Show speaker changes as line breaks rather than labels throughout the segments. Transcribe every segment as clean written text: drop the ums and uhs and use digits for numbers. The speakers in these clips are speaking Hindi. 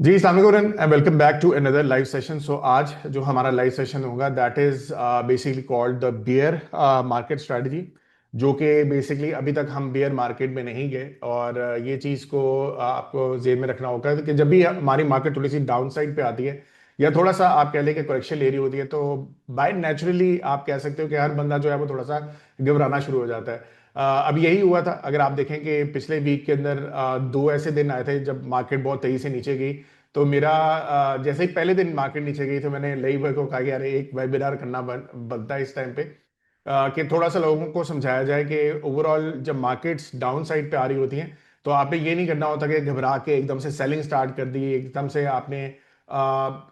जी अस्सलाम वालेकुम and welcome back to another live session. So आज जो हमारा लाइव सेशन होगा that is basically called the bear market strategy, जो कि बेसिकली अभी तक हम बियर मार्केट में नहीं गए। और ये चीज़ को आपको जेब में रखना होगा कि जब भी हमारी मार्केट थोड़ी सी डाउन साइड पे आती है या थोड़ा सा आप कह लें कि करेक्शन ले रही होती है, तो बाय नेचुरली आप कह सकते हो कि हर बंदा जो है वो थोड़ा सा घबराना शुरू हो जाता है। अब यही हुआ था। अगर आप देखें कि पिछले वीक के अंदर दो ऐसे दिन आए थे जब मार्केट बहुत तेजी से नीचे गई। तो मेरा जैसे ही पहले दिन मार्केट नीचे गई तो मैंने लई भाई को कहा कि यार एक वेबिनार करना बनता है इस टाइम पे, कि थोड़ा सा लोगों को समझाया जाए कि ओवरऑल जब मार्केट्स डाउन साइड पे आ रही होती हैं तो आपने ये नहीं करना होता कि घबरा के एकदम से सेलिंग स्टार्ट कर दी, एकदम से आपने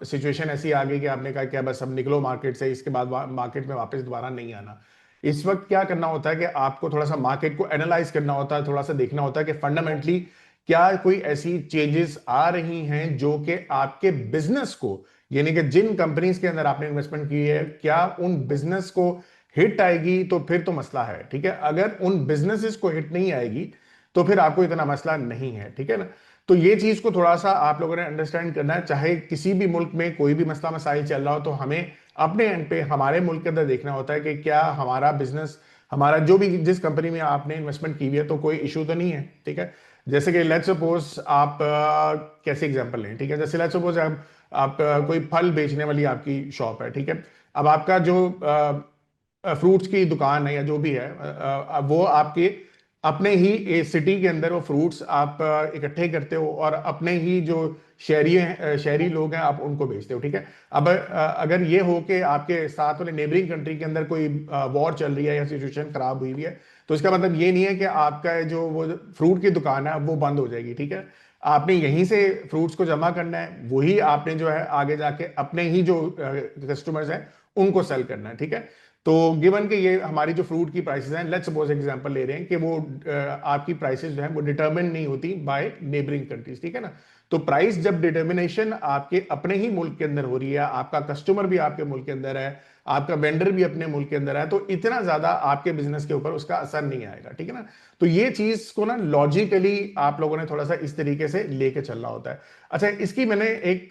सिचुएशन ऐसी आ गई कि आपने कहा कि बस अब निकलो मार्केट से, इसके बाद मार्केट में वापस दोबारा नहीं आना। इस वक्त क्या करना होता है कि आपको थोड़ा सा मार्केट को एनालाइज करना होता है, थोड़ा सा देखना होता है कि फंडामेंटली क्या कोई ऐसी चेंजेस आ रही हैं जो कि आपके बिजनेस को, यानी कि जिन कंपनीज के अंदर आपने इन्वेस्टमेंट की है, क्या उन बिजनेस को हिट आएगी, तो फिर तो मसला है। ठीक है, अगर उन बिजनेसेस को हिट नहीं आएगी तो फिर आपको इतना मसला नहीं है। ठीक है ना। तो ये चीज को थोड़ा सा आप लोगों ने अंडरस्टैंड करना है। चाहे किसी भी मुल्क में कोई भी मसला मसाइल चल रहा हो तो हमें अपने एंड पे हमारे मुल्क के अंदर देखना होता है कि क्या हमारा बिजनेस, हमारा जो भी जिस कंपनी में आपने इन्वेस्टमेंट की हुई है तो कोई इशू तो नहीं है। ठीक है। जैसे कि लेट्स सपोज आप कैसे एग्जांपल लें। ठीक है, जैसे लेट्स सपोज आप कोई फल बेचने वाली आपकी शॉप है। ठीक है। अब आपका जो फ्रूट्स की दुकान है या जो भी है, वो आपके अपने ही सिटी के अंदर वो फ्रूट्स आप इकट्ठे करते हो और अपने ही जो शहरी लोग हैं आप उनको बेचते हो। ठीक है। अब अगर ये हो कि आपके साथ वाले नेबरिंग कंट्री के अंदर कोई वॉर चल रही है या सिचुएशन खराब हुई हुई है, तो इसका मतलब ये नहीं है कि आपका जो वो फ्रूट की दुकान है वो बंद हो जाएगी। ठीक है। आपने यहीं से फ्रूट्स को जमा करना है, वही आपने जो है आगे जाके अपने ही जो कस्टमर्स हैं उनको सेल करना है। ठीक है। तो गिवन के ये हमारी जो फ्रूट की प्राइसेस हैं, लेट्स सपोज एग्जांपल ले रहे हैं कि वो आपकी प्राइसेस जो है वो डिटरमिन नहीं होती बाय नेबरिंग कंट्रीज। ठीक है ना। तो प्राइस जब डिटर्मिनेशन आपके अपने ही मुल्क के अंदर हो रही है, आपका कस्टमर भी आपके मुल्क के अंदर है, आपका वेंडर भी अपने मुल्क के अंदर है, तो इतना ज्यादा आपके बिजनेस के ऊपर उसका असर नहीं आएगा। ठीक है ना। तो ये चीज को ना लॉजिकली आप लोगों ने थोड़ा सा इस तरीके से लेके चलना होता है। अच्छा, इसकी मैंने एक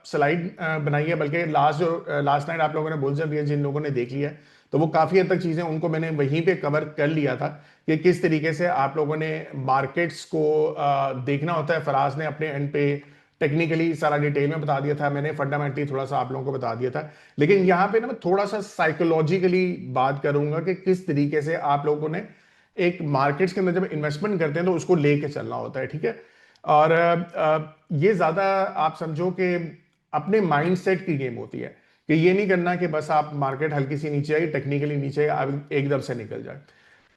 स्लाइड बनाई है, बल्कि लास्ट नाइट आप लोगों ने बोल दिया, जिन लोगों ने देख लिया है तो वो काफी हद तक चीजें उनको मैंने वहीं पे कवर कर लिया था कि किस तरीके से आप लोगों ने मार्केट्स को देखना होता है। फराज ने अपने एंड पे टेक्निकली सारा डिटेल में बता दिया था, मैंने फंडामेंटली थोड़ा सा आप लोगों को बता दिया था। लेकिन यहाँ पे ना मैं थोड़ा सा साइकोलॉजिकली बात करूंगा कि किस तरीके से आप लोगों ने एक मार्केट्स के अंदर जब इन्वेस्टमेंट करते हैं तो उसको लेके चलना होता है। ठीक है। और ये ज्यादा आप समझो कि अपने माइंडसेट की गेम होती है कि ये नहीं करना कि बस आप मार्केट हल्की सी नीचे आई, टेक्निकली नीचे आई, आप एकदम से निकल जाए।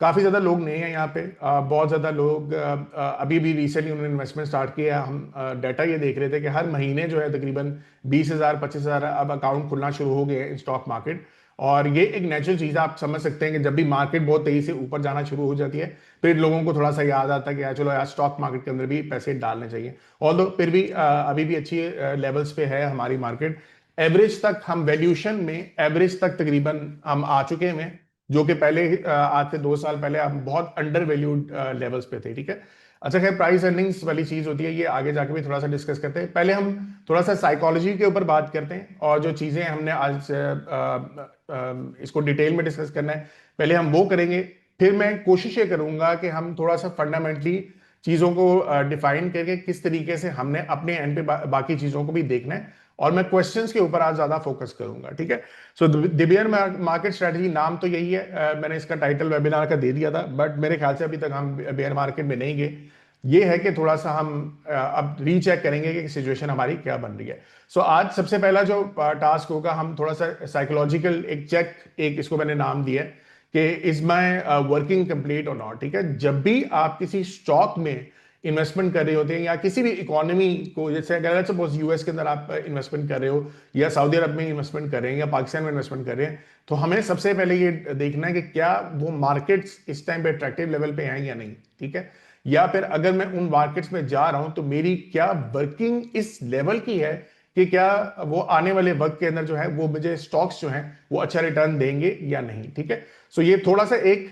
काफी ज्यादा लोग नहीं है यहाँ पे, बहुत ज्यादा लोग अभी भी रिसेंटली उन्होंने इन्वेस्टमेंट स्टार्ट किया। हम डाटा ये देख रहे थे कि हर महीने जो है तकरीबन 20,000 25,000 अब अकाउंट खुलना शुरू हो गए हैं इन स्टॉक मार्केट। और ये एक नेचुरल चीज है, आप समझ सकते हैं कि जब भी मार्केट बहुत तेजी से ऊपर जाना शुरू हो जाती है फिर लोगों को थोड़ा सा याद आता है कि यार चलो यार स्टॉक मार्केट के अंदर भी पैसे डालने चाहिए। ऑल्दो फिर भी अभी भी अच्छी लेवल्स पे है हमारी मार्केट। एवरेज तक हम वैल्यूशन में एवरेज तक तकरीबन हम आ चुके हैं, जो कि पहले आज से 2 साल पहले हम बहुत अंडर वैल्यूड लेवल्स पे थे। ठीक है। अच्छा, खैर प्राइस अर्निंग्स वाली चीज होती है, ये आगे जाके भी थोड़ा सा डिस्कस करते हैं। पहले हम थोड़ा सा साइकोलॉजी के ऊपर बात करते हैं और जो चीजें हमने आज इसको डिटेल में डिस्कस करना है पहले हम वो करेंगे। फिर मैं कोशिश ये करूंगा कि हम थोड़ा सा फंडामेंटली चीजों को डिफाइन करके किस तरीके से हमने अपने एंड पे बाकी चीजों को भी देखना है, और मैं क्वेश्चंस के ऊपर आज ज्यादा फोकस करूंगा। ठीक है। सो दिबियर मार्केट स्ट्रेटजी नाम तो यही है, मैंने इसका टाइटल वेबिनार का दे दिया था, बट मेरे ख्याल से अभी तक हम बेयर मार्केट में नहीं गए। ये है कि थोड़ा सा हम अब रीचेक करेंगे कि सिचुएशन हमारी क्या बन रही है। सो आज सबसे पहला जो टास्क होगा, हम थोड़ा सा साइकोलॉजिकल एक चेक, एक इसको मैंने नाम दिया है कि इज माई वर्किंग कंप्लीट और नॉट। ठीक है। जब भी आप किसी स्टॉक में इन्वेस्टमेंट कर रहे होते हैं या किसी भी इकोनॉमी को, जैसे अगर सपोज यूएस के अंदर आप इन्वेस्टमेंट कर रहे हो या सऊदी अरब में इन्वेस्टमेंट कर रहे हैं या पाकिस्तान में इन्वेस्टमेंट कर रहे हैं, तो हमें सबसे पहले ये देखना है कि क्या वो मार्केट्स इस टाइम पे अट्रैक्टिव लेवल पे हैं या नहीं। ठीक है। या फिर अगर मैं उन मार्केट्स में जा रहा हूं तो मेरी क्या वर्किंग इस लेवल की है कि क्या वो आने वाले वक्त के अंदर जो है वो मुझे स्टॉक्स जो हैं वो अच्छा रिटर्न देंगे या नहीं। ठीक है। सो ये थोड़ा सा एक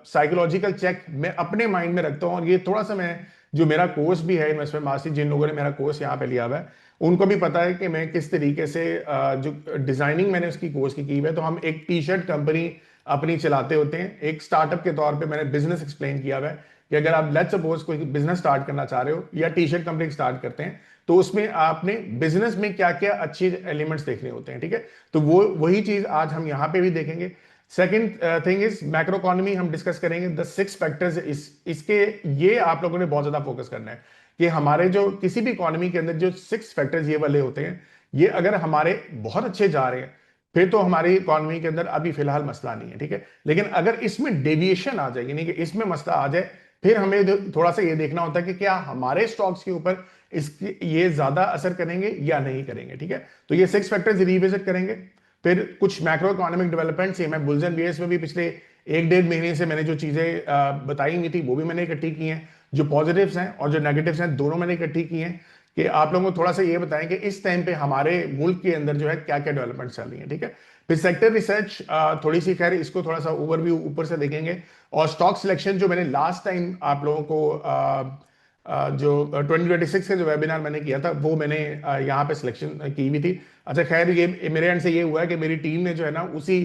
साइकोलॉजिकल चेक मैं अपने माइंड में रखता हूं और ये थोड़ा सा मैं जो मेरा कोर्स भी है इन्वेस्टमेंट मास्टरी, जिन लोगों ने मेरा कोर्स यहाँ पे लिया हुआ है उनको भी पता है कि मैं किस तरीके से जो डिजाइनिंग मैंने उसकी कोर्स की हुई है। तो हम एक टी शर्ट कंपनी अपनी चलाते होते हैं। एक स्टार्टअप के तौर पे मैंने बिजनेस एक्सप्लेन किया हुआ है कि अगर आप लेट्स सपोज कोई बिजनेस स्टार्ट करना चाह रहे हो या टी शर्ट कंपनी स्टार्ट करते हैं, तो उसमें आपने बिजनेस में क्या क्या अच्छे एलिमेंट्स देखने होते हैं, ठीक है। तो वो वही चीज आज हम यहाँ पे भी देखेंगे। Second thing is macro economy हम डिस्कस करेंगे, द 6 फैक्टर्स। इसके ये आप लोगों ने बहुत ज्यादा फोकस करना है कि हमारे जो किसी भी इकोनॉमी के अंदर जो 6 फैक्टर्स ये वाले होते हैं, ये अगर हमारे बहुत अच्छे जा रहे हैं फिर तो हमारी इकोनॉमी के अंदर अभी फिलहाल मसला नहीं है, ठीक है। लेकिन अगर इसमें डेविएशन आ जाए, यानी कि इसमें मसला आ जाए, फिर हमें थोड़ा सा ये देखना होता है कि क्या हमारे स्टॉक्स के ऊपर इसकी ये ज्यादा असर करेंगे या नहीं करेंगे, ठीक है। तो ये 6 फैक्टर्स रिविजिट करेंगे। फिर कुछ मैक्रो इकोनॉमिक डेवलपमेंट्स, मैं बुल्स एंड बियर्स में भी पिछले 1-1.5 महीने से मैंने जो चीजें बताई हुई थी वो भी मैंने इकट्ठी की हैं। जो पॉजिटिव्स हैं और जो नेगेटिव्स हैं दोनों मैंने इकट्ठी की हैं, कि आप लोगों को थोड़ा सा ये बताएं कि इस टाइम पे हमारे मुल्क के अंदर जो है क्या क्या डेवलपमेंट चल रही है, ठीक है। फिर सेक्टर रिसर्च थोड़ी सी, खैर इसको थोड़ा सा ओवरव्यू ऊपर से देखेंगे। और स्टॉक सिलेक्शन जो मैंने लास्ट टाइम आप लोगों को जो 2026 का जो वेबिनार मैंने किया था वो मैंने यहाँ पे सिलेक्शन की हुई थी। अच्छा खैर ये मेरे एंड से ये हुआ है कि मेरी टीम ने जो है ना उसी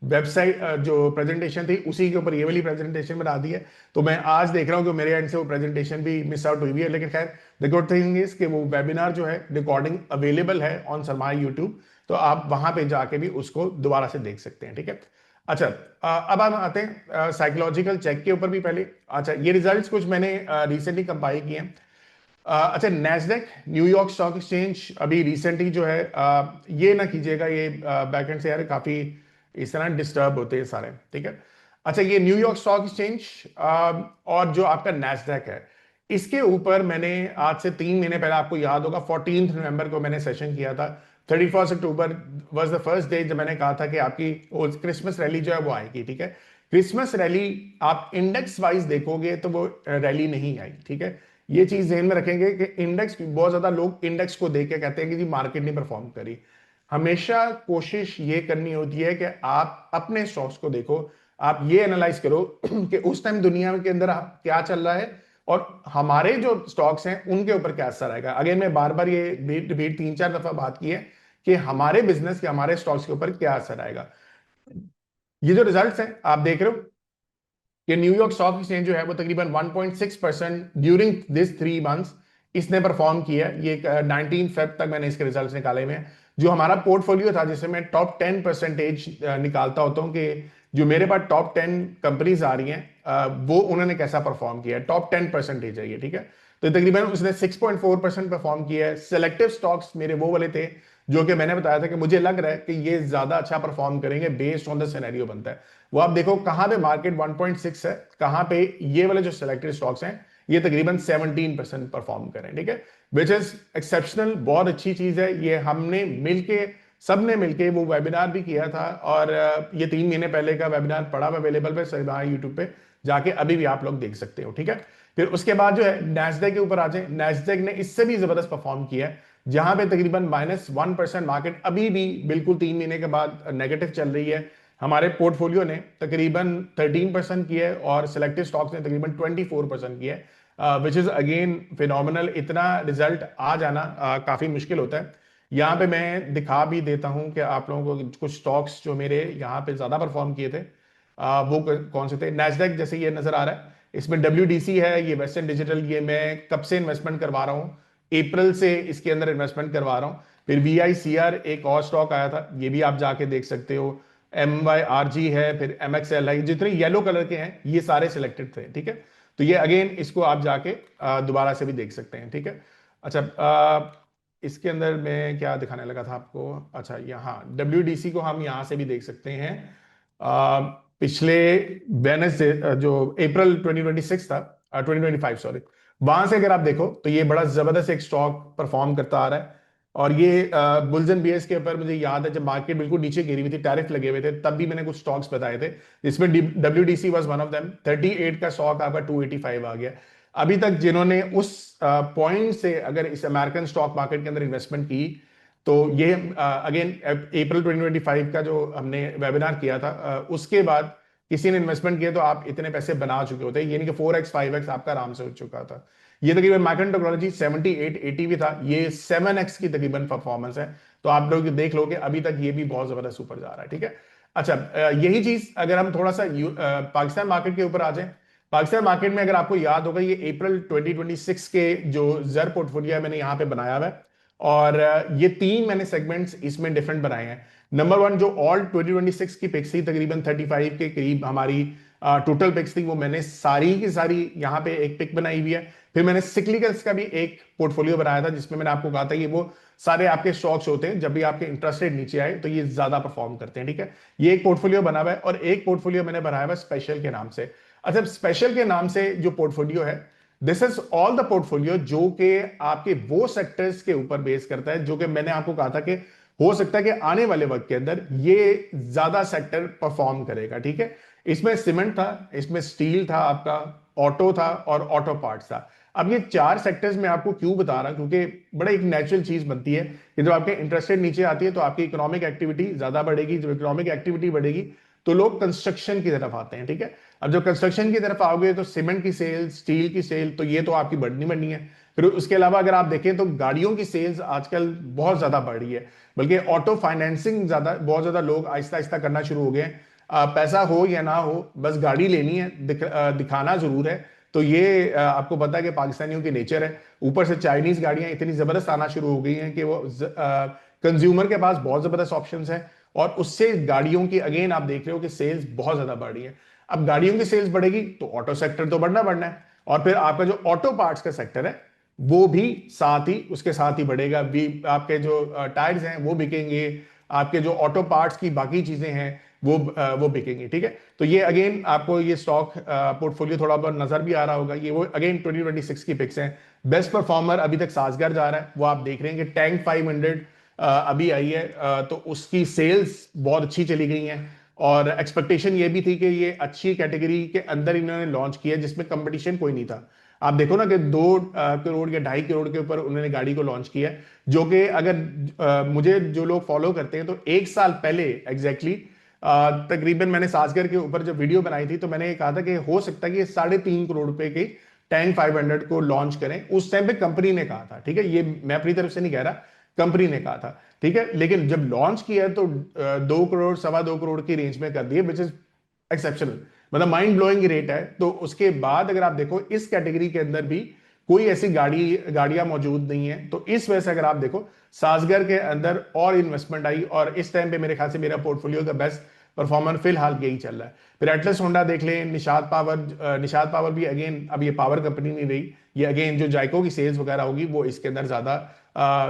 वेबसाइट जो प्रेजेंटेशन थी उसी के ऊपर ये वाली प्रेजेंटेशन बना दी है। तो मैं आज देख रहा हूँ कि मेरे एंड से वो प्रेजेंटेशन भी मिस आउट हुई हुई है, लेकिन खैर द गुड थिंग इज कि वो वेबिनार जो है रिकॉर्डिंग अवेलेबल है ऑन सरमाई यूट्यूब, तो आप वहां पे जाके भी उसको दोबारा से देख सकते हैं, ठीक है। अच्छा अब हम आते हैं साइकोलॉजिकल चेक के ऊपर भी पहले। अच्छा ये रिजल्ट्स कुछ मैंने रिसेंटली कंपाइल किए हैं। अच्छा नैस्डैक न्यूयॉर्क स्टॉक एक्सचेंज अभी रिसेंटली जो है, ये ना कीजिएगा, ये बैकएंड से यार काफी इस तरह डिस्टर्ब होते हैं सारे, ठीक है। अच्छा ये न्यूयॉर्क स्टॉक एक्सचेंज और जो आपका नैस्डैक है, इसके ऊपर मैंने आज से 3 महीने पहले, आपको याद होगा 14 नवंबर को मैंने सेशन किया था। 31 अक्टूबर वॉज द फर्स्ट डे जब मैंने कहा था कि आपकी क्रिसमस रैली जो है वो आएगी, ठीक है। क्रिसमस रैली आप इंडेक्स वाइज देखोगे तो वो रैली नहीं आई, ठीक है। ये चीज ध्यान में रखेंगे कि इंडेक्स, बहुत ज्यादा लोग इंडेक्स को देख के कहते हैं कि जी मार्केट नहीं परफॉर्म करी। हमेशा कोशिश ये करनी होती है कि आप अपने स्टॉक्स को देखो, आप ये एनालाइज करो कि उस टाइम दुनिया के अंदर क्या चल रहा है और हमारे जो स्टॉक्स हैं उनके ऊपर क्या असर आएगा। अगेन मैं बार बार ये रिपीट 3-4 दफा बात की है कि हमारे बिजनेस के, हमारे स्टॉक्स के ऊपर क्या असर आएगा। ये जो रिजल्ट्स हैं आप देख रहे हो कि न्यूयॉर्क स्टॉक एक्सचेंज जो है वो तकरीबन 1.6% ड्यूरिंग दिस 3 मंथ्स इसने परफॉर्म किया। ये 19 फेब तक मैंने इसके रिजल्ट्स निकाले हुए हैं। जो हमारा पोर्टफोलियो था जिससे मैं टॉप 10% निकालता होता हूँ कि जो मेरे पास टॉप 10 कंपनीज आ रही हैं, वो उन्होंने कैसा परफॉर्म किया है, टॉप 10% है ये, ठीक है। तो तकरीबन उसने 6.4% परफॉर्म किया है। सेलेक्टिव स्टॉक्स मेरे वो वाले थे जो कि मैंने बताया था कि मुझे लग रहा है कि ये ज्यादा अच्छा परफॉर्म करेंगे बेस्ड ऑन द सिनेरियो बनता है। वो आप देखो कहां पे मार्केट 1.6 है, कहां पे ये वाले जो सिलेक्टेड स्टॉक्स हैं ये तकरीबन 17% परफॉर्म करें, ठीक है। विच इज एक्सेप्शनल, बहुत अच्छी चीज है। ये हमने मिलके, सबने मिलके वो वेबिनार भी किया था और ये 3 महीने पहले का वेबिनार पड़ा हुआ अवेलेबल पे यूट्यूब पे जाके अभी भी आप लोग देख सकते हो, ठीक है। फिर उसके बाद जो है नैस्डैक के ऊपर आ जाए। नैस्डैक ने इससे भी जबरदस्त परफॉर्म किया है, जहां पे तकरीबन -1% मार्केट अभी भी बिल्कुल 3 महीने के बाद नेगेटिव चल रही है। हमारे पोर्टफोलियो ने तकरीबन 13% किया है और सिलेक्टिव स्टॉक्स ने तकरीबन 24% किया है, विच इज अगेन फिनोमिनल। इतना रिजल्ट आ जाना काफी मुश्किल होता है। यहाँ पे मैं दिखा भी देता हूँ कि आप लोगों को कुछ स्टॉक्स जो मेरे यहाँ पे ज्यादा परफॉर्म किए थे, वो कौन से थे। नैस्डैक जैसे ये नजर आ रहा है, इसमें WDC है, ये वेस्टर्न डिजिटल, ये मैं कब से इन्वेस्टमेंट करवा रहा हूँ, अप्रैल से इसके अंदर इन्वेस्टमेंट करवा रहा हूँ। फिर VICR एक और स्टॉक आया था, ये भी आप जाके देख सकते हो। MYRG है, फिर MXLI, जितने येलो कलर के हैं ये सारे सिलेक्टेड थे, ठीक है। तो ये अगेन इसको आप जाके दोबारा से भी देख सकते हैं, ठीक है। अच्छा इसके अंदर मैं क्या दिखाने लगा था आपको, अच्छा यहाँ WDC को हम यहाँ से भी देख सकते हैं। पिछले वेडनेसडे जो अप्रैल 2026 था, 2025 सॉरी, वहां से अगर आप देखो तो ये बड़ा जबरदस्त एक स्टॉक परफॉर्म करता आ रहा है। और ये बुल्स एंड बियर्स के ऊपर मुझे याद है जब मार्केट बिल्कुल नीचे गिरी हुई थी, टैरिफ लगे हुए थे, तब भी मैंने कुछ स्टॉक्स बताए थे जिसमें WDC was one of them. 38 का स्टॉक आपका 285 आ गया। अभी तक जिन्होंने उस पॉइंट से अगर इस अमेरिकन स्टॉक मार्केट के अंदर इन्वेस्टमेंट की, तो ये अगेन अप्रैल 2025 का जो हमने वेबिनार किया था, उसके बाद किसी ने इन्वेस्टमेंट किया तो आप इतने पैसे बना चुके होते, ये नहीं कि 4x 5x आपका आराम से हो चुका था। ये तकरीबन माइक्रोन टेक्नोलॉजी 78 80 भी था, ये 7x की तकरीबन परफॉर्मेंस है। तो आप लोग देख लो कि अभी तक ये भी बहुत जबरदस्त ऊपर जा रहा है, ठीक है। अच्छा, यही चीज अगर हम थोड़ा सा पाकिस्तान मार्केट के ऊपर आ जाए, पाकिस्तान मार्केट में अगर आपको याद होगा, ये अप्रैल 2026 के जो जर पोर्टफोलियो है मैंने यहाँ पे बनाया हुआ है, और ये तीन मैंने सेगमेंट्स इसमें डिफरेंट बनाए हैं। नंबर वन, जो ऑल 2026 की पिक्स थी, तकरीबन 35 के करीब हमारी टोटल पिक्स थी, वो मैंने सारी की सारी यहाँ पे एक पिक बनाई हुई है। फिर मैंने सिक्लिकल्स का भी एक पोर्टफोलियो बनाया था, जिसमें मैंने आपको कहा था कि वो सारे आपके स्टॉक्स होते हैं, जब भी आपके इंटरेस्ट रेट नीचे आए तो ये ज्यादा परफॉर्म करते हैं, ठीक है। ये एक पोर्टफोलियो बना हुआ है, और एक पोर्टफोलियो मैंने बनाया हुआ है स्पेशल के नाम से। अच्छा, स्पेशल के नाम से जो पोर्टफोलियो है, this is all the portfolio जो कि आपके वो सेक्टर्स के ऊपर बेस करता है, जो कि मैंने आपको कहा था कि हो सकता है कि आने वाले वक्त के अंदर ये ज्यादा सेक्टर परफॉर्म करेगा, ठीक है। इसमें सीमेंट था, इसमें स्टील था, आपका ऑटो था, और ऑटो पार्ट्स था। अब ये चार सेक्टर्स में आपको क्यों बता रहा हूं, क्योंकि बड़ा एक नेचुरल चीज बनती है कि जब आपके इंटरेस्ट रेट नीचे आती है तो आपकी इकोनॉमिक एक्टिविटी ज्यादा बढ़ेगी। जब इकोनॉमिक एक्टिविटी बढ़ेगी तो लोग कंस्ट्रक्शन की तरफ आते हैं, ठीक है। अब जब कंस्ट्रक्शन की तरफ आओगे तो सीमेंट की सेल, स्टील की सेल, तो ये तो आपकी बढ़नी है। फिर उसके अलावा अगर आप देखें तो गाड़ियों की सेल्स आजकल बहुत ज्यादा बढ़ रही है, बल्कि ऑटो फाइनेंसिंग ज्यादा, बहुत ज्यादा लोग आहिस्ता आहिस्ता करना शुरू हो गए हैं। पैसा हो या ना हो, बस गाड़ी लेनी है, दिखाना जरूर है। तो ये आपको पता है कि पाकिस्तानियों की नेचर है। ऊपर से चाइनीज गाड़ियां इतनी जबरदस्त आना शुरू हो गई हैं कि वो कंज्यूमर के पास बहुत जबरदस्त ऑप्शंस हैं, और उससे गाड़ियों की अगेन आप देख रहे हो कि सेल्स बहुत ज्यादा बढ़ रही है। अब गाड़ियों की सेल्स बढ़ेगी तो ऑटो सेक्टर तो बढ़ना है, और फिर आपका जो ऑटो पार्ट्स का सेक्टर है वो भी साथ ही उसके साथ ही बढ़ेगा भी। आपके जो टायर्स हैं वो बिकेंगे, आपके जो ऑटो पार्ट्स की बाकी चीजें हैं वो बिकेंगी, ठीक है। तो ये अगेन आपको ये स्टॉक पोर्टफोलियो थोड़ा बहुत नजर भी आ रहा होगा। ये वो अगेन 2026 की पिक्स हैं। बेस्ट परफॉर्मर अभी तक साजगर जा रहा है, वो आप देख रहे हैं कि टैंक 500 अभी आई है, तो उसकी सेल्स बहुत अच्छी चली गई हैं, और एक्सपेक्टेशन ये भी थी कि ये अच्छी कैटेगरी के अंदर इन्होंने लॉन्च किया जिसमें कंपटीशन कोई नहीं था। आप देखो ना कि 2 करोड़ या 2.5 करोड़ के ऊपर उन्होंने गाड़ी को लॉन्च किया है, जो कि अगर मुझे जो लोग फॉलो करते हैं तो 1 साल पहले एग्जैक्टली तकरीबन मैंने साजगर के ऊपर जब वीडियो बनाई थी तो मैंने ये कहा था कि हो सकता है कि 3.5 करोड़ रुपए की टैंक 500 को लॉन्च करें। उस टाइम पे कंपनी ने कहा था, ठीक है, ये मैं अपनी तरफ से नहीं कह रहा, कंपनी ने कहा था, ठीक है। लेकिन जब लॉन्च किया तो 2 करोड़ 2.25 करोड़ की रेंज में कर दिए, विच इज एक्सेप्शनल, मतलब माइंड ब्लोइंग रेट है। तो उसके बाद अगर आप देखो इस कैटेगरी के अंदर भी कोई ऐसी गाड़ियां मौजूद नहीं है, तो इस वजह से अगर आप देखो साजगर के अंदर और इन्वेस्टमेंट आई, और इस टाइम पे मेरे ख्याल से मेरा पोर्टफोलियो का बेस्ट परफॉर्मर फिलहाल यही चल रहा है। फिर एटलस होंडा देख लें, निषाद पावर भी अगेन, अब ये पावर कंपनी नहीं रही, ये अगेन जो जायको की सेल्स वगैरह होगी वो इसके अंदर ज्यादा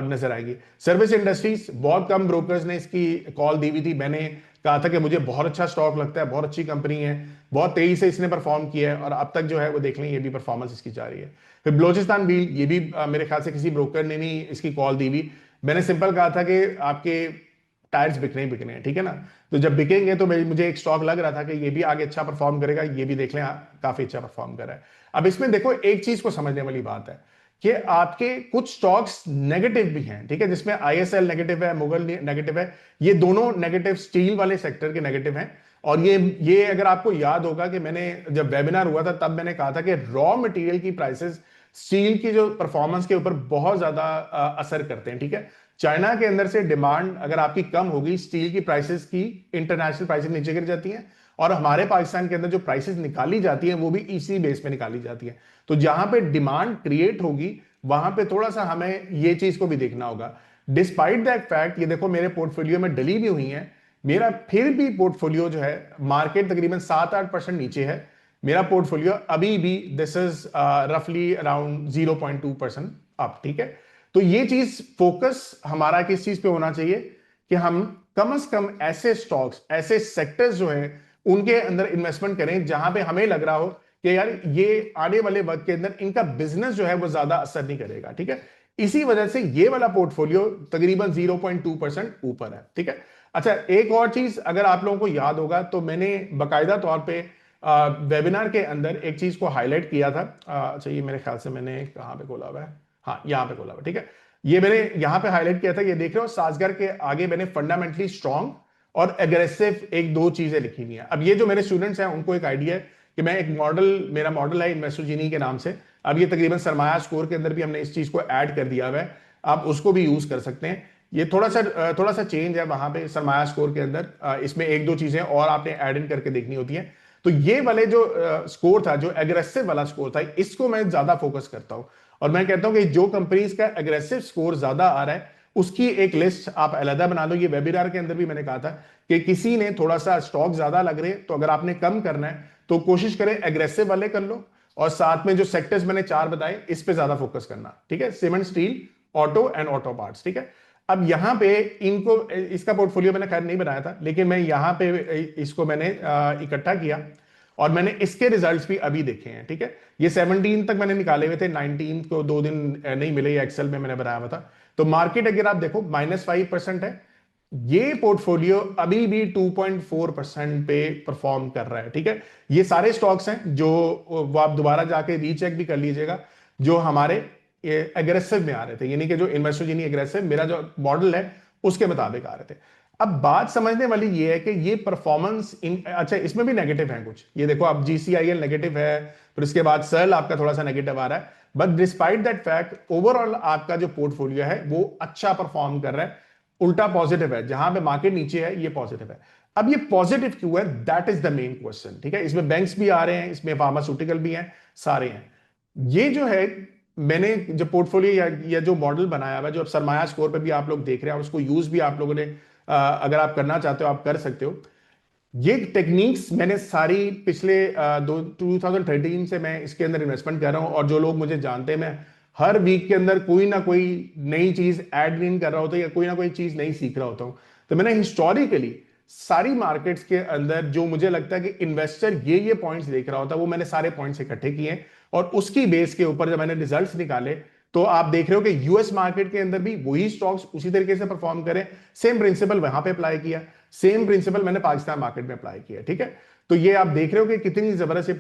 नजर आएगी। सर्विस इंडस्ट्रीज बहुत कम ब्रोकर्स ने इसकी कॉल दी हुई थी। मैंने कहा था कि मुझे बहुत अच्छा स्टॉक लगता है, बहुत अच्छी कंपनी है, बहुत तेजी से इसने परफॉर्म किया है, और अब तक जो है वो देख लें ये भी परफॉर्मेंस इसकी जा रही है। फिर बलोचिस्तान व्हील, ये भी मेरे ख्याल से किसी ब्रोकर ने नहीं इसकी कॉल दी हुई। मैंने सिंपल कहा था कि आपके टायर्स बिकने हैं, ठीक है ना। तो जब बिकेंगे तो मुझे एक स्टॉक लग रहा था कि ये भी आगे अच्छा परफॉर्म करेगा, ये भी देख लें काफी अच्छा परफॉर्म कर रहा है। अब इसमें देखो एक चीज को समझने वाली बात है कि आपके कुछ स्टॉक्स नेगेटिव भी हैं, ठीक है, जिसमें आईएसएल नेगेटिव है, मुगल नेगेटिव है, ये दोनों नेगेटिव स्टील वाले सेक्टर के नेगेटिव हैं। और ये अगर आपको याद होगा कि मैंने जब वेबिनार हुआ था तब मैंने कहा था कि रॉ मटेरियल की प्राइसेस स्टील की जो परफॉर्मेंस के ऊपर बहुत ज्यादा असर करते हैं, ठीक है। चाइना के अंदर से डिमांड अगर आपकी कम होगी, स्टील की प्राइसेस की इंटरनेशनल प्राइसेस नीचे गिर जाती हैं, और हमारे पाकिस्तान के अंदर जो प्राइसेस निकाली जाती हैं वो भी इसी बेस पे निकाली जाती है। तो जहां पे डिमांड क्रिएट होगी वहां पे थोड़ा सा हमें ये चीज को भी देखना होगा। डिस्पाइट दैट फैक्ट, ये देखो मेरे पोर्टफोलियो में डली भी हुई है, मेरा फिर भी पोर्टफोलियो जो है, मार्केट तकरीबन 7-8% नीचे है, मेरा पोर्टफोलियो अभी भी दिस इज रफली अराउंड 0.2% अप, ठीक है। तो ये चीज फोकस हमारा किस चीज पे होना चाहिए कि हम कम से कम ऐसे स्टॉक्स, ऐसे सेक्टर्स जो हैं उनके अंदर इन्वेस्टमेंट करें जहां पे हमें लग रहा हो कि यार ये आने वाले वक्त के अंदर इनका बिजनेस जो है वो ज्यादा असर नहीं करेगा, ठीक है। इसी वजह से ये वाला पोर्टफोलियो तकरीबन 0.2% ऊपर है, ठीक है। अच्छा, एक और चीज अगर आप लोगों को याद होगा तो मैंने बाकायदा तौर पे वेबिनार के अंदर एक चीज को हाईलाइट किया था। अच्छा, ये मेरे ख्याल से मैंने कहां पे खोला हुआ है, हाँ यहाँ पे खोला हुआ, ठीक है। ये मैंने यहां पे हाईलाइट किया था, ये देख रहे हो साजगर के आगे मैंने फंडामेंटली स्ट्रॉन्ग और एग्रेसिव एक दो चीजें लिखी हुई हैं। अब ये जो मेरे स्टूडेंट्स हैं उनको एक आइडिया है कि मैं एक मॉडल, मेरा मॉडल है इन्वेस्टर जीनी के नाम से, अब ये तकरीबन सरमाया स्कोर के अंदर भी हमने इस चीज को ऐड कर दिया हुआ है, आप उसको भी यूज कर सकते हैं। ये थोड़ा सा चेंज है वहां पे सरमाया स्कोर के अंदर, इसमें एक दो चीजें और आपने ऐड इन करके देखनी होती है। तो ये वाले जो स्कोर था, जो एग्रेसिव वाला स्कोर था, इसको मैं ज्यादा फोकस करता हूं। और मैं कहता हूं कि जो कंपनीज का एग्रेसिव स्कोर ज्यादा आ रहा है उसकी एक लिस्ट आप अलग बना लो। ये वेबिनार के अंदर भी मैंने कहा था कि किसी ने थोड़ा सा स्टॉक ज्यादा लग रहे हैं, तो अगर आपने कम करना है तो कोशिश करें एग्रेसिव वाले कर लो, और साथ में जो सेक्टर्स मैंने 4 बताए इस पे ज्यादा फोकस करना, ठीक है। Cement, steel, auto and auto parts, ठीक है। अब यहां पे इनको, इसका पोर्टफोलियो मैंने खैर नहीं बनाया था, लेकिन मैं यहां पे इसको मैंने इकट्ठा किया और मैंने इसके रिजल्ट्स भी अभी देखे हैं, ठीक है। ये 17 तक मैंने निकाले हुए थे, 19 को 2 दिन नहीं मिले, ये एक्सेल में मैंने बनाया हुआ था। तो मार्केट अगर आप देखो -5% है, ये पोर्टफोलियो अभी भी 2.4% पे परफॉर्म कर रहा है, ठीक है। ये सारे स्टॉक्स हैं जो वो आप दोबारा जाके रीचेक भी कर लीजिएगा, जो हमारे एग्रेसिव में आ रहे थे, यानी कि जो इन्वेस्टर जिनी एग्रेसिव मेरा जो मॉडल है उसके मुताबिक आ रहे थे। अब बात समझने वाली ये है कि ये परफॉर्मेंस अच्छा, इसमें भी नेगेटिव है कुछ, ये देखो आप GCIL नेगेटिव है, फिर उसके बाद सर्ल आपका थोड़ा सा नेगेटिव आ रहा है, but despite that fact overall आपका जो पोर्टफोलियो है वो अच्छा परफॉर्म कर रहा है, उल्टा पॉजिटिव है। जहां पे मार्केट नीचे है ये पॉजिटिव है। अब ये पॉजिटिव क्यों है, that is the main question, ठीक है। इसमें बैंक्स भी आ रहे हैं, इसमें फार्मास्यूटिकल भी हैं, सारे हैं। ये जो है मैंने जो पोर्टफोलियो या जो मॉडल बनाया हुआ है, जो अब सरमाया स्कोर पे भी आप लोग देख रहे हैं और उसको यूज भी आप लोगों ने अगर आप करना चाहते हो आप कर सकते हो। ये टेक्निक्स मैंने सारी पिछले 2013 से मैं इसके अंदर इन्वेस्टमेंट कर रहा हूं, और जो लोग मुझे जानते हैं मैं हर वीक के अंदर कोई ना कोई नई चीज ऐड इन कर रहा होता है या कोई ना कोई चीज नई सीख रहा होता हूं। तो मैंने हिस्टोरिकली सारी मार्केट्स के अंदर जो मुझे लगता है कि इन्वेस्टर ये पॉइंट्स देख रहा होता है, वो मैंने सारे पॉइंट्स इकट्ठे किए हैं, और उसकी बेस के ऊपर जब मैंने रिजल्ट्स निकाले तो आप देख रहे हो कि यूएस मार्केट के अंदर भी वही स्टॉक्स उसी तरीके से परफॉर्म करें। सेम प्रिंसिपल वहां पे अप्लाई किया, सेम प्रिंसिपल मैंने पाकिस्तान मार्केट में अप्लाई किया, ठीक है। तो ये आप देख रहे हो कि कितनी जबरदस्त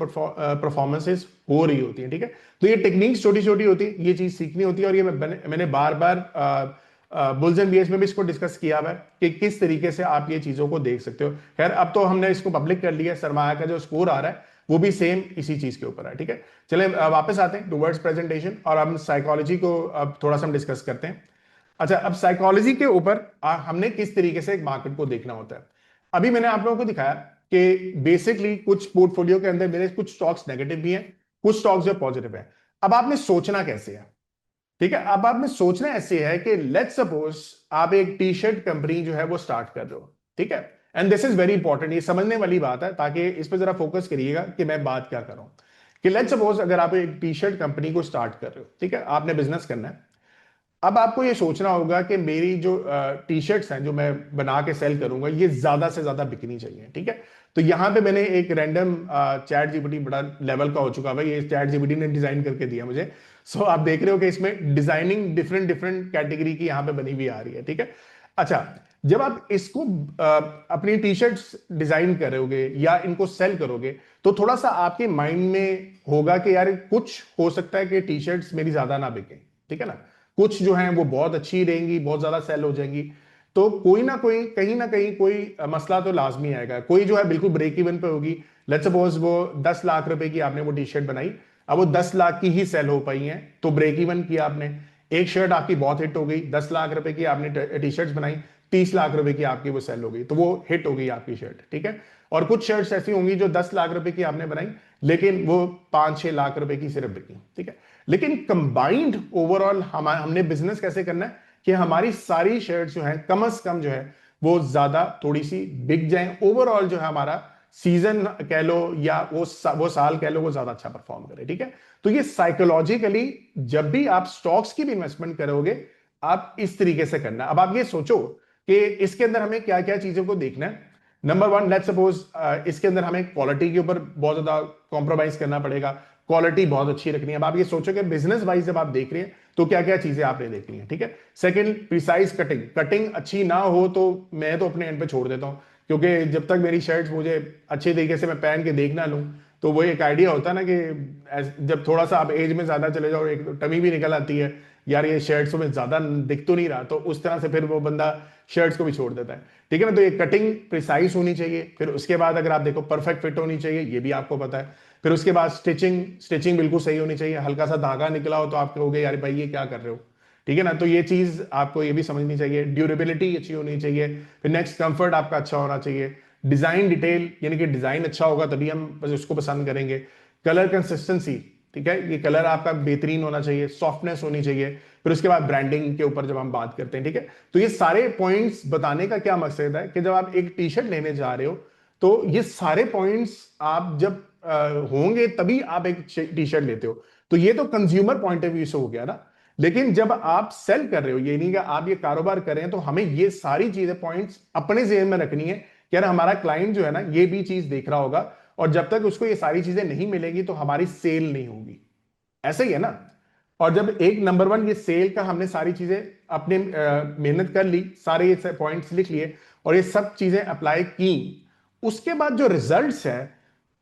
परफॉर्मेंसेस हो रही होती है, ठीक है। तो ये टेक्निक्स छोटी छोटी होती है, ये चीज सीखनी होती है, और ये मैंने बार बार बुल्स एंड बियर्स में भी इसको डिस्कस किया हुआ है कि किस तरीके से आप ये चीजों को देख सकते हो। खैर अब तो हमने इसको पब्लिक कर लिया, सरमाया का जो स्कोर आ रहा है वो भी सेम इसी चीज के ऊपर है, ठीक है। चले वापस आते हैं टुवर्ड्स प्रेजेंटेशन, और हम साइकोलॉजी को अब थोड़ा सा हम डिस्कस करते हैं। अच्छा, अब साइकोलॉजी के ऊपर हमने किस तरीके से एक मार्केट को देखना होता है। अभी मैंने आप लोगों को दिखाया कि बेसिकली कुछ पोर्टफोलियो के अंदर मेरे कुछ स्टॉक्स नेगेटिव भी हैं, कुछ स्टॉक्स जो पॉजिटिव है। अब आपने सोचना कैसे है, ठीक है। अब आपने सोचना ऐसे है कि लेट्स सपोज आप एक टी शर्ट कंपनी जो है वो स्टार्ट कर रहे हो, ठीक है। And this is very important, ये समझने वाली बात है, ताकि इस पर जरा फोकस करिएगा कि मैं बात क्या कर रहा हूं। कि लेट्स सपोज अगर आप एक टी शर्ट कंपनी को स्टार्ट कर रहे हो, ठीक है, आपने बिजनेस करना है। अब आपको ये सोचना होगा कि मेरी जो टी शर्ट्स हैं जो मैं बना के सेल करूंगा, ये ज्यादा से ज्यादा बिकनी चाहिए, ठीक है। तो यहां पे मैंने एक रैंडम चैट जीपीटी, बड़ा लेवल का हो चुका है, ये चैट जीपीटी ने डिजाइन करके दिया मुझे। सो आप देख रहे हो कि इसमें डिजाइनिंग डिफरेंट डिफरेंट कैटेगरी की यहां पे बनी हुई आ रही है, ठीक है। अच्छा, जब आप इसको अपनी टी शर्ट्स डिजाइन करोगे या इनको सेल करोगे, तो थोड़ा सा आपके माइंड में होगा कि यार कुछ हो सकता है कि टी शर्ट्स मेरी ज्यादा ना बिके, ठीक है ना। कुछ जो हैं वो बहुत अच्छी रहेंगी, बहुत ज्यादा सेल हो जाएंगी। तो कोई ना कोई कहीं ना कहीं कोई मसला तो लाजमी आएगा। कोई जो है बिल्कुल ब्रेक इवन पे होगी। लेट्स सपोज वो 10 लाख रुपए की आपने वो टी शर्ट बनाई, अब वो 10 लाख की ही सेल हो पाई है, तो ब्रेक इवन किया आपने। एक शर्ट आपकी बहुत हिट हो गई, 10 लाख रुपए की आपने टी शर्ट्स बनाई, 30 लाख रुपए की आपकी वो सेल हो गई, तो वो हिट हो गई आपकी शर्ट, ठीक है। और कुछ शर्ट्स ऐसी होंगी जो 10 लाख रुपए की आपने बनाई, लेकिन वो 5-6 लाख रुपए की सिर्फ बिकी, ठीक है। लेकिन कंबाइंड ओवरऑल हमने बिजनेस कैसे करना है कि हमारी सारी शेयर्स जो है कम से कम जो है वो ज्यादा थोड़ी सी बिक जाए, ओवरऑल जो है हमारा सीजन कह लो या वो साल कह लो वो ज्यादा अच्छा परफॉर्म करे, ठीक है। तो ये साइकोलॉजिकली जब भी आप स्टॉक्स की भी इन्वेस्टमेंट करोगे, आप इस तरीके से करना। अब आप ये सोचो कि इसके अंदर हमें क्या क्या चीजों को देखना है। नंबर वन, लेट्स सपोज इसके अंदर हमें क्वालिटी के ऊपर बहुत ज्यादा कॉम्प्रोमाइज करना पड़ेगा, क्वालिटी बहुत अच्छी रखनी है। अब आप ये सोचो कि बिजनेस वाइज जब आप देख रहे हैं तो क्या क्या चीजें आपने देखनी है, ठीक है। सेकंड, प्रिसाइज कटिंग, कटिंग अच्छी ना हो तो मैं तो अपने एंड पे छोड़ देता हूं, क्योंकि जब तक मेरी शर्ट्स मुझे अच्छे तरीके से मैं पहन के देख ना लूं, तो वो एक आइडिया होता है ना कि जब थोड़ा सा आप एज में ज्यादा चले जाओ, एक टमी भी निकल आती है, यार ये शर्ट्स में ज्यादा दिख तो नहीं रहा, तो उस तरह से फिर वो बंदा शर्ट्स को भी छोड़ देता है, ठीक है ना। तो ये कटिंग प्रिसाइज होनी चाहिए। फिर उसके बाद अगर आप देखो परफेक्ट फिट होनी चाहिए, ये भी आपको पता है। फिर उसके बाद स्टिचिंग स्टिचिंग बिल्कुल सही होनी चाहिए, हल्का सा धागा निकला हो तो आप कहोगे यार भाई ये क्या कर रहे हो, ठीक है ना। तो ये चीज आपको ये भी समझनी चाहिए। ड्यूरेबिलिटी अच्छी होनी चाहिए। फिर नेक्स्ट, कंफर्ट आपका अच्छा होना चाहिए। डिजाइन डिटेल, यानी कि डिजाइन अच्छा होगा तभी हम बस उसको पसंद करेंगे। कलर कंसिस्टेंसी, ठीक है, ये कलर आपका बेहतरीन होना चाहिए। सॉफ्टनेस होनी चाहिए। फिर उसके बाद ब्रांडिंग के ऊपर जब हम बात करते हैं, ठीक है, तो ये सारे पॉइंट्स बताने का क्या मकसद है कि जब आप एक टी शर्ट लेने जा रहे हो तो ये सारे पॉइंट्स आप जब होंगे तभी आप एक टी शर्ट लेते हो। तो ये तो कंज्यूमर पॉइंट ऑफ व्यू से हो गया ना। लेकिन जब आप सेल कर रहे हो, ये नहीं कि आप ये कारोबार कर रहे हैं, तो हमें ये सारी चीजें पॉइंट्स अपने जेहन में रखनी है कि यार हमारा क्लाइंट जो है ना ये भी चीज देख रहा होगा, और जब तक उसको ये सारी चीजें नहीं मिलेगी तो हमारी सेल नहीं होगी। ऐसा ही है ना। और जब एक नंबर वन ये सेल का हमने सारी चीजें अपने मेहनत कर ली, सारे ये पॉइंट्स लिख लिए और ये सब चीजें अप्लाई की, उसके बाद जो रिजल्ट्स है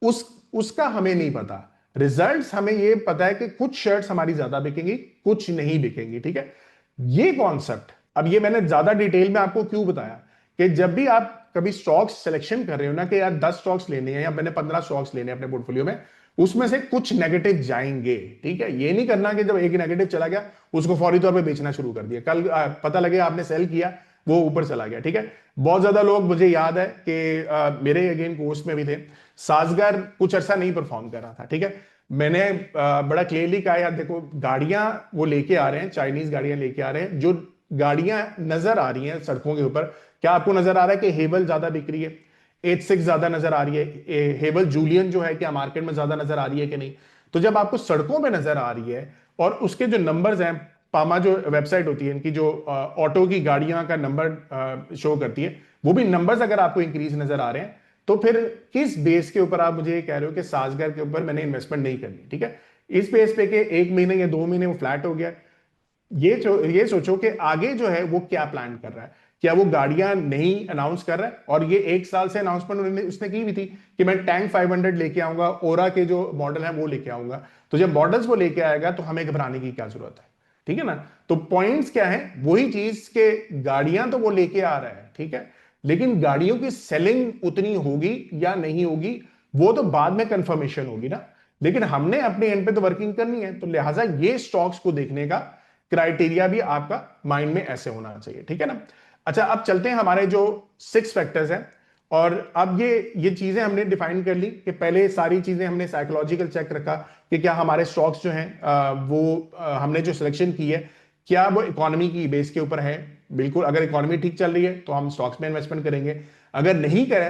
उस उसका हमें नहीं पता। रिजल्ट्स हमें ये पता है कि कुछ शर्ट्स हमारी ज्यादा बिकेंगी, कुछ नहीं बिकेंगी, ठीक है। ये कॉन्सेप्ट, अब ये मैंने ज्यादा डिटेल में आपको क्यों बताया कि जब भी आप कभी स्टॉक्स सिलेक्शन कर रहे हो ना कि यार 10 स्टॉक्स लेने हैं या मैंने 15 स्टॉक्स लेने हैं अपने पोर्टफोलियो में, उसमें से कुछ नेगेटिव जाएंगे, ठीक है। ये नहीं करना कि जब एक नेगेटिव चला गया उसको फौरी तौर पे बेचना शुरू कर दिया, कल पता लगे आपने सेल किया वो ऊपर चला गया, ठीक है। बहुत ज्यादा लोग, मुझे याद है कि मेरे अगेन कोर्स में भी थे, साजगर कुछ अरसा नहीं परफॉर्म कर रहा था, ठीक है। मैंने बड़ा क्लियरली कहा यार देखो, गाड़ियां वो लेके आ रहे हैं, चाइनीज गाड़ियां लेके आ रहे हैं, जो गाड़ियां नजर आ रही हैं सड़कों के ऊपर, क्या आपको नजर आ रहा है कि हेवल ज्यादा बिक रही है, H6 ज्यादा नजर आ रही है, हेवल जूलियन जो है क्या मार्केट में ज्यादा नजर आ रही है कि नहीं। तो जब आपको सड़कों पे नजर आ रही है और उसके जो नंबर्स हैं, पामा जो वेबसाइट होती है इनकी, जो ऑटो की गाड़ियां का नंबर शो करती है, वो भी नंबर्स अगर आपको इंक्रीज नजर आ रहे हैं, तो फिर किस बेस के ऊपर आप मुझे कह रहे हो कि साजगर के ऊपर मैंने इन्वेस्टमेंट नहीं करनी, ठीक है। इस बेस पे कि एक महीने या 2 महीने वो फ्लैट हो गया, ये सोचो कि आगे जो है वो क्या प्लान कर रहा है। क्या वो गाड़ियां नहीं अनाउंस कर रहा है, और ये 1 साल से अनाउंसमेंट उसने की भी थी कि मैं टैंक 500 लेके आऊंगा, ओरा के जो मॉडल है वो लेके आऊंगा। तो जब मॉडल्स वो लेके आएगा तो हमें घबराने की क्या जरूरत है, ठीक है ना। तो पॉइंट्स क्या है, वही चीज के गाड़ियां तो वो लेके आ रहा है, ठीक है, लेकिन गाड़ियों की सेलिंग उतनी होगी या नहीं होगी वो तो बाद में कंफर्मेशन होगी ना। लेकिन हमने अपने एंड पे तो वर्किंग करनी है, तो लिहाजा ये स्टॉक्स को देखने का क्राइटेरिया भी आपका माइंड में ऐसे होना चाहिए, ठीक है ना। अच्छा, अब चलते हैं हमारे जो 6 फैक्टर्स हैं। और अब ये चीजें हमने डिफाइन कर ली कि पहले सारी चीजें हमने साइकोलॉजिकल चेक रखा कि क्या हमारे स्टॉक्स जो हैं हमने जो सिलेक्शन की है क्या वो इकोनॉमी की बेस के ऊपर है। बिल्कुल, अगर इकोनॉमी ठीक चल रही है तो हम स्टॉक्स में इन्वेस्टमेंट करेंगे। अगर नहीं करें,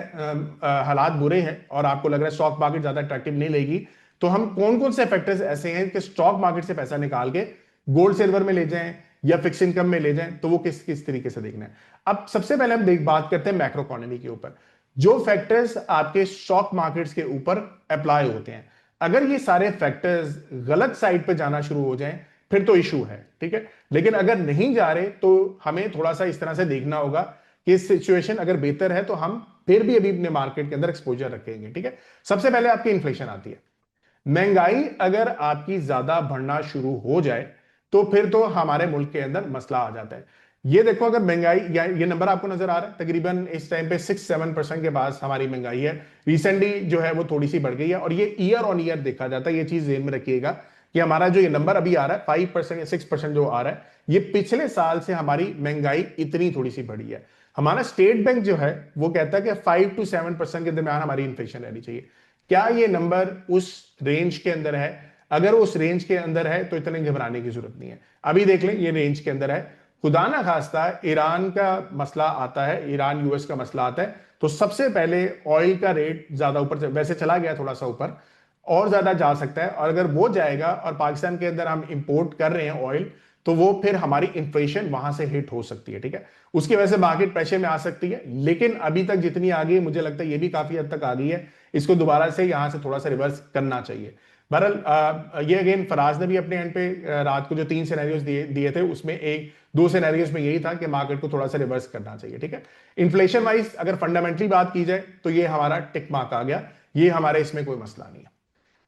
हालात बुरे हैं और आपको लग रहा है स्टॉक मार्केट ज्यादा अट्रैक्टिव नहीं लेगी, तो हम कौन कौन से फैक्टर्स ऐसे हैं कि स्टॉक मार्केट से पैसा निकाल के गोल्ड सिल्वर में ले जाएं या फिक्स इनकम में ले जाएं, तो वो किस किस तरीके से देखना है। अब सबसे पहले हम बात करते हैं मैक्रो इकोनॉमी के ऊपर, जो फैक्टर्स आपके स्टॉक मार्केट्स के ऊपर अप्लाई होते हैं। अगर ये सारे फैक्टर्स गलत साइड पे जाना शुरू हो जाएं फिर तो इशू है, ठीक है। लेकिन अगर नहीं जा रहे तो हमें थोड़ा सा इस तरह से देखना होगा कि सिचुएशन अगर बेहतर है तो हम फिर भी अभी अपने मार्केट के अंदर एक्सपोजर रखेंगे, ठीक है। सबसे पहले आपकी इन्फ्लेशन आती है। महंगाई अगर आपकी ज्यादा बढ़ना शुरू हो जाए तो फिर तो हमारे मुल्क के अंदर मसला आ जाता है। ये देखो, अगर महंगाई, या ये नंबर आपको नजर आ रहा है, तकरीबन इस टाइम पे 6-7% के पास हमारी महंगाई है। रिसेंटली जो है वो थोड़ी सी बढ़ गई है, और ये ईयर ऑन ईयर देखा जाता है। ये चीज ध्यान में रखिएगा कि हमारा जो ये नंबर अभी आ रहा है 5% या 6% जो आ रहा है, ये पिछले साल से हमारी महंगाई इतनी थोड़ी सी बढ़ी है। हमारा स्टेट बैंक जो है वो कहता है कि 5 to 7% के दरमियान हमारी इन्फ्लेशन रहनी चाहिए। क्या ये नंबर उस रेंज के अंदर है? अगर उस रेंज के अंदर है तो इतने घबराने की जरूरत नहीं है। अभी देख लें ये रेंज के अंदर है। खुदा ना खास्ता ईरान का मसला आता है, ईरान यूएस का मसला आता है, तो सबसे पहले ऑयल का रेट ज्यादा ऊपर, वैसे चला गया थोड़ा सा ऊपर, और ज्यादा जा सकता है। और अगर वो जाएगा और पाकिस्तान के अंदर हम इंपोर्ट कर रहे हैं ऑयल, तो वो फिर हमारी इन्फ्लेशन वहां से हिट हो सकती है, ठीक है। उसकी वजह से मार्केट प्रेशर में आ सकती है। लेकिन अभी तक जितनी आ गई, मुझे लगता है ये भी काफी हद तक आ गई है। इसको दोबारा से यहां से थोड़ा सा रिवर्स करना चाहिए। बहरहाल ये अगेन फराज ने भी अपने एंड पे रात को जो 3 सिनेरियोज दिए थे, उसमें 1-2 सिनेरियोज में यही था कि मार्केट को थोड़ा सा रिवर्स करना चाहिए, ठीक है। इन्फ्लेशन वाइज अगर फंडामेंटली बात की जाए तो ये हमारा टिक मार्क आ गया, ये हमारे इसमें कोई मसला नहीं है।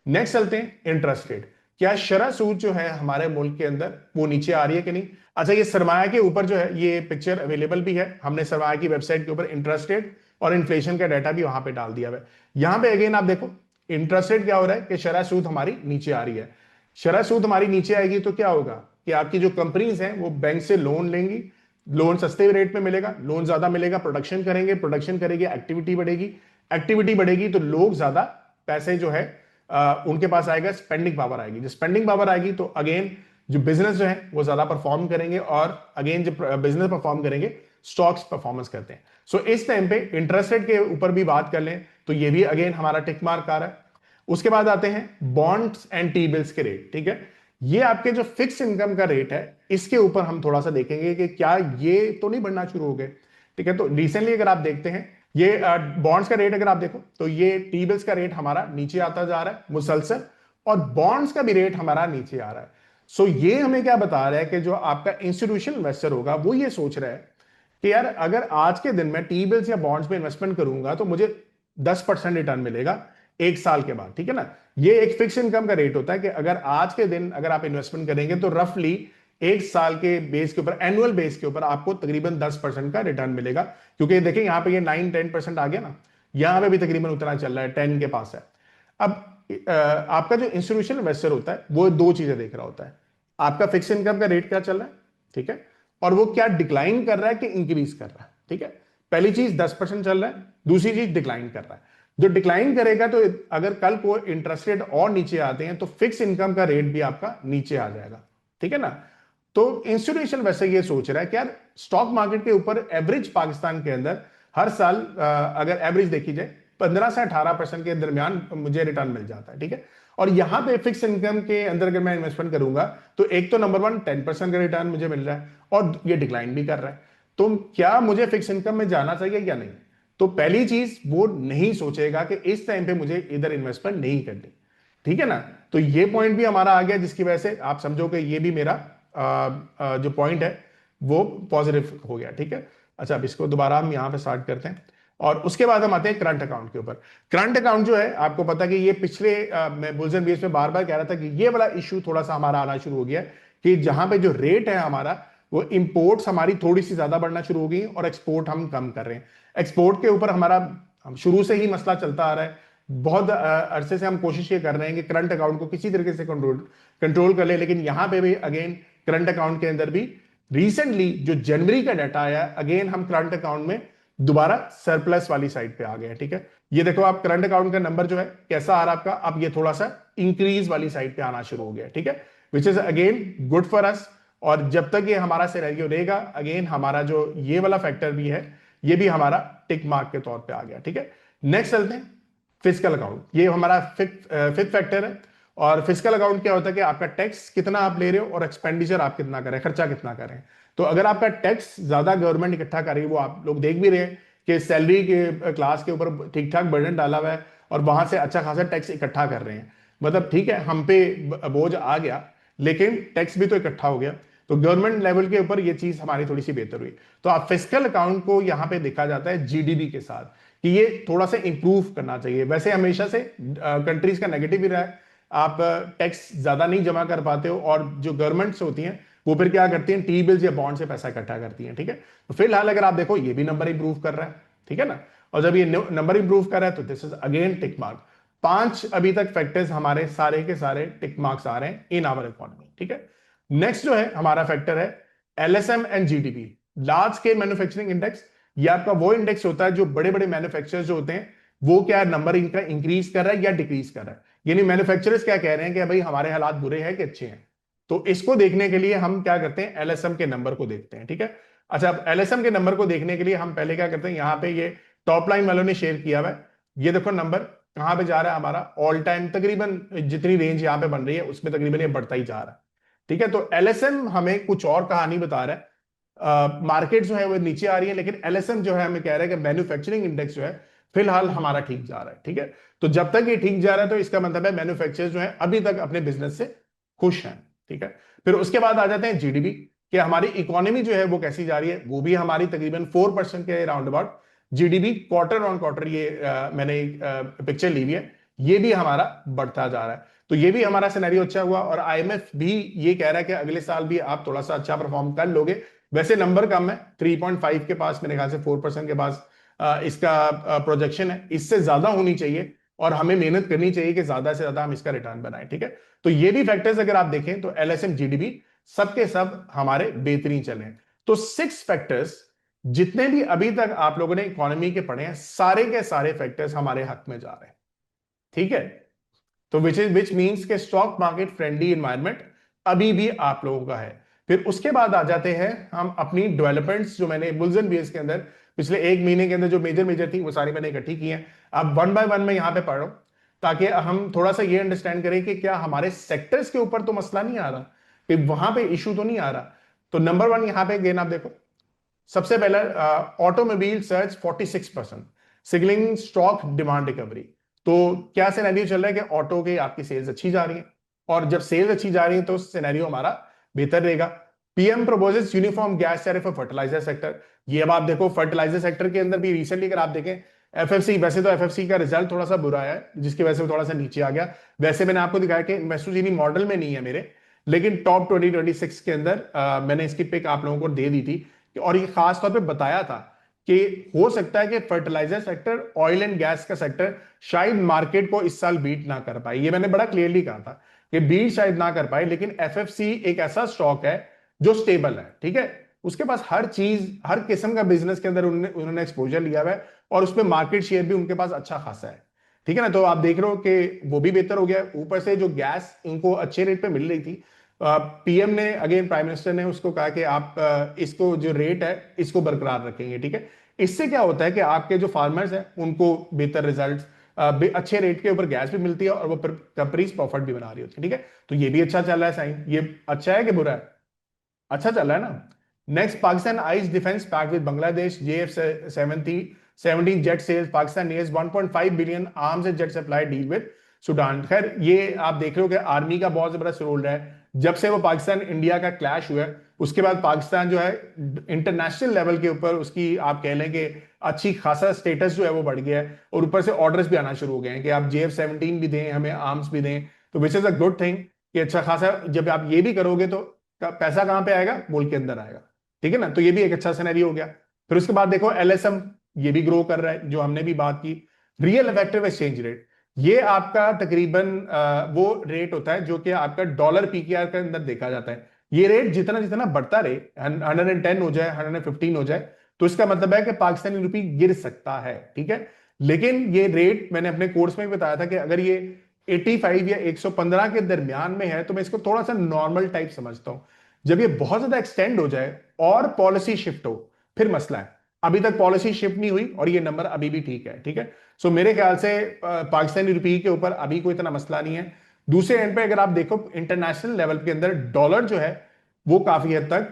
नेक्स्ट चलते हैं इंटरेस्ट रेट। क्या शरह सूद जो है हमारे मुल्क के अंदर वो नीचे आ रही है कि नहीं। अच्छा, ये सरमाया के ऊपर जो है ये पिक्चर अवेलेबल भी है, हमने सरमाया की वेबसाइट के ऊपर इंटरेस्ट रेट और इन्फ्लेशन का डाटा भी वहां पे डाल दिया है। यहां पे अगेन आप देखो, इंटरेस्ट रेट क्या हो रहा है कि शरह सूद हमारी नीचे आ रही है। शरह सूद हमारी नीचे आएगी तो क्या होगा कि आपकी जो कंपनीज हैं वो बैंक से लोन लेंगी, लोन सस्ते रेट में मिलेगा, लोन ज्यादा मिलेगा, प्रोडक्शन करेंगे, प्रोडक्शन करेंगे, एक्टिविटी बढ़ेगी, एक्टिविटी बढ़ेगी तो लोग ज्यादा पैसे जो है उनके पास आएगा, स्पेंडिंग पावर आएगी। जो स्पेंडिंग पावर आएगी तो अगेन जो बिजनेस जो है वो ज्यादा परफॉर्म करेंगे, और अगेन जब बिजनेस परफॉर्म करेंगे स्टॉक्स परफॉर्मेंस करते हैं। सो इस टाइम पे इंटरेस्ट रेट के ऊपर भी बात कर लें तो ये भी अगेन हमारा टिक मार्क आ रहा है। उसके बाद आते हैं बॉन्ड्स एंड टी बिल्स के रेट। ठीक है, ये आपके जो फिक्स इनकम का रेट है इसके ऊपर हम थोड़ा सा देखेंगे कि क्या ये तो नहीं बढ़ना शुरू हो गए। ठीक है, तो रिसेंटली अगर आप देखते हैं ये बॉन्ड्स का रेट अगर आप देखो तो ये टी बिल्स का रेट हमारा नीचे आता जा रहा है मुसलसल, और बॉन्ड्स का भी रेट हमारा नीचे आ रहा है। सो ये हमें क्या बता रहा है कि जो आपका इंस्टीट्यूशनल इन्वेस्टर होगा वो ये सोच रहा है कि यार अगर आज के दिन मैं टी बिल्स या बॉन्ड्स में इन्वेस्टमेंट करूंगा तो मुझे 10% रिटर्न मिलेगा एक साल के बाद। ठीक है ना, ये एक फिक्स इनकम का रेट होता है कि अगर आज के दिन अगर आप इन्वेस्टमेंट करेंगे तो रफली एक साल के बेस के ऊपर, एनुअल बेस के ऊपर आपको तकरीबन 10% का रिटर्न मिलेगा। क्योंकि देखिए यहां पे ये 9-10% आ गया ना, यहां पे भी तकरीबन उतना चल रहा है, 10 के पास है। अब आपका जो इंस्टीट्यूशनल इन्वेस्टर होता है वो दो चीजें देख रहा होता है, आपका फिक्स इनकम का रेट क्या चल रहा है, ठीक है, और वो क्या डिक्लाइन कर रहा है कि इंक्रीज कर रहा है। ठीक है, पहली चीज 10% चल रहा है, दूसरी चीज डिक्लाइन कर रहा है। जो डिक्लाइन करेगा तो अगर कल को इंटरेस्ट रेट और नीचे आते हैं तो फिक्स इनकम का रेट भी आपका नीचे आ जाएगा। ठीक है ना, तो इंस्टीट्यूशन वैसे ये सोच रहा है कि यार स्टॉक मार्केट के ऊपर एवरेज पाकिस्तान के अंदर हर साल अगर एवरेज देखी जाए 15 से 18% के दरमियान मुझे रिटर्न मिल जाता है। ठीक है, और यहां पे फिक्स इनकम के अंदर अगर मैं इन्वेस्टमेंट करूंगा तो एक तो नंबर 1 10% का रिटर्न मुझे मिल रहा है और ये डिक्लाइन भी कर रहा है। तो क्या मुझे फिक्स इनकम में जाना चाहिए या नहीं? तो पहली चीज वो नहीं सोचेगा कि इस टाइम पे मुझे इधर इन्वेस्टमेंट नहीं करनी। ठीक है ना, तो ये पॉइंट भी हमारा आ गया जिसकी वजह से आप समझो कि ये भी मेरा जो पॉइंट है वो पॉजिटिव हो गया। ठीक है, अच्छा अब इसको दोबारा हम यहां पे स्टार्ट करते हैं और उसके बाद हम आते हैं करंट अकाउंट के ऊपर। करंट अकाउंट जो है आपको पता कि ये पिछले मैं बुल्स एंड बीयर्स में बार बार कह रहा था कि ये वाला इशू थोड़ा सा हमारा आना शुरू हो गया कि जहां पे जो रेट है हमारा वो इंपोर्ट्स हमारी थोड़ी सी ज्यादा बढ़ना शुरू हो गई और एक्सपोर्ट हम कम कर रहे हैं। एक्सपोर्ट के ऊपर हमारा हम शुरू से ही मसला चलता आ रहा है, बहुत अरसे से हम कोशिश ये कर रहे हैं कि करंट अकाउंट को किसी तरीके से कंट्रोल कर ले, लेकिन यहां पे भी अगेन करंट अकाउंट के अंदर भी रिसेंटली जो जनवरी का डाटा आया अगेन हम करंट अकाउंट में दोबारा सरप्लस वाली साइड पे आ गए। ठीक है, ये देखो आप करंट अकाउंट का नंबर जो है कैसा आ रहा है आपका, अब ये थोड़ा सा इंक्रीज वाली साइड पे आना शुरू हो गया। ठीक है, which is again good for us, और जब तक ये हमारा सिनेरियो रहेगा अगेन हमारा जो ये वाला फैक्टर भी है ये भी हमारा टिक मार्क के तौर पे आ गया। ठीक है, नेक्स्ट चलते हैं फिजिकल अकाउंट, ये हमारा फिफ्थ फैक्टर है। और फिजिकल अकाउंट क्या होता है कि आपका टैक्स कितना आप ले रहे हो और एक्सपेंडिचर आप कितना करें, खर्चा कितना करें। तो अगर आपका टैक्स ज्यादा गवर्नमेंट इकट्ठा कर रही है, वो आप लोग देख भी रहे हैं कि सैलरी के क्लास के ऊपर ठीक ठाक बर्डन डाला हुआ है और वहां से अच्छा खासा टैक्स इकट्ठा कर रहे हैं, मतलब ठीक है हम पे बोझ आ गया लेकिन टैक्स भी तो इकट्ठा हो गया, तो गवर्नमेंट लेवल के ऊपर ये चीज हमारी थोड़ी सी बेहतर हुई। तो आप फिजिकल अकाउंट को यहां पे देखा जाता है जीडीपी के साथ कि ये थोड़ा सा इंप्रूव करना चाहिए। वैसे हमेशा से कंट्रीज का नेगेटिव ही रहा है, आप टैक्स ज्यादा नहीं जमा कर पाते हो और जो गवर्नमेंट्स होती हैं वो फिर क्या करती हैं टी बिल्स या बॉन्ड से पैसा इकट्ठा करती हैं। ठीक है, तो फिलहाल अगर आप देखो ये भी नंबर इंप्रूव कर रहा है। ठीक है ना, और जब ये नंबर इंप्रूव कर रहा है तो this is again tick mark. 5 अभी तक फैक्टर्स हमारे सारे के सारे टिक मार्क्स आ रहे हैं इन आवर इकोनॉमी। ठीक है, नेक्स्ट जो है हमारा फैक्टर है LSM and GDP, large scale manufacturing index. ये आपका वो इंडेक्स होता है जो बड़े बड़े मैन्युफैक्चरर्स जो होते हैं वो क्या नंबर इनका इंक्रीज कर रहा है या डिक्रीज कर रहा है, यानी मैन्युफैक्चरर्स क्या कह रहे हैं कि भाई हमारे हालात बुरे हैं कि अच्छे हैं। तो इसको देखने के लिए हम क्या करते हैं एलएसएम के नंबर को देखते हैं। ठीक है, अच्छा अब एलएसएम के नंबर को देखने के लिए हम पहले क्या करते हैं, यहाँ पे ये टॉप लाइन वालों ने शेयर किया हुआ है, ये देखो नंबर कहां पे जा रहा है हमारा ऑल टाइम, तकरीबन जितनी रेंज यहाँ पे बन रही है उसमें तकरीबन ये बढ़ता ही जा रहा है। ठीक है, तो एलएसएम हमें कुछ और कहानी बता रहा है, मार्केट जो है वो नीचे आ रही है लेकिन एलएसएम जो है हमें कह रहा है कि मैन्युफैक्चरिंग इंडेक्स जो है फिलहाल हमारा ठीक जा रहा है। ठीक है, तो जब तक ये ठीक जा रहा है तो इसका मतलब है मैन्युफैक्चरर्स जो है अभी तक अपने बिजनेस से खुश हैं। ठीक है, फिर उसके बाद आ जाते हैं जीडीपी कि हमारी इकोनॉमी जो है वो कैसी जा रही है, वो भी हमारी तकरीबन 4% के round about GDP quarter on quarter ये मैंने पिक्चर ली हुई है, ये भी हमारा बढ़ता जा रहा है। तो ये भी हमारा सिनेरियो अच्छा हुआ और आईएमएफ भी ये कह रहा है कि अगले साल भी आप थोड़ा सा अच्छा परफॉर्म कर लोगे। वैसे नंबर कम है 3.5 के पास, मेरे ख्याल से 4% के पास इसका प्रोजेक्शन है, इससे ज्यादा होनी चाहिए और हमें मेहनत करनी चाहिए कि ज्यादा से ज्यादा हम इसका रिटर्न बनाएं। ठीक है, तो ये भी फैक्टर्स अगर आप देखें तो एलएसएम जीडीपी सबके सब हमारे बेहतरीन चले हैं। तो 6 फैक्टर्स जितने भी अभी तक आप लोगों ने इकोनॉमी के पढ़े हैं, सारे के सारे फैक्टर्स हमारे हक में जा रहे हैं। ठीक है, तो विच मींस के स्टॉक मार्केट फ्रेंडली एनवायरनमेंट अभी भी आप लोगों का है। फिर उसके बाद आ जाते हैं हम अपनी डेवलपमेंट्स, जो मैंने बुल्स एंड बियर्स के अंदर पिछले 1 महीने के अंदर जो मेजर मेजर थी वो सारी मैंने इकट्ठी की हैं। अब वन बाय वन में यहां पे पढ़ रहा हूं ताकि हम थोड़ा सा ये अंडरस्टैंड करें कि क्या हमारे सेक्टर्स के ऊपर तो मसला नहीं आ रहा, कि वहां पे इशू तो नहीं आ रहा। तो नंबर वन यहां पे गेन आप देखो, सबसे पहला automobile search 46%, signalling stock demand recovery. तो क्या सिनेरियो चल रहा है कि ऑटो के आपकी सेल्स अच्छी जा रही है, और जब सेल्स अच्छी जा रही है तो सिनेरियो हमारा बेहतर रहेगा। PM proposes uniform gas tariff for fertiliser sector. ये अब आप देखो फर्टिलाइजर सेक्टर के अंदर भी रिसेंटली अगर आप देखें एफएफसी, वैसे तो एफएफसी का रिजल्ट थोड़ा सा बुरा है जिसकी वजह से थोड़ा सा नीचे आ गया। वैसे मैंने आपको दिखाया कि इन्वेस्टर्स इन्हीं मॉडल में नहीं है मेरे, लेकिन टॉप 2026 के अंदर मैंने इसकी पिक आप लोगों को दे दी थी। और ये खास तौर पे बताया था कि हो सकता है कि fertiliser sector, oil and gas का सेक्टर शायद मार्केट को इस साल बीट ना कर पाए। ये मैंने बड़ा क्लियरली कहा था कि बीट शायद ना कर पाए, लेकिन एफएफसी एक ऐसा स्टॉक है जो स्टेबल है। ठीक है, उसके पास हर चीज, हर किस्म का बिजनेस के अंदर उन्होंने एक्सपोजर लिया हुआ है, और उसमें मार्केट शेयर भी उनके पास अच्छा खासा है। ठीक है ना, तो आप देख रहे हो कि वो भी बेहतर हो गया। ऊपर से जो गैस इनको अच्छे रेट पे मिल रही थी, पीएम ने, अगेन प्राइम मिनिस्टर ने उसको कहा कि आप इसको जो रेट है इसको बरकरार रखेंगे। ठीक है, इससे क्या होता है कि आपके जो फार्मर्स हैं उनको बेहतर रिजल्ट, अच्छे रेट के ऊपर गैस भी मिलती है, और वो कंपनीज प्रॉफिट भी बना रही होती है। ठीक है, तो ये भी अच्छा चल रहा है साइन। ये अच्छा है कि बुरा है? अच्छा चल रहा है ना। Next, Pakistan eyes defence pact with Bangladesh, JF 17 jet sales, Pakistan nears 1.5 billion arms and jet supply deal with Sudan. खैर ये आप देख रहे हो कि आर्मी का बहुत जबरदस्त रोल रहा है। जब से वो पाकिस्तान इंडिया का क्लैश हुआ है उसके बाद पाकिस्तान जो है इंटरनेशनल लेवल के ऊपर उसकी आप कह लें कि अच्छी खासा स्टेटस जो है वो बढ़ गया है, और ऊपर से ऑर्डर्स भी आना शुरू हो गए हैं कि आप JF-17 भी दें, हमें आर्म्स भी दें। तो which is a good thing कि अच्छा खासा जब आप ये भी करोगे तो पैसा कहां पे आएगा? मुल्क के अंदर आएगा। ठीक है ना, तो ये भी एक अच्छा सिनेरियो हो गया। फिर उसके बाद देखो एलएसएम, ये भी ग्रो कर रहा है, जो हमने भी बात की। रियल इफेक्टिव एक्सचेंज रेट, ये आपका तकरीबन वो रेट होता है जो कि आपका डॉलर पीकेआर के अंदर देखा जाता है। ये रेट जितना जितना बढ़ता रहे, 110 हो जाए, 115 हो जाए, तो इसका मतलब है कि पाकिस्तानी रुपी गिर सकता है। ठीक है, लेकिन ये रेट मैंने अपने कोर्स में भी बताया था कि अगर ये 85 या 115 के दरमियान में है तो मैं इसको थोड़ा सा नॉर्मल टाइप समझता हूं। जब ये बहुत ज्यादा एक्सटेंड हो जाए और पॉलिसी शिफ्ट हो, फिर मसला है। अभी तक पॉलिसी शिफ्ट नहीं हुई और ये नंबर अभी भी ठीक है। ठीक है, सो मेरे ख्याल से पाकिस्तानी रुपये के ऊपर अभी कोई इतना मसला नहीं है। दूसरे एंड पे अगर आप देखो इंटरनेशनल लेवल के अंदर डॉलर जो है वो काफी हद तक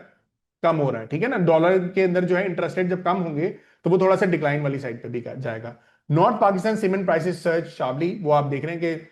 कम हो रहा है। ठीक है ना, डॉलर के अंदर जो है इंटरेस्ट रेट जब कम होंगे तो वो थोड़ा सा डिक्लाइन वाली साइड पे भी जाएगा। North Pakistan cement prices search sharply, वो आप देख रहे हैं कि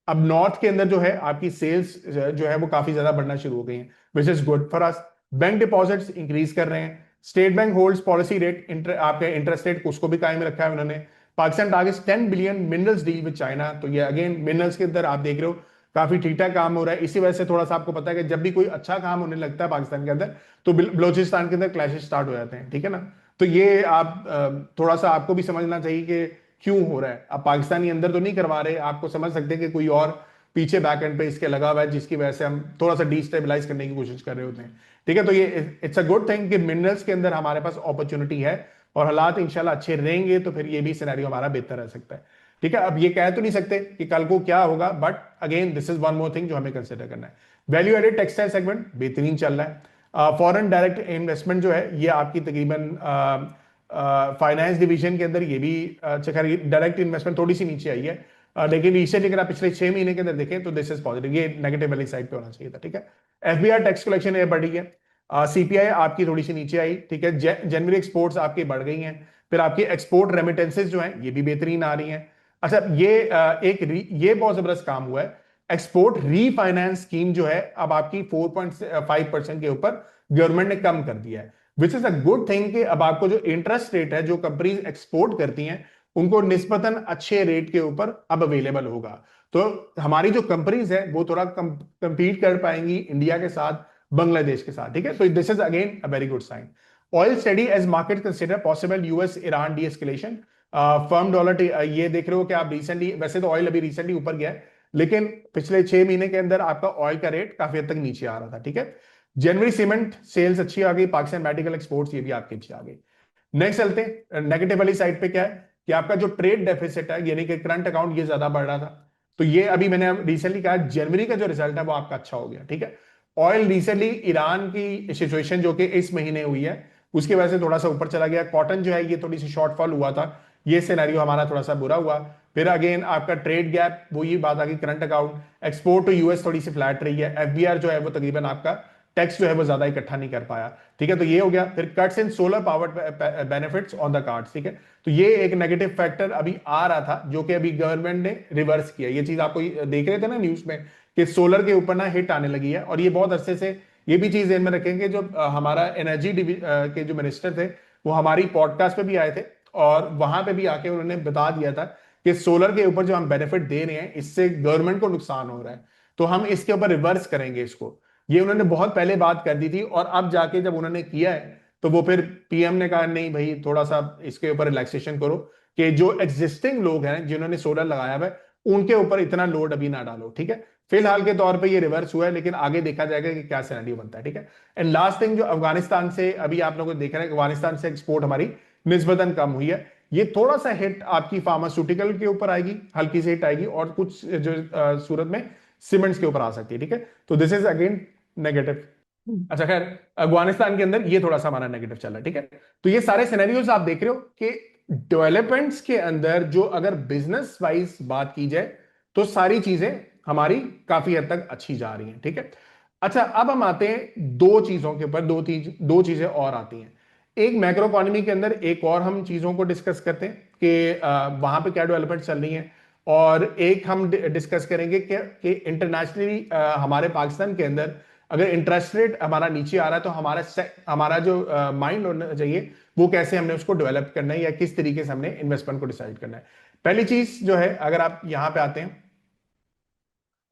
अब नॉर्थ के अंदर जो है आपकी सेल्स जो है वो काफी ज्यादा बढ़ना शुरू हो गई हैं, which is good for us. Bank deposits increase कर रहे हैं। State bank holds policy rate, आपके इंटरेस्ट रेट उसको भी कायम रखा है उन्होंने। Pakistan targets 10 billion minerals deal with China. तो ये अगेन मिनरल्स के अंदर आप देख रहे हो काफी ठीक ठाक काम हो रहा है। इसी वजह से थोड़ा सा आपको पता है कि जब भी कोई अच्छा काम होने लगता है पाकिस्तान के अंदर तो बलोचिस्तान के अंदर क्लैशेस स्टार्ट हो जाते हैं। ठीक है ना, तो ये आप थोड़ा सा आपको भी समझना चाहिए कि क्यों हो रहा है। अब पाकिस्तानी अंदर तो नहीं करवा रहे, आपको समझ सकते हैं कि कोई और पीछे बैक एंड पे इसके लगा हुआ है जिसकी वजह से हम थोड़ा सा डिस्टेबलाइज करने की कोशिश कर रहे होते हैं। ठीक है, तो ये इट्स अ गुड थिंग कि मिनरल्स के अंदर हमारे पास अपॉर्चुनिटी है, और हालात इंशाल्लाह अच्छे रहेंगे तो फिर ये भी सिनेरियो हमारा बेहतर रह सकता है। ठीक है, अब ये कह तो नहीं सकते कि कल को क्या होगा, but again this is one more thing जो हमें कंसिडर करना है। वैल्यू एडेड टेक्सटाइल सेगमेंट बेहतरीन चल रहा है। फॉरेन डायरेक्ट इन्वेस्टमेंट जो है ये आपकी तकरीबन फाइनेंस डिवीजन के अंदर ये भी डायरेक्ट इन्वेस्टमेंट थोड़ी सी नीचे आई है, लेकिन रिसेंटली अगर आप पिछले 6 महीने के अंदर देखें तो दिस इज पॉजिटिव, ये नेगेटिव वाली साइड पे होना चाहिए था। ठीक है, एफबीआर टैक्स कलेक्शन ये बढ़ी है। सीपीआई आपकी थोड़ी सी नीचे आई। ठीक है, जनवरी एक्सपोर्ट्स आपकी बढ़ गई हैं। फिर आपकी एक्सपोर्ट रेमिटेंसेज जो हैं ये भी बेहतरीन आ रही हैं। अच्छा, ये बहुत जबरदस्त काम हुआ है। एक्सपोर्ट रीफाइनेंस स्कीम जो है अब आपकी 4.5% के ऊपर गवर्नमेंट ने कम कर दिया है, which is a good thing कि अब आपको जो इंटरेस्ट रेट है जो कंपनीज एक्सपोर्ट करती हैं उनको निस्बतन अच्छे रेट के ऊपर अब अवेलेबल होगा। तो हमारी जो कंपनीज है वो थोड़ा कंपीट कर पाएंगी इंडिया के साथ, बांग्लादेश के साथ। ठीक है, तो this is again a very good sign. Oil study as market consider possible US Iran de escalation. Firm dollar ये देख रहे हो कि आप रिसेंटली, वैसे तो ऑयल अभी रिसेंटली ऊपर गया है, लेकिन पिछले 6 महीने के अंदर आपका ऑयल का रेट काफी हद तक नीचे आ रहा था, ठीक है। जनवरी सीमेंट सेल्स अच्छी आ गई, पाकिस्तान मेडिकल एक्सपोर्ट्स ये भी आपके अच्छी आ गई। नेक्स्ट चलते हैं नेगेटिव वाली साइड पे, क्या है कि आपका जो ट्रेड डेफिसिट है यानी कि करंट अकाउंट, ये ज्यादा बढ़ रहा था। तो ये अभी मैंने रिसेंटली कहा जनवरी का जो रिजल्ट है वो आपका अच्छा हो गया, ठीक है। ऑयल रिसेंटली ईरान की सिचुएशन जो कि इस महीने हुई है उसकी वजह से थोड़ा सा ऊपर चला गया। कॉटन जो है ये थोड़ी सी शॉर्टफॉल हुआ था, ये सिनेरियो हमारा थोड़ा सा बुरा हुआ। फिर अगेन आपका ट्रेड गैप, वो ये बात आ गई, current account export to US थोड़ी सी फ्लैट रही है। एफबीआर जो है वो तकरीबन आपका टैक्स जो है वो ज्यादा इकट्ठा नहीं कर पाया, ठीक है। तो ये हो गया। फिर cuts in solar power benefits on the cards, ठीक है। तो ये एक नेगेटिव फैक्टर अभी आ रहा था जो कि अभी गवर्नमेंट ने रिवर्स किया। ये चीज आपको देख रहे थे ना न्यूज में कि सोलर के ऊपर ना हिट आने लगी है, और ये बहुत अरसे से, ये भी चीज ध्यान में रखेंगे, जो हमारा एनर्जी के जो मिनिस्टर थे वो हमारी पॉडकास्ट पे भी आए थे, और वहां पे भी आके उन्होंने बता दिया था कि सोलर के ऊपर जो हम बेनिफिट दे रहे हैं इससे गवर्नमेंट को नुकसान हो रहा है, तो हम इसके ऊपर रिवर्स करेंगे इसको। ये उन्होंने बहुत पहले बात कर दी थी, और अब जाके जब उन्होंने किया है तो वो फिर पीएम ने कहा नहीं भाई थोड़ा सा इसके ऊपर रिलैक्सेशन करो, कि जो एग्जिस्टिंग लोग हैं जिन्होंने सोलर लगाया हुआ है उनके ऊपर इतना लोड अभी ना डालो, ठीक है। फिलहाल के तौर पे ये रिवर्स हुआ है, लेकिन आगे देखा जाएगा कि क्या सिनेरियो बनता है, ठीक है। एंड लास्ट थिंग, जो अफगानिस्तान से अभी आप लोगों को देख रहे हैं, अफगानिस्तान से एक्सपोर्ट हमारी निस्बतन कम हुई है। ये थोड़ा सा हिट आपकी फार्मास्यूटिकल के ऊपर आएगी, हल्की सी हिट आएगी, और कुछ जो सूरत में सीमेंट्स के ऊपर आ सकती है, ठीक है। तो दिस इज अगेन नेगेटिव। अच्छा खैर, अफगानिस्तान के अंदर ये थोड़ा सा हमारा नेगेटिव चल रहा है, ठीक है। तो ये सारे सिनेरियोज आप देख रहे हो कि डेवलपमेंट्स के अंदर जो अगर बिजनेस वाइज बात की जाए तो सारी चीजें हमारी काफी हद तक अच्छी जा रही हैं, ठीक है। अच्छा, अब हम आते हैं दो चीजों के ऊपर, दो चीजें और आती हैं। एक मैक्रो इकोनॉमी के अंदर एक और हम चीजों को डिस्कस करते हैं कि वहां पे क्या डेवलपमेंट चल रही है, और एक हम डिस्कस करेंगे कि इंटरनेशनली हमारे पाकिस्तान के अंदर अगर इंटरेस्ट रेट हमारा नीचे आ रहा है तो हमारा जो माइंड होना चाहिए वो कैसे हमने उसको डेवलप करना है, या किस तरीके से हमने इन्वेस्टमेंट को डिसाइड करना है। पहली चीज जो है, अगर आप यहां पे आते हैं,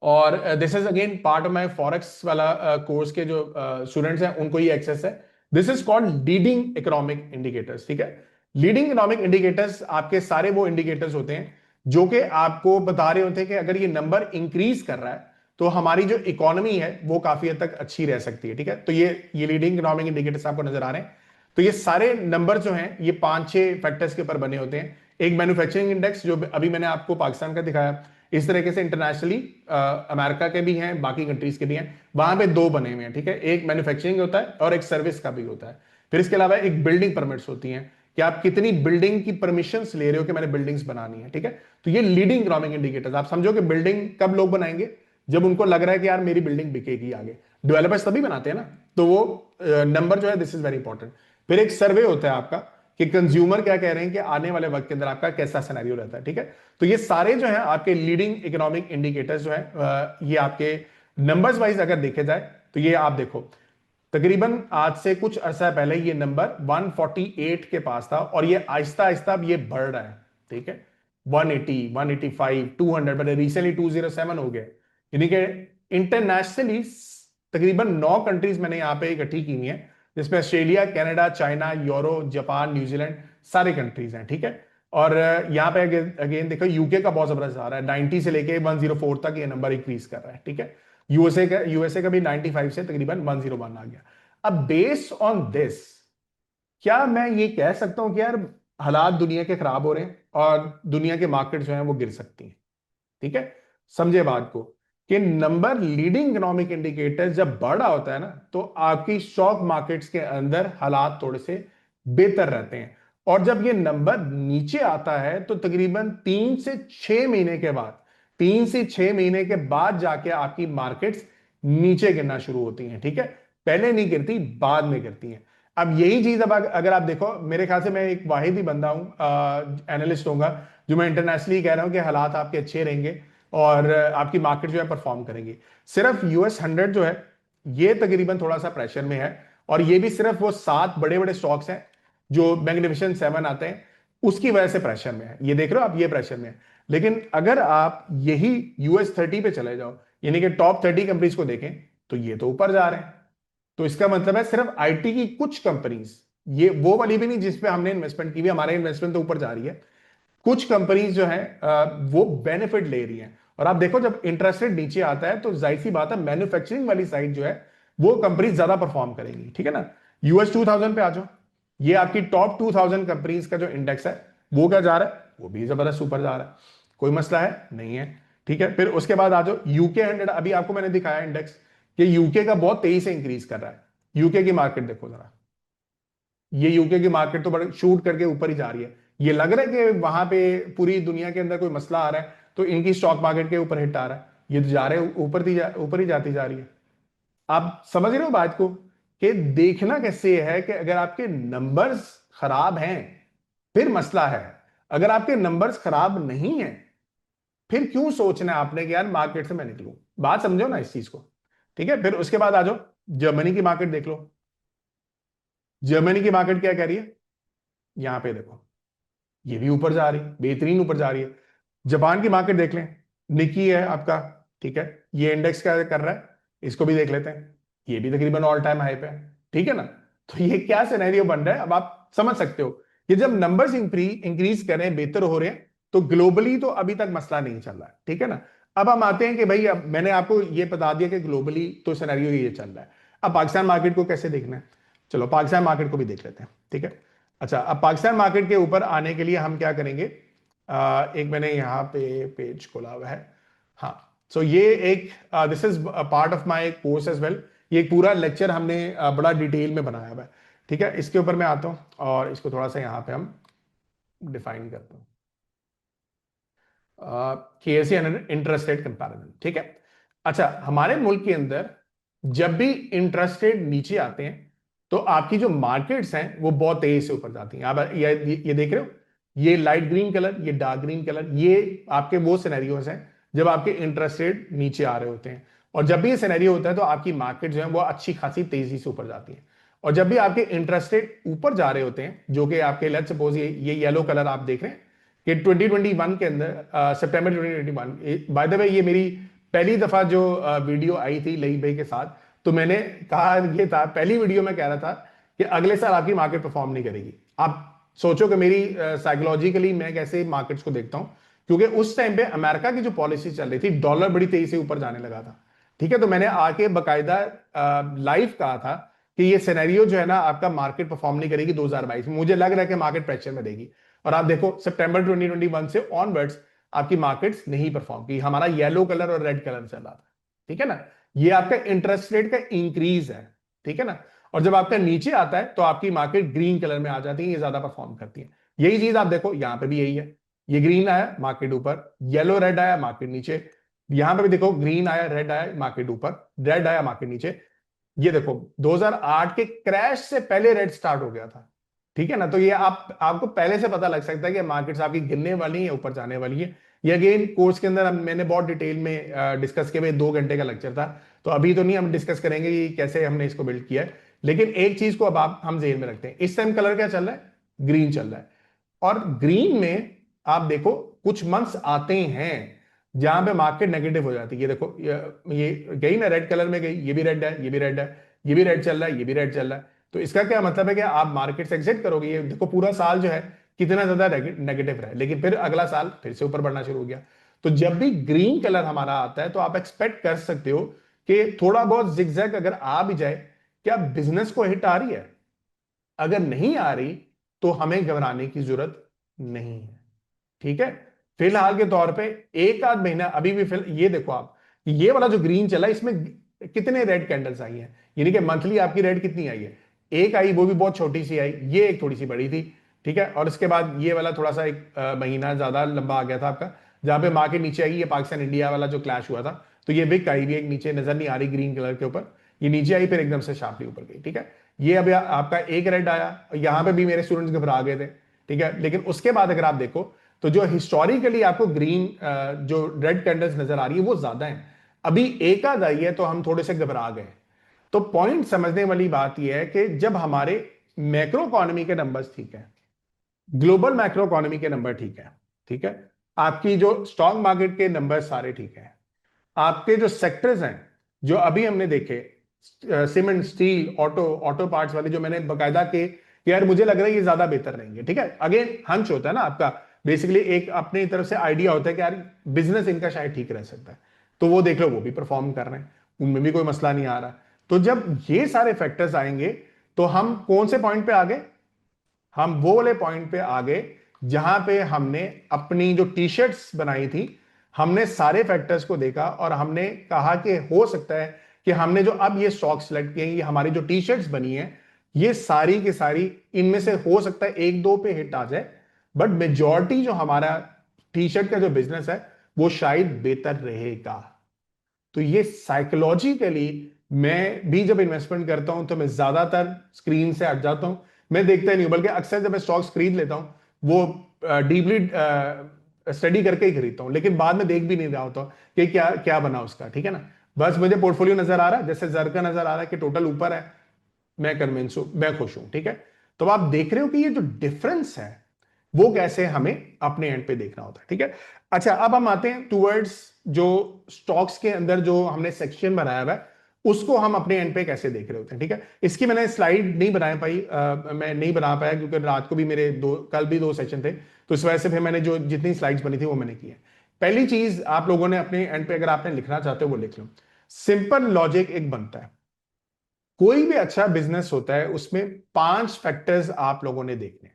और this is again part of my forex वाला कोर्स के जो स्टूडेंट्स हैं उनको ये एक्सेस है। This is called leading economic indicators, ठीक है। लीडिंग इकोनॉमिक इंडिकेटर्स आपके सारे वो इंडिकेटर्स होते हैं जो कि आपको बता रहे होते हैं कि अगर ये नंबर इंक्रीज कर रहा है तो हमारी जो इकोनॉमी है वो काफी हद तक अच्छी रह सकती है, ठीक है। तो ये लीडिंग इकोनॉमिक इंडिकेटर्स आपको नजर आ रहे हैं। तो ये सारे नंबर जो हैं ये 5-6 फैक्टर्स के ऊपर बने होते हैं। एक मैन्युफैक्चरिंग इंडेक्स जो अभी मैंने आपको पाकिस्तान का दिखाया, इस तरीके से इंटरनेशनली अमेरिका के भी हैं, बाकी कंट्रीज के भी हैं, वहां पे दो बने हुए हैं, ठीक है। एक मैन्युफैक्चरिंग होता है और एक सर्विस का भी होता है। फिर इसके अलावा एक बिल्डिंग परमिट्स होती हैं कि आप कितनी बिल्डिंग की परमिशंस ले रहे हो कि मैंने बिल्डिंग्स बनानी है, ठीक है। तो ये लीडिंग इकोनॉमिक इंडिकेटर्स, आप समझो कि बिल्डिंग कब लोग बनाएंगे, जब उनको लग रहा है कि यार मेरी बिल्डिंग बिकेगी आगे। डेवलपर्स तभी बनाते हैं ना, तो वो नंबर जो है दिस इज वेरी इंपॉर्टेंट। फिर एक सर्वे होता है आपका कि कंज्यूमर क्या कह रहे हैं कि आने वाले वक्त के अंदर आपका कैसा सिनेरियो रहता है, ठीक है। तो ये सारे जो है आपके लीडिंग इकोनॉमिक इंडिकेटर्स जो है ये आपके नंबर्स वाइज अगर देखे जाए तो ये आप देखो, तकरीबन आज से कुछ अरसा पहले ये नंबर 148 के पास था, और ये आहिस्ता आहिस्ता अब ये बढ़ रहा है, ठीक है। 180, 185, 200, बट रिसेंटली 207 हो गए। यानी कि इंटरनेशनली तकरीबन 9 कंट्रीज मैंने यहां पे इकट्ठी की हुई है, जिसमें Australia, Canada, China, euro, Japan, New Zealand, सारे कंट्रीज हैं, ठीक है। और यहाँ पे अगेन देखो यूके का बहुत जबरदस्त आ रहा है, 90 से लेके 104 तक ये नंबर इंक्रीज कर रहा है, ठीक है। यूएसए का भी 95 से तकरीबन 101 आ गया। अब बेस्ड ऑन दिस, क्या मैं ये कह सकता हूं कि यार हालात दुनिया के खराब हो रहे हैं और दुनिया के मार्केट जो है वो गिर सकती हैं, ठीक है। समझे बात को, कि नंबर लीडिंग इकोनॉमिक इंडिकेटर जब बढ़ा होता है ना तो आपकी स्टॉक मार्केट्स के अंदर हालात थोड़े से बेहतर रहते हैं, और जब ये नंबर नीचे आता है तो तकरीबन 3 से 6 महीने के बाद, 3 से 6 महीने के बाद जाके आपकी मार्केट्स नीचे गिरना शुरू होती हैं, ठीक है। पहले नहीं गिरती, बाद में गिरती हैं। अब यही चीज अब अगर आप देखो, मेरे ख्याल से मैं एक वाहिद ही बंदा हूं, एनालिस्ट होऊंगा, जो मैं इंटरनेशनली कह रहा हूं कि हालात आपके अच्छे रहेंगे और आपकी मार्केट जो है परफॉर्म करेंगी। सिर्फ US 100 जो है ये तकरीबन थोड़ा सा प्रेशर में है, और ये भी सिर्फ वो 7 बड़े बड़े स्टॉक्स हैं जो मैग्निफिसेंट 7 आते हैं उसकी वजह से प्रेशर में है। ये देख रहे हो आप, ये प्रेशर में है। लेकिन अगर आप यही US 30 पे चले जाओ, यानी कि टॉप 30 कंपनीज को देखें, तो ये तो ऊपर जा रहे हैं। तो इसका मतलब है सिर्फ आईटी की कुछ कंपनीज, ये वो वाली भी नहीं जिसपे हमने इन्वेस्टमेंट की हुई, हमारे इन्वेस्टमेंट तो ऊपर जा रही है, कुछ कंपनीज जो है वो बेनिफिट ले रही हैं। और आप देखो जब इंटरेस्ट रेट नीचे आता है तो जाहिर सी बात है मैन्युफैक्चरिंग वाली साइड जो है वो कंपनीज ज्यादा परफॉर्म करेंगी, ठीक है ना। यूएस 2000 पे आ जाओ, ये आपकी टॉप 2000 कंपनीज का जो इंडेक्स है वो क्या जा रहा है, वो भी जबरदस्त ऊपर जा रहा है, कोई मसला है नहीं है, ठीक है। फिर उसके बाद आ जाओ यूके 100, अभी आपको मैंने दिखाया इंडेक्स कि यूके का बहुत तेजी से इंक्रीज कर रहा है। यूके की मार्केट देखो जरा, ये यूके की मार्केट तो बड़े शूट करके ऊपर ही जा रही है। ये लग रहा है कि वहां पे पूरी दुनिया के अंदर कोई मसला आ रहा है तो इनकी स्टॉक मार्केट के ऊपर हिट आ रहा है, ये तो जा रहे हैं ऊपर ही जाती जा रही है। आप समझ रहे हो बात को, कि देखना कैसे है कि अगर आपके नंबर्स खराब हैं फिर मसला है, अगर आपके नंबर्स खराब नहीं है फिर क्यों सोचना है आपने कि यार मार्केट से मैं निकलूं। बात समझो ना इस चीज को, ठीक है। फिर उसके बाद आ जाओ जर्मनी की मार्केट देख लो। जर्मनी की मार्केट क्या कह रही है, यहां पे देखो, ये भी ऊपर जा रही है, बेहतरीन ऊपर जा रही है। जापान की मार्केट देख लें, निकी है आपका, ठीक है, ये इंडेक्स क्या कर रहा है, इसको भी देख लेते हैं, ये भी तकरीबन ऑल टाइम हाई पे है, ठीक है ना। तो ये क्या सिनेरियो बन रहा है, अब आप समझ सकते हो कि जब नंबर्स इंक्रीज करें, बेहतर हो रहे हैं, तो ग्लोबली तो अभी तक मसला नहीं चल रहा है, ठीक है ना। अब हम आते हैं कि भाई अब मैंने आपको ये बता दिया कि ग्लोबली तो सिनेरियो ये चल रहा है, अब पाकिस्तान मार्केट को कैसे देखना है, चलो पाकिस्तान मार्केट को भी देख लेते हैं, ठीक है। अच्छा, अब पाकिस्तान मार्केट के ऊपर आने के लिए हम क्या करेंगे, एक मैंने यहाँ पे पेज खोला हुआ है, हाँ। सो ये एक this is part of my course as well, ये एक पूरा लेक्चर हमने बड़ा डिटेल में बनाया हुआ है, ठीक है। इसके ऊपर मैं आता हूँ और इसको थोड़ा सा यहाँ पे हम डिफाइन करते हैं, केएसए इंटरेस्ट रेट कंपैरिजन, ठीक है। अच्छा, हमारे मुल्क के अंदर जब भी इंटरेस्ट रेट नीचे आते हैं तो आपकी जो मार्केट्स हैं वो बहुत तेजी से ऊपर जाती हैं। आप ये देख रहे हो, ये लाइट ग्रीन कलर, ये डार्क ग्रीन कलर, ये आपके वो सिनेरियोज हैं जब आपके इंटरेस्ट रेट नीचे आ रहे होते हैं। और जब भी ये सिनेरियो होता है तो आपकी मार्केट जो है वो अच्छी खासी तेजी से ऊपर जाती है। और जब भी आपके इंटरेस्ट रेट ऊपर जा रहे होते हैं, जो कि आपके लेट्स सपोज ये येलो कलर आप देख रहे हैं कि 2021 के अंदर, सितंबर 2021, बाय द वे ये मेरी पहली दफा जो वीडियो आई थी लई भाई के साथ, तो मैंने कहा ये था, पहली वीडियो में कह रहा था कि अगले साल आपकी मार्केट परफॉर्म नहीं करेगी। आप सोचो कि मेरी साइकोलॉजिकली मैं कैसे मार्केट्स को देखता हूं, क्योंकि उस टाइम पे अमेरिका की जो पॉलिसी चल रही थी, डॉलर बड़ी तेजी से ऊपर जाने लगा था, ठीक है। तो मैंने आके बकायदा लाइव कहा था कि ये सिनेरियो जो है ना आपका मार्केट परफॉर्म नहीं करेगी 2022 में, मुझे लग रहा है कि मार्केट प्रेशर में देगी। और आप देखो सितंबर 2021 से ऑनवर्ड्स आपकी मार्केट्स नहीं परफॉर्म की, हमारा येलो कलर और रेड कलर चल रहा था, ठीक है ना। ये आपका इंटरेस्ट रेट का इंक्रीज है, ठीक है ना। और जब आपका नीचे आता है तो आपकी मार्केट ग्रीन कलर में आ जाती है, ये ज्यादा परफॉर्म करती है। यही चीज आप देखो यहां पे भी यही है, ये ग्रीन आया मार्केट ऊपर, येलो रेड आया मार्केट नीचे, यहां पे भी देखो ग्रीन आया रेड आया मार्केट ऊपर, रेड आया मार्केट नीचे। ये देखो 2008 के क्रैश से पहले रेड स्टार्ट हो गया था, ठीक है ना। तो ये आपको पहले से पता लग सकता है कि मार्केट्स आपकी गिरने वाली है, ऊपर जाने वाली है। ये अगेन कोर्स के अंदर मैंने बहुत डिटेल में डिस्कस किया, 2 घंटे का लेक्चर था, तो अभी तो नहीं हम डिस्कस करेंगे कि कैसे हमने इसको बिल्ड किया है। लेकिन एक चीज को अब हम जेल में रखते हैं, इस टाइम कलर क्या चल रहा है, ग्रीन चल रहा है। और ग्रीन में आप देखो कुछ मंथ्स आते हैं जहां पे मार्केट नेगेटिव हो जाती है। ये देखो ये गई ना रेड कलर में गई, ये भी रेड है, ये भी रेड है, ये भी रेड चल रहा है, ये भी रेड चल रहा है। तो इसका क्या मतलब है कि आप मार्केट से एग्जिट करोगे। ये देखो पूरा साल जो है कितना ज्यादा नेगेटिव रहा है, लेकिन फिर अगला साल फिर से ऊपर बढ़ना शुरू हो गया। तो जब भी ग्रीन कलर हमारा आता है तो आप एक्सपेक्ट कर सकते हो कि थोड़ा बहुत जिगजैग अगर आ भी जाए, क्या बिजनेस को हिट आ रही है, अगर नहीं आ रही तो हमें घबराने की जरूरत नहीं है, ठीक है। फिलहाल के तौर पे एक आध महीना अभी भी ये देखो आप, ये वाला जो ग्रीन चला इसमें कितने रेड कैंडल्स आई हैं, यानी कि मंथली आपकी रेड कितनी आई है, एक आई, वो भी बहुत छोटी सी आई, ये एक थोड़ी सी बड़ी थी, ठीक है। और उसके बाद ये वाला थोड़ा सा एक महीना ज्यादा लंबा आ गया था आपका, जहां पे मार्केट नीचे आई, ये पाकिस्तान इंडिया वाला जो क्लैश हुआ था, तो ये विक आई भी एक नीचे नजर नहीं आ रही ग्रीन कलर के ऊपर, ये नीचे आई फिर एकदम से शार्पली ऊपर गई, ठीक है। ये अभी आपका एक रेड आया, यहां पे भी मेरे स्टूडेंट्स घबरा गए थे, ठीक है। लेकिन उसके बाद अगर आप देखो तो जो हिस्टोरिकली आपको ग्रीन जो रेड कैंडल्स नजर आ रही है वो ज्यादा है, अभी एक आध आई है तो हम थोड़े से घबरा गए। तो पॉइंट समझने वाली बात यह है कि जब हमारे मैक्रो इकोनॉमी के नंबर्स ठीक है, ग्लोबल मैक्रो इकोनॉमी के नंबर ठीक है, ठीक है, आपकी जो स्टॉक मार्केट के नंबर सारे ठीक है, आपके जो सेक्टर्स हैं जो अभी हमने देखे, cement steel auto auto parts वाले, जो मैंने बकायदा के यार मुझे लग रहा है ये ज्यादा बेहतर रहेंगे, ठीक है। अगेन हंच होता है ना आपका, बेसिकली एक अपनी तरफ से आइडिया होता है कि यार बिजनेस इनका शायद ठीक रह सकता है, तो वो देख लो वो भी परफॉर्म कर रहे हैं, उनमें भी कोई मसला नहीं आ रहा। तो जब ये सारे फैक्टर्स आएंगे तो हम कौन से पॉइंट पे आ गए, हम वो वाले पॉइंट पे आ गए जहां पे हमने अपनी जो टी शर्ट्स बनाई थी, हमने सारे फैक्टर्स को देखा और हमने कहा कि हो सकता है कि हमने जो अब ये स्टॉक सिलेक्ट किए ये हमारी जो टी शर्ट्स बनी है ये सारी की सारी इनमें से हो सकता है एक दो पे हिट आ जाए, बट मेजॉरिटी जो हमारा टी शर्ट का जो बिजनेस है वो शायद बेहतर रहेगा। तो ये साइकोलॉजिकली मैं भी जब इन्वेस्टमेंट करता हूं तो मैं ज्यादातर स्क्रीन से हट जाता हूं, मैं देखता ही नहीं हूं, बल्कि अक्सर जब मैं स्टॉक्स खरीद लेता हूं वो डीपली स्टडी करके ही खरीदता हूं, लेकिन बाद में देख भी नहीं रहा होता कि क्या क्या बना उसका, ठीक है ना। बस मुझे पोर्टफोलियो नजर आ रहा है, जैसे जर का नजर आ रहा है कि टोटल ऊपर है, मैं कन्विंस हूं, मैं खुश हूं, ठीक है। तो आप देख रहे हो कि ये जो डिफरेंस है वो कैसे हमें अपने एंड पे देखना होता है, ठीक है। अच्छा, अब हम आते हैं टूवर्ड्स जो स्टॉक्स के अंदर जो हमने सेक्शन बनाया हुआ है उसको हम अपने एंड पे कैसे देख रहे होते हैं, ठीक है। इसकी मैंने स्लाइड नहीं बना पाई, मैं नहीं बना पाया क्योंकि रात को भी मेरे कल भी दो सेशन थे, तो इस वजह से फिर मैंने जो जितनी स्लाइड्स बनी थी वो मैंने की है। पहली चीज आप लोगों ने अपने एंड पे अगर आपने लिखना चाहते हो वो लिख लो। सिंपल लॉजिक एक बनता है, कोई भी अच्छा बिजनेस होता है उसमें 5 फैक्टर्स आप लोगों ने देखने।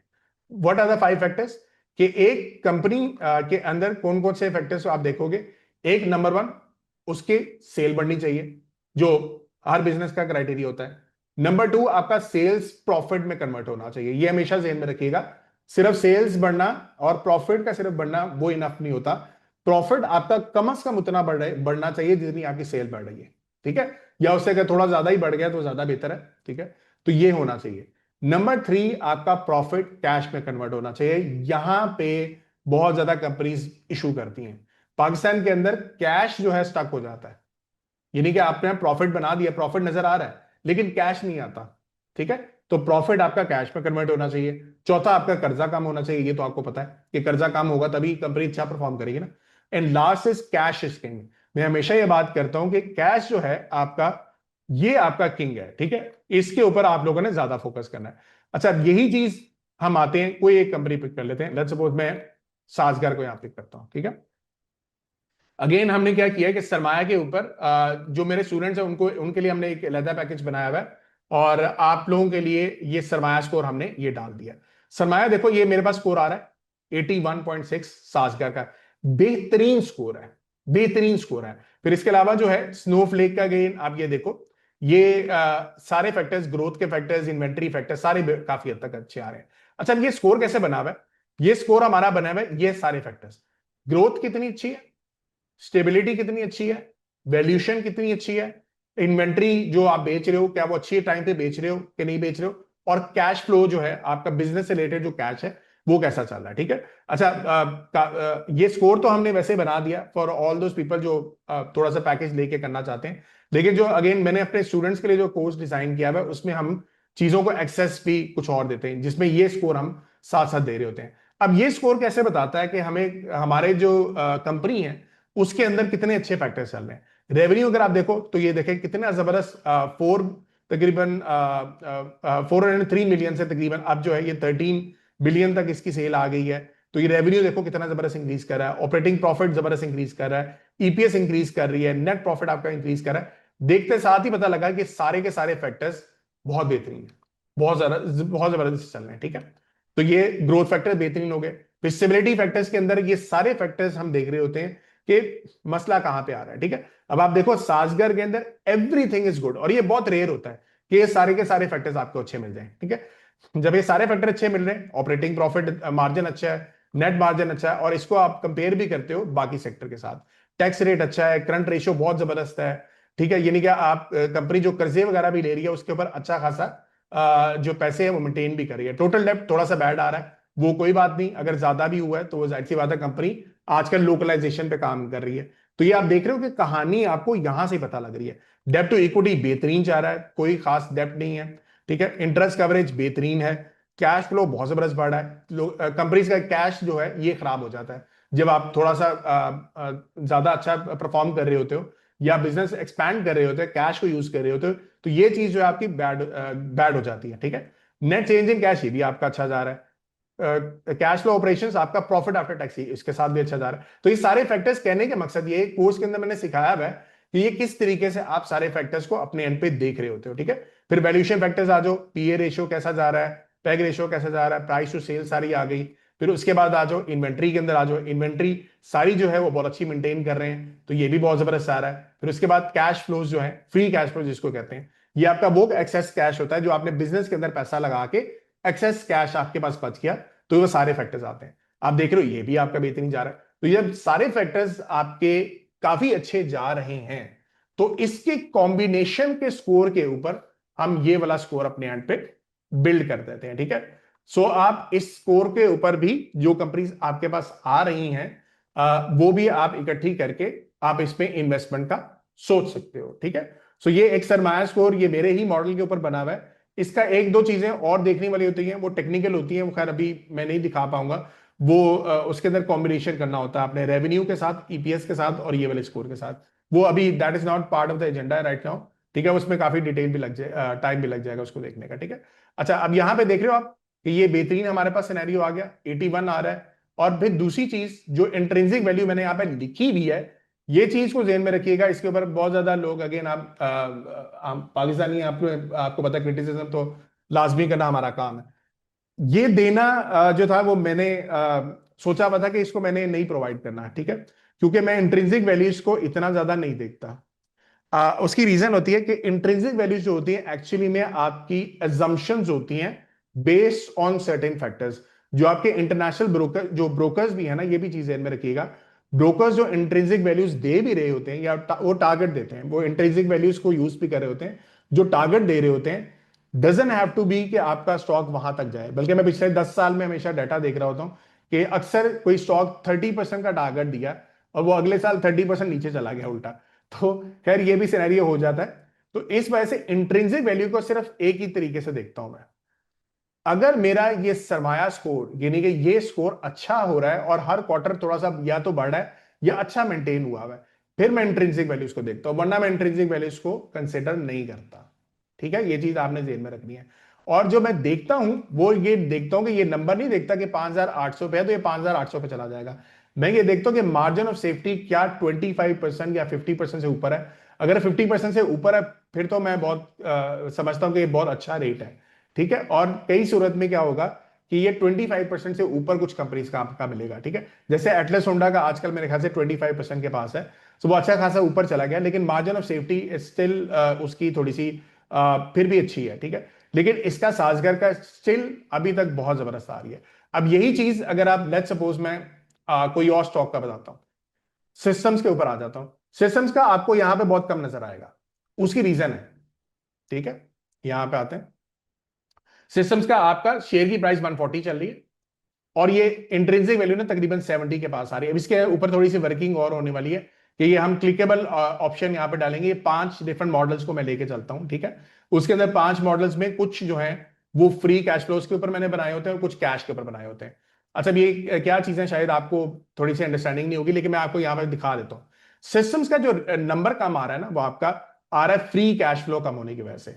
व्हाट आर द 5 फैक्टर्स, कि एक कंपनी के अंदर कौन कौन से फैक्टर्स आप देखोगे। एक, नंबर 1, उसकी सेल बढ़नी चाहिए, जो हर बिजनेस का क्राइटेरिया होता है। नंबर 2, आपका सेल्स प्रॉफिट में कन्वर्ट होना चाहिए, ये हमेशा ध्यान में रखिएगा। सिर्फ सेल्स बढ़ना और प्रॉफिट का सिर्फ बढ़ना वो इनफ नहीं होता, प्रॉफिट आपका कम से कम उतना बढ़ना चाहिए जितनी आपकी सेल बढ़ रही है, ठीक है। या उससे अगर थोड़ा ज्यादा ही बढ़ गया तो ज्यादा बेहतर है, ठीक है। तो ये होना चाहिए। नंबर 3, आपका प्रॉफिट कैश में कन्वर्ट होना चाहिए। यहां पे बहुत ज्यादा कंपनीज इशू करती हैं, पाकिस्तान के अंदर कैश जो है स्टक हो जाता है, यानी कि आपने प्रॉफिट बना दिया, प्रॉफिट नजर आ रहा है लेकिन कैश नहीं आता, ठीक है। तो प्रॉफिट आपका कैश में कन्वर्ट होना चाहिए। चौथा, आपका कर्जा कम होना चाहिए, ये तो आपको पता है कि कर्जा कम होगा तभी कंपनी अच्छा परफॉर्म करेगी ना। And last is cash is king. मैं हमेशा ये बात करता हूं कि कैश जो है आपका, ये आपका किंग है, ठीक है। इसके ऊपर आप लोगों ने ज्यादा फोकस करना है। अच्छा, यही चीज हम आते हैं, कोई एक कंपनी पिक कर लेते हैं, लेट्स सपोज मैं साजगर को यहां पिक करता हूं, ठीक है। अगेन हमने क्या किया कि सरमाया के ऊपर जो मेरे स्टूडेंट्स हैं उनको उनके लिए हमने एक अलग पैकेज बनाया हुआ है और आप लोगों के लिए ये सरमाया स्कोर हमने ये डाल दिया। सरमाया देखो ये मेरे पास स्कोर आ रहा है 81.6, साजगर का बेहतरीन स्कोर है, बेहतरीन स्कोर है। फिर इसके अलावा जो है स्नोफ्लेक का गेन आप ये देखो, ये सारे फैक्टर्स, ग्रोथ के फैक्टर्स, इन्वेंट्री फैक्टर्स सारे काफी हद तक अच्छे आ रहे हैं। अच्छा, ये स्कोर कैसे बना हुआ है, ये स्कोर हमारा बना हुआ है ये सारे फैक्टर्स, ग्रोथ कितनी अच्छी है, स्टेबिलिटी कितनी अच्छी है, वैल्यूएशन कितनी अच्छी है, इन्वेंट्री जो आप बेच रहे हो क्या वो अच्छी टाइम पे बेच रहे हो कि नहीं बेच रहे हो, और कैश फ्लो जो है आपका बिजनेस से रिलेटेड जो कैश है वो कैसा चल रहा है, ठीक है। अच्छा, ये स्कोर तो हमने वैसे बना दिया फॉर ऑल दोस पीपल जो थोड़ा सा पैकेज लेके करना चाहते हैं, लेकिन जो अगेन मैंने अपने स्टूडेंट्स के लिए जो कोर्स डिजाइन किया हुआ है उसमें हम चीजों को एक्सेस भी कुछ और देते हैं जिसमें ये स्कोर हम साथ साथ दे रहे होते हैं। अब ये स्कोर कैसे बताता है कि हमें हमारे जो कंपनी है उसके अंदर कितने अच्छे फैक्टर्स चल रहे हैं। रेवेन्यू अगर आप देखो तो ये देखें कितना जबरदस्त, तकरीबन 403 मिलियन से तकरीबन अब जो है ये 13 बिलियन तक इसकी सेल आ गई है। तो ये रेवेन्यू देखो कितना जबरदस्त इंक्रीज कर रहा है, ऑपरेटिंग प्रॉफिट जबरदस्त इंक्रीज कर रहा है, ईपीएस इंक्रीज कर रही है, नेट प्रॉफिट आपका इंक्रीज कर रहा है। देखते साथ ही पता लगा कि सारे के सारे फैक्टर्स बहुत बेहतरीन है, बहुत जबरदस्त चल रहे हैं, ठीक है। तो ये ग्रोथ फैक्टर बेहतरीन हो गए। फिर स्टेबिलिटी फैक्टर्स के अंदर ये सारे फैक्टर्स हम देख रहे होते हैं कि मसला कहां पे आ रहा है, ठीक है। अब आप देखो साजगर के अंदर एवरीथिंग इज गुड, और ये बहुत रेयर होता है कि ये सारे के सारे फैक्टर्स आपको अच्छे मिल जाएं, ठीक है। जब ये सारे फैक्टर अच्छे मिल रहे हैं, ऑपरेटिंग प्रॉफिट मार्जिन अच्छा है, नेट मार्जिन अच्छा है, और इसको आप कंपेयर भी करते हो बाकी सेक्टर के साथ, टैक्स रेट अच्छा है, करंट रेशियो बहुत जबरदस्त है, ठीक है। यानी कि आप कंपनी जो कर्जे वगैरह भी ले रही है उसके ऊपर अच्छा खासा जो पैसे है वो मेंटेन भी कर रही है। टोटल डेप्ट थोड़ा सा बैड आ रहा है, वो कोई बात नहीं, अगर ज्यादा भी हुआ है तो जाहिर सी बात है कंपनी आजकल लोकलाइजेशन पे काम कर रही है। तो ये आप देख रहे हो कि कहानी आपको यहां से पता लग रही है। डेप्ट टू इक्विटी बेहतरीन जा रहा है, कोई खास डेप्ट नहीं है, ठीक है। इंटरेस्ट कवरेज बेहतरीन है, कैश फ्लो बहुत जबरदस्त बढ़ा है। कंपनीज का कैश जो है ये खराब हो जाता है जब आप थोड़ा सा ज्यादा अच्छा परफॉर्म कर रहे होते हो या बिजनेस एक्सपैंड कर रहे होते हैं, कैश को यूज कर रहे होते हो, तो ये चीज जो है आपकी बैड बैड हो जाती है, ठीक है। नेट चेंज इन कैश ये भी आपका अच्छा जा रहा है। कैश फ्लो ऑपरेशंस, आपका प्रॉफिट आफ्टर टैक्स इसके साथ भी अच्छा जा रहा है। तो ये सारे फैक्टर्स, कहने के मकसद ये कोर्स के अंदर मैंने सिखाया हुआ है कि ये किस तरीके से आप सारे फैक्टर्स को अपने एंड पे देख रहे होते हो, ठीक है। फिर वैल्यूएशन फैक्टर्स आ जाओ, पीए रेशियो कैसा जा रहा है, पैग रेशियो कैसा जा रहा है, प्राइस टू सेल सारी आ गई। फिर उसके बाद आ जाओ इन्वेंट्री के अंदर, आ जाओ इन्वेंट्री सारी जो है वो बहुत अच्छी मेंटेन कर रहे हैं, तो ये भी बहुत जबरदस्त आ रहा है। फिर उसके बाद कैश फ्लोज जो है, फ्री कैश फ्लो जिसको कहते हैं, ये आपका वो एक्सेस कैश होता है जो आपने बिजनेस के अंदर पैसा लगा के एक्सेस कैश आपके पास बच गया, तो वो सारे फैक्टर्स आते हैं। आप देख रहे हो ये भी आपका बेहतरीन जा रहा है। तो ये सारे फैक्टर्स आपके काफी अच्छे जा रहे हैं, तो इसके कॉम्बिनेशन के स्कोर के ऊपर हम ये वाला स्कोर अपने एंड पे बिल्ड कर देते हैं, ठीक है। सो आप इस स्कोर के ऊपर भी जो कंपनीज आपके पास आ रही हैं वो भी आप इकट्ठी करके आप इसमें इन्वेस्टमेंट का सोच सकते हो, ठीक है। सो ये एक सरमाया स्कोर, ये मेरे ही मॉडल के ऊपर बना हुआ है। इसका एक दो चीजें और देखने वाली होती हैं, वो टेक्निकल होती हैं, वो खैर अभी मैं नहीं दिखा पाऊंगा। वो उसके अंदर कॉम्बिनेशन करना होता है अपने रेवेन्यू के साथ, ईपीएस के साथ और ये वाले स्कोर के साथ। वो अभी that is not part of the agenda right now, ठीक है। उसमें काफी डिटेल भी लग जाए, टाइम भी लग जाएगा उसको देखने का, ठीक है। अच्छा, अब यहां पे देख रहे हो आप कि ये बेहतरीन हमारे पास सिनेरियो आ गया, 81 आ रहा है। और फिर दूसरी चीज जो इंट्रिंसिक वैल्यू मैंने यहाँ पे लिखी हुई है, ये चीज को ध्यान में रखिएगा। इसके ऊपर बहुत ज्यादा लोग, अगेन आप पाकिस्तानी, आपको आपको पता, क्रिटिसिज्म तो लाजमी करना हमारा काम है। ये देना जो था वो मैंने सोचा हुआ था कि इसको मैंने नहीं प्रोवाइड करना है, ठीक है, क्योंकि मैं इंट्रिंसिक वैल्यूज को इतना ज्यादा नहीं देखता। उसकी रीजन होती है कि इंट्रिंसिक वैल्यूज जो होती है एक्चुअली में आपकी एजम्पशंस होती हैं बेस्ड ऑन सर्टेन फैक्टर्स। जो आपके इंटरनेशनल ब्रोकर, जो ब्रोकर्स भी है ना, ये भी चीज ध्यान में रखिएगा। ब्रोकर्स जो इंट्रिंसिक वैल्यूज दे भी रहे होते हैं या वो टारगेट देते हैं, वो इंट्रिंसिक वैल्यूज को यूज भी कर रहे होते हैं, जो टारगेट दे रहे होते हैं डजंट हैव टू बी कि आपका स्टॉक वहां तक जाए। बल्कि मैं पिछले 10 साल में हमेशा डाटा देख रहा होता हूं कि अक्सर कोई स्टॉक 30% का टारगेट दिया और वो अगले साल 30% नीचे चला गया उल्टा। तो खैर ये भी सिनेरियो हो जाता है। तो इस वजह से इंट्रिंसिक वैल्यू को सिर्फ एक ही तरीके से देखता हूं मैं। अगर मेरा ये सरमाया स्कोर, यानी कि ये स्कोर अच्छा हो रहा है और हर क्वार्टर थोड़ा सा या तो बढ़ रहा है या अच्छा मेंटेन हुआ है, फिर मैं इंट्रिंसिक वैल्यूज को देखता हूं, वरना मैं इंट्रिंसिक वैल्यूज को कंसिडर नहीं करता, ठीक है। ये चीज आपने जेल में रखनी है। और जो मैं देखता हूं वो ये देखता हूं कि ये नंबर नहीं देखता कि 5,800 पे है तो ये 5,800 पे चला जाएगा। मैं ये देखता हूं कि मार्जिन ऑफ सेफ्टी क्या 25% या 50% से ऊपर है। अगर 50% से ऊपर है फिर तो मैं बहुत समझता हूं कि ये बहुत अच्छा रेट है, ठीक है। और कई सूरत में क्या होगा कि ये 25% से ऊपर कुछ कंपनीज का आपका मिलेगा, ठीक है। जैसे एटलस होंडा का आजकल मेरे ख्याल से 25% के पास है, तो वो अच्छा खासा ऊपर चला गया, लेकिन मार्जिन ऑफ सेफ्टी स्टिल उसकी थोड़ी सी फिर भी अच्छी है, ठीक है। लेकिन इसका साजगर का स्टिल अभी तक बहुत जबरदस्त आ रही है। अब यही चीज अगर आप लेट सपोज मैं कोई और स्टॉक का बताता हूं, सिस्टम्स के ऊपर आ जाता हूं। सिस्टम्स का आपको यहां पे बहुत कम नजर आएगा, उसकी रीजन है, ठीक है। यहां पे आते हैं, सिस्टम्स का आपका शेयर की प्राइस 140 चल रही है और ये इंट्रिंसिक वैल्यू ना तकरीबन 70 के पास आ रही है। अब इसके ऊपर थोड़ी सी वर्किंग और होने वाली है कि ये हम क्लिकेबल ऑप्शन यहाँ पे डालेंगे। ये 5 डिफरेंट मॉडल्स को मैं लेके चलता हूँ, ठीक है। उसके अंदर 5 मॉडल्स में कुछ जो है वो फ्री कैश फ्लोज के ऊपर मैंने बनाए होते हैं और कुछ कैश के ऊपर बनाए होते हैं। अच्छा, ये क्या चीजें शायद आपको थोड़ी सी अंडरस्टैंडिंग नहीं होगी, लेकिन मैं आपको यहाँ पर दिखा देता हूँ। सिस्टम्स का जो नंबर कम आ रहा है ना, वो आपका आ रहा है फ्री कैश फ्लो कम होने की वजह से।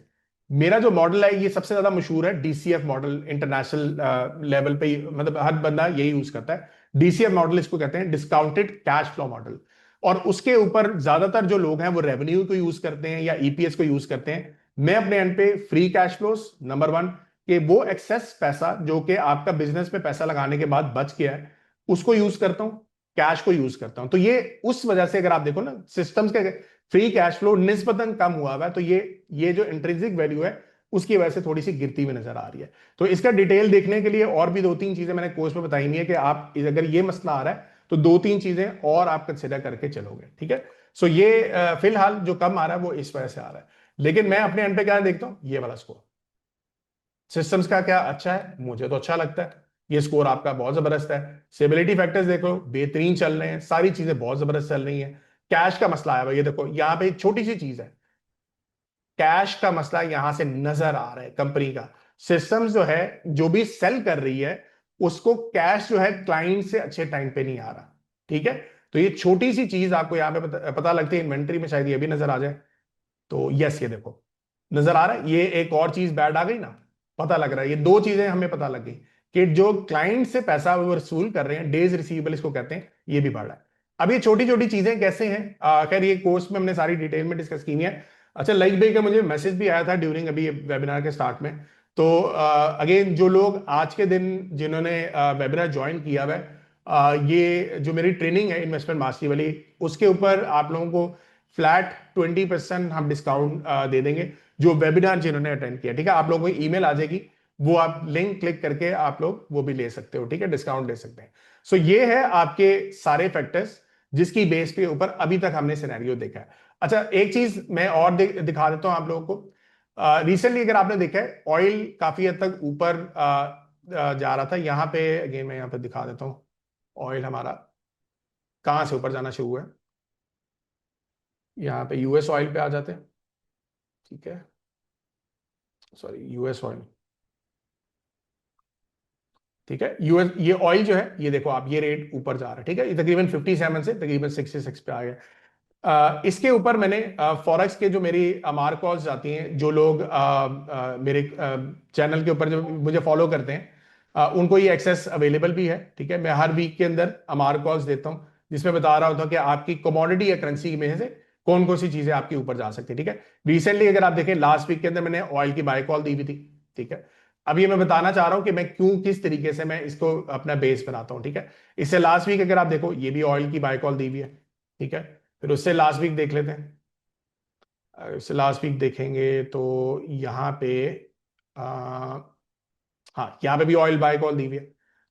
मेरा जो मॉडल है ये सबसे ज्यादा मशहूर है, डीसीएफ मॉडल। इंटरनेशनल लेवल पे मतलब हर बंदा यही यूज करता है। डीसीएफ मॉडल इसको कहते हैं, डिस्काउंटेड कैश फ्लो मॉडल। और उसके ऊपर ज्यादातर जो लोग हैं वो रेवेन्यू को यूज करते हैं या ईपीएस को यूज करते हैं। मैं अपने एंड पे फ्री कैश फ्लोस नंबर 1 कि वो एक्सेस पैसा जो कि आपका बिजनेस में पैसा लगाने के बाद बच गया है उसको यूज करता हूं, कैश को यूज करता हूं। तो ये उस वजह से अगर आप देखो ना, सिस्टम्स के फ्री कैश फ्लो निस्बतन कम हुआ है, तो ये जो इंट्रिंसिक वैल्यू है उसकी वजह से थोड़ी सी गिरती हुई नजर आ रही है। तो इसका डिटेल देखने के लिए और भी 2-3 चीजें मैंने कोर्स में बताई नहीं है कि आप अगर ये मसला आ रहा है तो 2-3 चीजें और आप कंसिडर करके चलोगे, ठीक है। सो ये फिलहाल जो कम आ रहा है वो इस वजह से आ रहा है। लेकिन मैं अपने एंड पे क्या देखता हूं, ये वाला स्कोर सिस्टम्स का क्या अच्छा है, मुझे तो अच्छा लगता है। ये स्कोर आपका बहुत जबरदस्त है। स्टेबिलिटी फैक्टर्स देखो बेहतरीन चल रहे हैं, सारी चीजें बहुत जबरदस्त चल रही हैं। कैश का मसला है भाई, ये देखो यहाँ पे एक छोटी सी चीज है, कैश का मसला यहां से नजर आ रहा है कंपनी का। सिस्टम्स जो है जो भी सेल कर रही है उसको कैश जो है क्लाइंट से अच्छे टाइम पे नहीं आ रहा, ठीक है। तो ये छोटी सी चीज आपको यहाँ पे पता लगती है। इन्वेंट्री में शायद ये भी नजर आ जाए, तो यस ये देखो नजर आ रहा है। ये एक और चीज बैड आ गई ना, पता लग रहा है। ये 2 चीजें हमें पता लग गई कि जो क्लाइंट से पैसा वसूल कर रहे हैं, डेज रिसीवेबल इसको कहते हैं, ये भी बढ़ रहा है। अब ये छोटी छोटी चीजें कैसे हैं, खैर ये कोर्स में हमने सारी डिटेल में डिस्कस की है। अच्छा, लाइक भाई का मुझे मैसेज भी आया था ड्यूरिंग अभी वेबिनार के स्टार्ट में। तो अगेन जो लोग आज के दिन जिन्होंने वेबिनार ज्वाइन किया हुआ है, ये जो मेरी ट्रेनिंग है इन्वेस्टमेंट मास्टरी वाली, उसके ऊपर आप लोगों को फ्लैट 20% हम डिस्काउंट दे देंगे, जो वेबिनार जिन्होंने अटेंड किया। ठीक है, आप लोगों को ईमेल आ जाएगी, वो आप लिंक क्लिक करके आप लोग वो भी ले सकते हो। ठीक है, डिस्काउंट ले सकते हैं। सो ये है आपके सारे फैक्टर्स जिसकी बेस पे ऊपर अभी तक हमने सिनेरियो देखा है। अच्छा, एक चीज मैं और दिखा देता हूं आप लोगों को। रिसेंटली अगर आपने देखा है, ऑयल काफी हद तक ऊपर जा रहा था। यहाँ पे अगेन मैं यहाँ पे दिखा देता हूँ, ऑयल हमारा कहां से ऊपर जाना शुरू हुआ है। यहाँ पे यूएस ऑयल पे आ जाते हैं। ठीक है, सॉरी, यूएस ऑयल। ठीक है, यूएस ये ऑयल जो है, ये देखो आप, ये रेट ऊपर जा रहा है। ठीक है, ये तकरीबन 57 से तकरीबन 66 पे आ गया। इसके ऊपर मैंने फॉरेक्स के जो मेरी मार्क कॉल्स जाती हैं, जो लोग मेरे चैनल के ऊपर जो मुझे फॉलो करते हैं, उनको ये एक्सेस अवेलेबल भी है। ठीक है, मैं हर वीक के अंदर मार्क कॉल्स देता हूं, जिसमें बता रहा होता हूं कि आपकी कमोडिटी या करेंसी में से कौन कौन सी चीजें आपकी ऊपर जा सकती है। ठीक है, रिसेंटली अगर आप देखें, लास्ट वीक के अंदर मैंने ऑयल की बाय कॉल दी हुई थी। ठीक है, अब ये मैं बताना चाह रहा हूं कि मैं क्यों, किस तरीके से मैं इसको अपना बेस बनाता हूं। ठीक है, इससे लास्ट वीक अगर आप देखो, ये भी ऑयल की बाय कॉल दी हुई है। ठीक है, फिर उससे लास्ट वीक देख लेते हैं। उससे लास्ट वीक देखेंगे तो यहाँ पे आ, हाँ, यहाँ पे भी ऑयल बाय कॉल दी हुई है।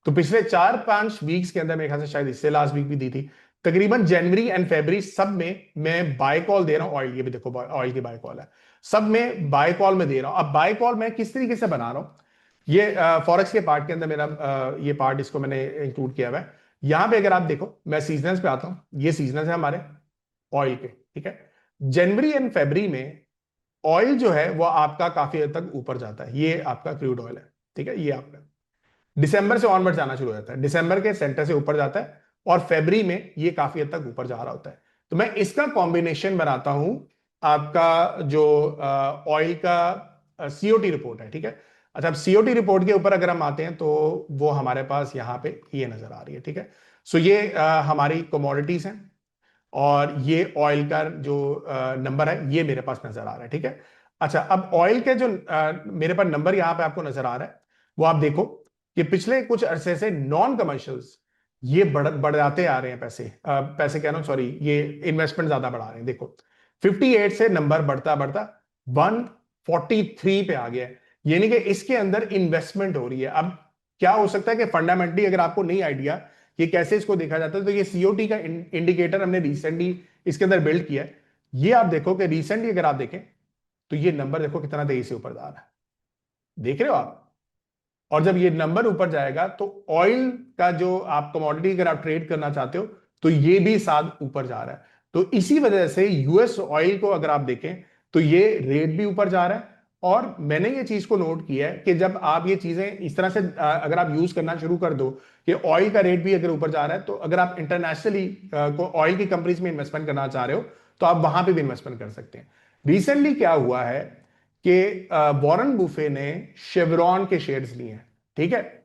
तो पिछले 4-5 वीक्स के अंदर मेरे ख्याल से शायद इससे लास्ट वीक भी दी थी, तकरीबन जनवरी एंड फरवरी सब में मैं बाय कॉल दे रहा हूँ ऑयल। ये भी देखो, ऑयल की बाय कॉल है, सब में बाय कॉल में दे रहा हूँ। अब बाय कॉल मैं किस तरीके से बना रहा हूँ, ये फॉरेक्स के पार्ट के अंदर मेरा ये पार्ट, इसको मैंने इंक्लूड किया हुआ है। यहाँ पे अगर आप देखो, मैं सीजनल्स पे आता हूँ, ये सीजनल्स है हमारे ऑयल के। ठीक है, जनवरी एंड फरवरी में ऑयल जो है वो आपका काफी हद तक ऊपर जाता है, ये आपका क्रूड ऑयल है। ठीक है, ये आपका दिसंबर से ऑनवर्ड जाना शुरू हो जाता है, दिसंबर के सेंटर से ऊपर जाता है, और फरवरी में ये काफी हद तक ऊपर जा रहा होता है। तो मैं इसका कॉम्बिनेशन बनाता हूं, आपका जो ऑयल का सीओटी रिपोर्ट है। ठीक है, अच्छा, अब सीओटी रिपोर्ट के ऊपर अगर हम आते हैं, तो वो हमारे पास यहाँ पे ये नजर आ रही है। ठीक है, सो ये हमारी कमोडिटीज हैं, और ये ऑयल का जो नंबर है ये मेरे पास नजर आ रहा है। ठीक है, अच्छा, अब ऑयल के जो मेरे पास नंबर यहां पे आपको नजर आ रहा है, वो आप देखो कि पिछले कुछ अरसे से नॉन कमर्शियल्स ये बढ़ाते आ रहे हैं। पैसे कह रहा हूं, सॉरी, ये इन्वेस्टमेंट ज्यादा बढ़ा रहे हैं। देखो, 58 से नंबर बढ़ता बढ़ता 143 पे आ गया है, यानी कि इसके अंदर इन्वेस्टमेंट हो रही है। अब क्या हो सकता है कि फंडामेंटली अगर आपको नहीं आइडिया ये कैसे इसको देखा जाता है, तो ये सीओटी का इंडिकेटर हमने रिसेंटली इसके अंदर बिल्ड किया है। ये आप देखो कि रिसेंटली अगर आप देखें, तो ये नंबर देखो कितना तेजी से ऊपर जा रहा है, देख रहे हो आप। और जब ये नंबर ऊपर जाएगा, तो ऑयल का जो आप कमोडिटी अगर आप ट्रेड करना चाहते हो, तो ये भी साथ ऊपर जा रहा है। तो इसी वजह से यूएस ऑयल को अगर आप देखें, तो ये रेट भी ऊपर जा रहा है। और मैंने ये चीज को नोट किया है कि जब आप ये चीजें इस तरह से अगर आप यूज करना शुरू कर दो कि ऑयल का रेट भी अगर ऊपर जा रहा है, तो अगर आप इंटरनेशनली को ऑयल की कंपनीज में इन्वेस्टमेंट करना चाह रहे हो, तो आप वहां पे भी इन्वेस्टमेंट कर सकते हैं। रिसेंटली क्या हुआ है कि वॉरेन बुफे ने शेवरॉन के शेयर्स लिए हैं। ठीक है,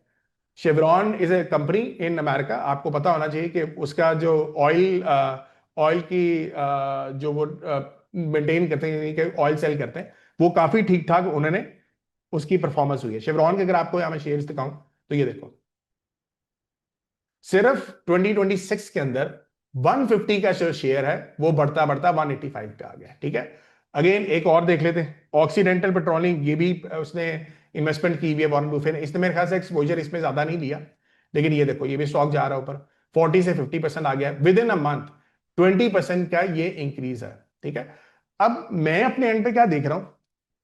chevron is a company in America, आपको पता होना चाहिए कि उसका जो ऑयल ऑयल की जो वो मेंटेन करते हैं, यानी कि ऑयल सेल करते हैं, वो काफी ठीक ठाक उन्होंने उसकी परफॉर्मेंस हुई है। शेवरॉन के अगर आपको यहां मैं शेयर्स दिखाऊं, तो ये देखो, सिर्फ 2026 के अंदर 150 का जो शेयर है वो बढ़ता बढ़ता 185 पे आ गया। ठीक है, अगेन एक और देख लेते हैं, ऑक्सीडेंटल पेट्रोलिंग, ये भी उसने इन्वेस्टमेंट की हुई है वॉरेन बुफे ने। इसने मेरे ख्याल से एक्सपोजर इसमें ज्यादा नहीं लिया, लेकिन ये देखो, ये भी स्टॉक जा रहा है ऊपर, 40 से 50% आ गया विद इन अ मंथ, 20% का ये इंक्रीज है। ठीक है, अब मैं अपने एंड पे क्या देख रहा हूं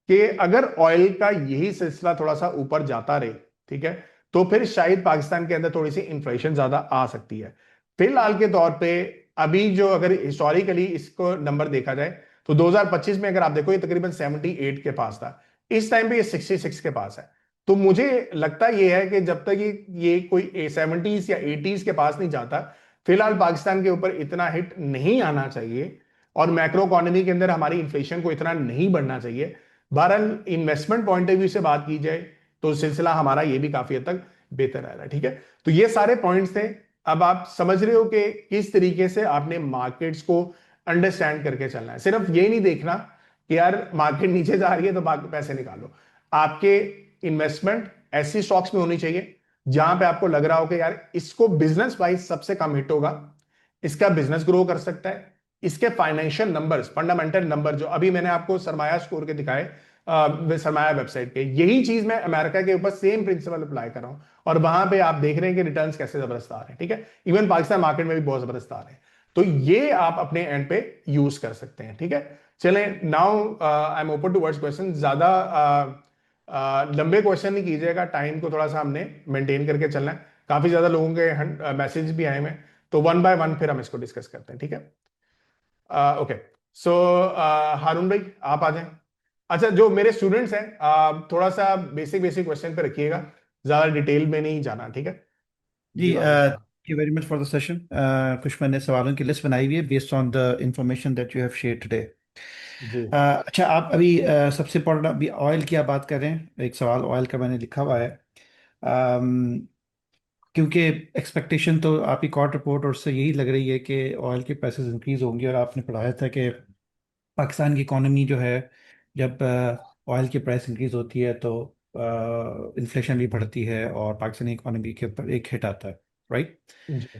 कि अगर ऑयल का यही सिलसिला थोड़ा सा ऊपर जाता रहे, ठीक है, तो फिर शायद पाकिस्तान के अंदर थोड़ी सी इन्फ्लेशन ज्यादा आ सकती है। फिलहाल के तौर पे अभी जो अगर हिस्टोरिकली इसको नंबर देखा जाए, तो 2025 में अगर आप देखो, ये तकरीबन 78 के पास था, इस टाइम पे ये 66 के पास है। तो मुझे लगता ये है कि जब तक ये कोई 70s या 80s के पास नहीं जाता, फिलहाल पाकिस्तान के ऊपर इतना हिट नहीं आना चाहिए, और मैक्रो इकोनॉमी के अंदर हमारी इन्फ्लेशन को इतना नहीं बढ़ना चाहिए। बहरहाल इन्वेस्टमेंट पॉइंट ऑफ व्यू से बात की जाए, तो सिलसिला हमारा ये भी काफी हद तक बेहतर रह रहा है। ठीक है, तो ये सारे पॉइंट्स थे। अब आप समझ रहे हो कि किस तरीके से आपने मार्केट्स को अंडरस्टैंड करके चलना है। सिर्फ ये नहीं देखना कि यार मार्केट नीचे जा रही है तो बाकी पैसे निकालो। आपके इन्वेस्टमेंट ऐसी स्टॉक्स में होनी चाहिए जहां पे आपको लग रहा हो कि यार इसको बिजनेस वाइज सबसे कम हिट होगा, इसका बिजनेस ग्रो कर सकता है, इसके फाइनेंशियल नंबर्स, फंडामेंटल नंबर जो अभी मैंने आपको सरमाया स्कोर के दिखाए सरमाया वेबसाइट के, यही चीज मैं अमेरिका के ऊपर सेम प्रिंसिपल अप्लाई कर रहा हूं और वहां पे आप देख रहे हैं कि रिटर्न्स कैसे जबरदस्त आ रहे हैं। ठीक है, इवन पाकिस्तान मार्केट में भी बहुत जबरदस्त आ रहे हैं। तो ये आप अपने एंड पे यूज कर सकते हैं। ठीक है, चलें, now I am open to words question. ज्यादा लंबे क्वेश्चन नहीं कीजिएगा, टाइम को थोड़ा सा हमने मेंटेन करके चलना है। काफी ज्यादा लोगों के मैसेज भी आए हैं, तो वन बाय वन फिर हम इसको डिस्कस करते हैं। ठीक है, ओके। सो हारून भाई आप आ जाएं। अच्छा, जो मेरे स्टूडेंट्स हैं थोड़ा सा बेसिक बेसिक क्वेश्चन पे रखिएगा, ज्यादा डिटेल में नहीं जाना। ठीक है
जी,
जी भाई।
Thank you very much for the session. कुछ मैंने सवालों की लिस्ट बनाई हुई है based on the information that you have share today.
जी
अच्छा, आप अभी सबसे इम्पोर्टेंट अभी ऑयल की आप बात कर रहे हैं, एक सवाल ऑयल का मैंने लिखा हुआ है। अम, क्योंकि एक्सपेक्टेशन तो आपकी कॉर्ट रिपोर्ट और उससे यही लग रही है कि ऑयल के प्राइसेस इंक्रीज होंगे, और आपने पढ़ाया था कि पाकिस्तान की इकोनॉमी जो है, जब ऑयल की प्राइस इंक्रीज होती है तो इन्फ्लेशन भी बढ़ती है और पाकिस्तानी इकोनॉमी के ऊपर एक हिट आता है, राइट?
जी।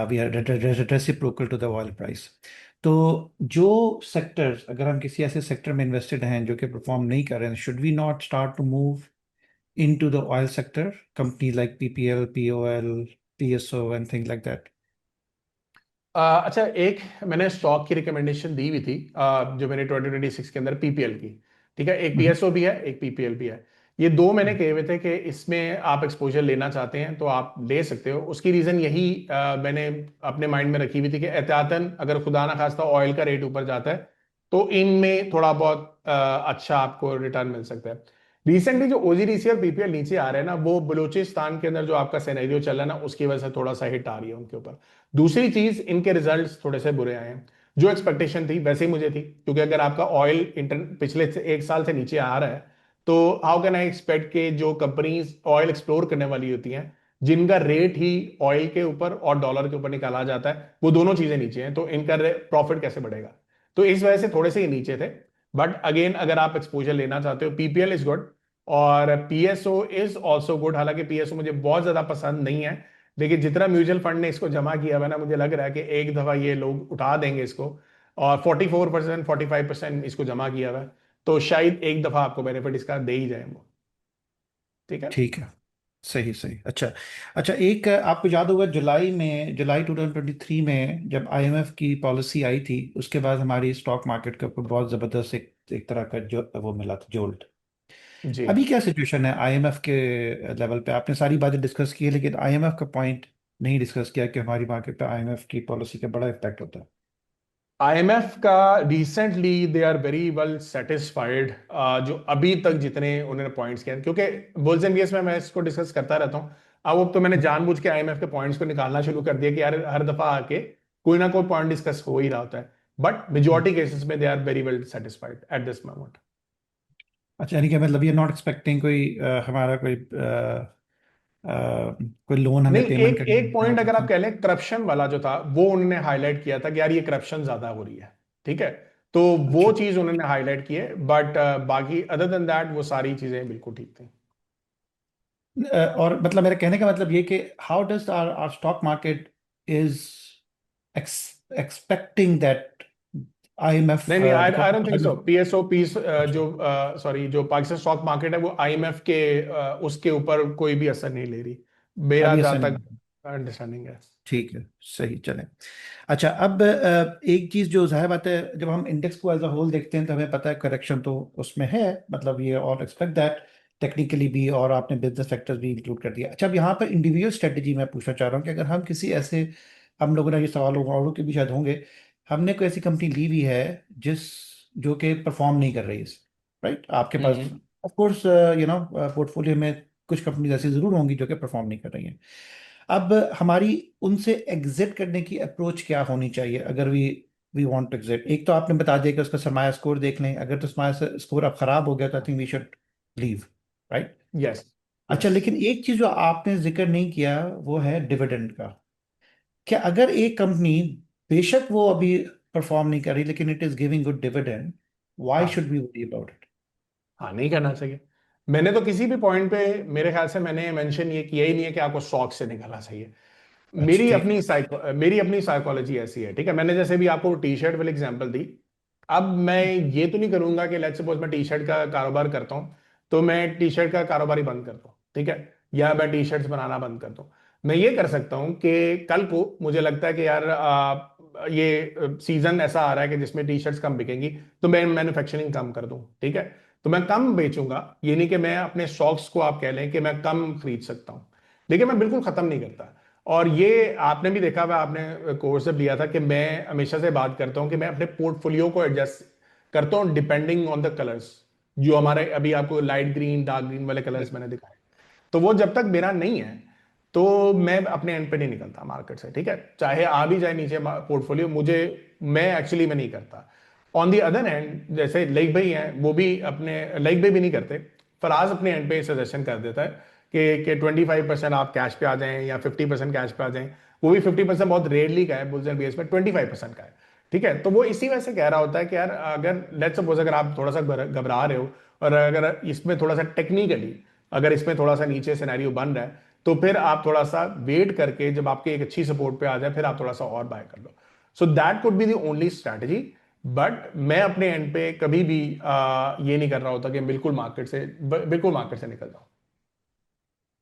We are reciprocal to the oil price. तो जो सेक्टर्स, अगर हम किसी ऐसे सेक्टर में इन्वेस्टेड हैं जो कि परफॉर्म नहीं कर रहे हैं, should we not start to move into the oil sector, company like PPL, POL, PSO and things like that?
अच्छा, एक मैंने स्टॉक की रिकमेंडेशन दी हुई थी जो मैंने 2026 के अंदर पीपीएल की। ठीक है, एक पीएसओ भी है, एक पीपीएल भी है। ये दो मैंने कहे हुए थे कि इसमें आप एक्सपोजर लेना चाहते हैं तो आप ले सकते हो। उसकी रीजन यही मैंने अपने माइंड में रखी हुई थी कि एहतियातन अगर खुदा ना खास्ता ऑयल का रेट ऊपर जाता है तो इनमें थोड़ा बहुत अच्छा आपको रिटर्न मिल सकता है। रिसेंटली जो ओजीडीसी और पीपीएल नीचे आ रहे हैं ना, वो बलूचिस्तान के अंदर जो आपका सिनेरियो चल रहा है ना, उसकी वजह से थोड़ा सा हिट आ रही है उनके ऊपर। दूसरी चीज, इनके रिजल्ट्स थोड़े से बुरे आए हैं। जो एक्सपेक्टेशन थी वैसे ही मुझे थी, क्योंकि अगर आपका ऑयल इंटर पिछले से एक साल से नीचे आ रहा है तो हाउ कैन आई एक्सपेक्ट के जो कंपनीज ऑयल एक्सप्लोर करने वाली होती हैं, जिनका रेट ही ऑयल के ऊपर और डॉलर के ऊपर निकाला जाता है, वो दोनों चीजें नीचे हैं, तो इनका प्रॉफिट कैसे बढ़ेगा। तो इस वजह से थोड़े से ही नीचे थे। बट अगेन, अगर आप एक्सपोजर लेना चाहते हो, पीपीएल इज गुड और पीएसओ इज ऑल्सो गुड। हालांकि पीएसओ मुझे बहुत ज्यादा पसंद नहीं है, लेकिन जितना म्यूचुअल फंड ने इसको जमा किया हुआ है ना, मुझे लग रहा है कि एक दफा ये लोग उठा देंगे इसको। और 44%, 45% इसको जमा किया हुआ है, तो शायद एक दफा आपको बेनिफिट इसका दे ही जाए वो। ठीक है।
ठीक है, सही सही। अच्छा अच्छा, एक आपको याद होगा जुलाई 2023 में जब आईएमएफ की पॉलिसी आई थी, उसके बाद हमारी स्टॉक मार्केट के ऊपर बहुत ज़बरदस्त एक तरह का जो वो मिला था, जोल्ट।
जी।
अभी क्या सिचुएशन है आईएमएफ के लेवल पे? आपने सारी बातें डिस्कस की है, लेकिन आईएमएफ का पॉइंट नहीं डिस्कस किया कि हमारी मार्केट पे आईएमएफ की पॉलिसी का बड़ा इम्पैक्ट होता है।
आईएमएफ का recently they are very well satisfied, जो अभी तक जितने उन्होंने पॉइंट्स किए हैं, क्योंकि बुल्स एंड बियर्स में मैं इसको डिस्कस करता रहता हूँ। अब तो मैंने जानबूझ के आईएमएफ के पॉइंट्स को निकालना शुरू कर दिया कि यार हर दफा आके कोई ना कोई पॉइंट डिस्कस हो ही रहा होता है। बट मेजोरिटी केसेस में they are very well satisfied at this moment.
अच्छा, यानी कि मतलब ये नॉट एक्सपेक्टिंग कोई हमारा कोई लोन हमें
नहीं,
पेमेंट
एक एक
करना
पॉइंट अगर आप
है?
कह लें करप्शन वाला जो था, वो उन्होंने हाईलाइट किया था कि यार ये करप्शन ज्यादा हो रही है। ठीक है, तो वो
अच्छा,
चीज उन्होंने हाईलाइट की है, बट बाकी अदर देन दैट वो सारी चीजें बिल्कुल ठीक थी।
और मतलब मेरे कहने का मतलब ये कि how does our our stock market is expecting that IMF,
नहीं नहीं, I I don't think
because
so. PSO piece जो सॉरी जो पाकिस्तान स्टॉक मार्केट है वो आईएमएफ के उसके ऊपर कोई भी असर नहीं ले रही, मेरा
अभी
जहां
ऐसा नहीं
तक
है।
अंडरस्टैंडिंग है।
ठीक है, सही, चले। अच्छा, अब एक चीज जो जाहिर बात है, जब हम इंडेक्स को एज अ होल देखते हैं तो हमें पता है करेक्शन तो उसमें है, मतलब ये और एक्सपेक्ट दैट टेक्निकली भी, और आपने बिजनेस फैक्टर्स भी इंक्लूड कर दिया। अच्छा, अब यहाँ पर इंडिविजुअल स्ट्रेटेजी मैं पूछना चाह रहा हूँ कि अगर हम किसी ऐसे, हम लोगों ने ये सवाल होगा औरों के भी शायद होंगे, हमने कोई ऐसी कंपनी ली हुई है जिस जो कि परफॉर्म नहीं कर रही है, राइट? आपके पास
हम्म
ऑफ कोर्स पोर्टफोलियो में कुछ कंपनीज ऐसी जरूर होंगी जो कि परफॉर्म नहीं कर रही हैं। अब हमारी उनसे एग्जिट करने की अप्रोच क्या होनी चाहिए अगर we we want to exit? एक तो आपने बता दिया कि उसका सरमाया स्कोर देख लें, अगर तो सरमाया स्कोर अब खराब हो गया तो I think we should leave, right?
Yes.
अच्छा,
यस।
लेकिन एक चीज जो आपने जिक्र नहीं किया वो है डिविडेंड का। क्या अगर एक कंपनी, बेशक वो अभी परफॉर्म नहीं कर रही, लेकिन it is giving good dividend, why should
हाँ
वी वरी अबाउट इट?
हाँ, नहीं करना चाहिए। मैंने तो किसी भी पॉइंट पे, मेरे ख्याल से मैंने मेंशन ये किया ही नहीं है कि आपको स्टॉक से निकलना चाहिए।
अच्छा, ठीक।
मेरी अपनी साइकोलॉजी ऐसी है, ठीक है। मैंने जैसे भी आपको टी शर्ट वाली एग्जांपल दी, अब मैं ये तो नहीं करूंगा कि लेट्स सपोज मैं टी शर्ट का कारोबार करता हूँ तो मैं टी शर्ट का कारोबार ही बंद कर दूँ, ठीक है, या मैं टी शर्ट्स बनाना बंद कर दूँ। मैं ये कर सकता हूँ कि कल को मुझे लगता है कि यार ये सीजन ऐसा आ रहा है कि जिसमें टी शर्ट्स कम बिकेंगी, तो मैं मैन्युफैक्चरिंग कम कर दूँ, ठीक है। तो मैं कम बेचूंगा, ये नहीं कि मैं अपने स्टॉक्स को आप कह लें कि मैं कम खरीद सकता हूँ, लेकिन मैं बिल्कुल खत्म नहीं करता। और ये आपने भी देखा हुआ, आपने कोर्स जब लिया था, कि मैं हमेशा से बात करता हूं कि मैं अपने पोर्टफोलियो को एडजस्ट करता हूं डिपेंडिंग ऑन द कलर्स। जो हमारे अभी आपको लाइट ग्रीन डार्क ग्रीन वाले कलर्स मैंने दिखाए, तो वो जब तक मेरा नहीं है तो मैं अपने एंड पे नहीं निकलता मार्केट से, ठीक है। चाहे आ भी जाए नीचे पोर्टफोलियो, मुझे, मैं एक्चुअली में नहीं करता। ऑन दी अदर हैंड जैसे लाइक भाई हैं, वो भी अपने, लाइक भाई भी नहीं करते, फराज अपने एंड पे सजेशन कर देता है कि 25% आप कैश पे आ जाएं या 50% कैश पे आ जाएं। वो भी 50% बहुत रेयरली का है, बुल्स एंड बेस में 25% का है, ठीक है। तो वो इसी वजह से कह रहा होता है कि यार अगर लेट्स सपोज अगर आप थोड़ा सा घबरा रहे हो, और अगर इसमें थोड़ा सा टेक्निकली, अगर इसमें थोड़ा सा नीचे सिनेरियो बन रहा है, तो फिर आप थोड़ा सा वेट करके जब आपके एक अच्छी सपोर्ट पे आ जाए, फिर आप थोड़ा सा और बाय कर लो। So that could be the only strategy. But मैं अपने एंड पे कभी भी ये नहीं कर रहा होता कि बिल्कुल मार्केट से निकल जाऊं।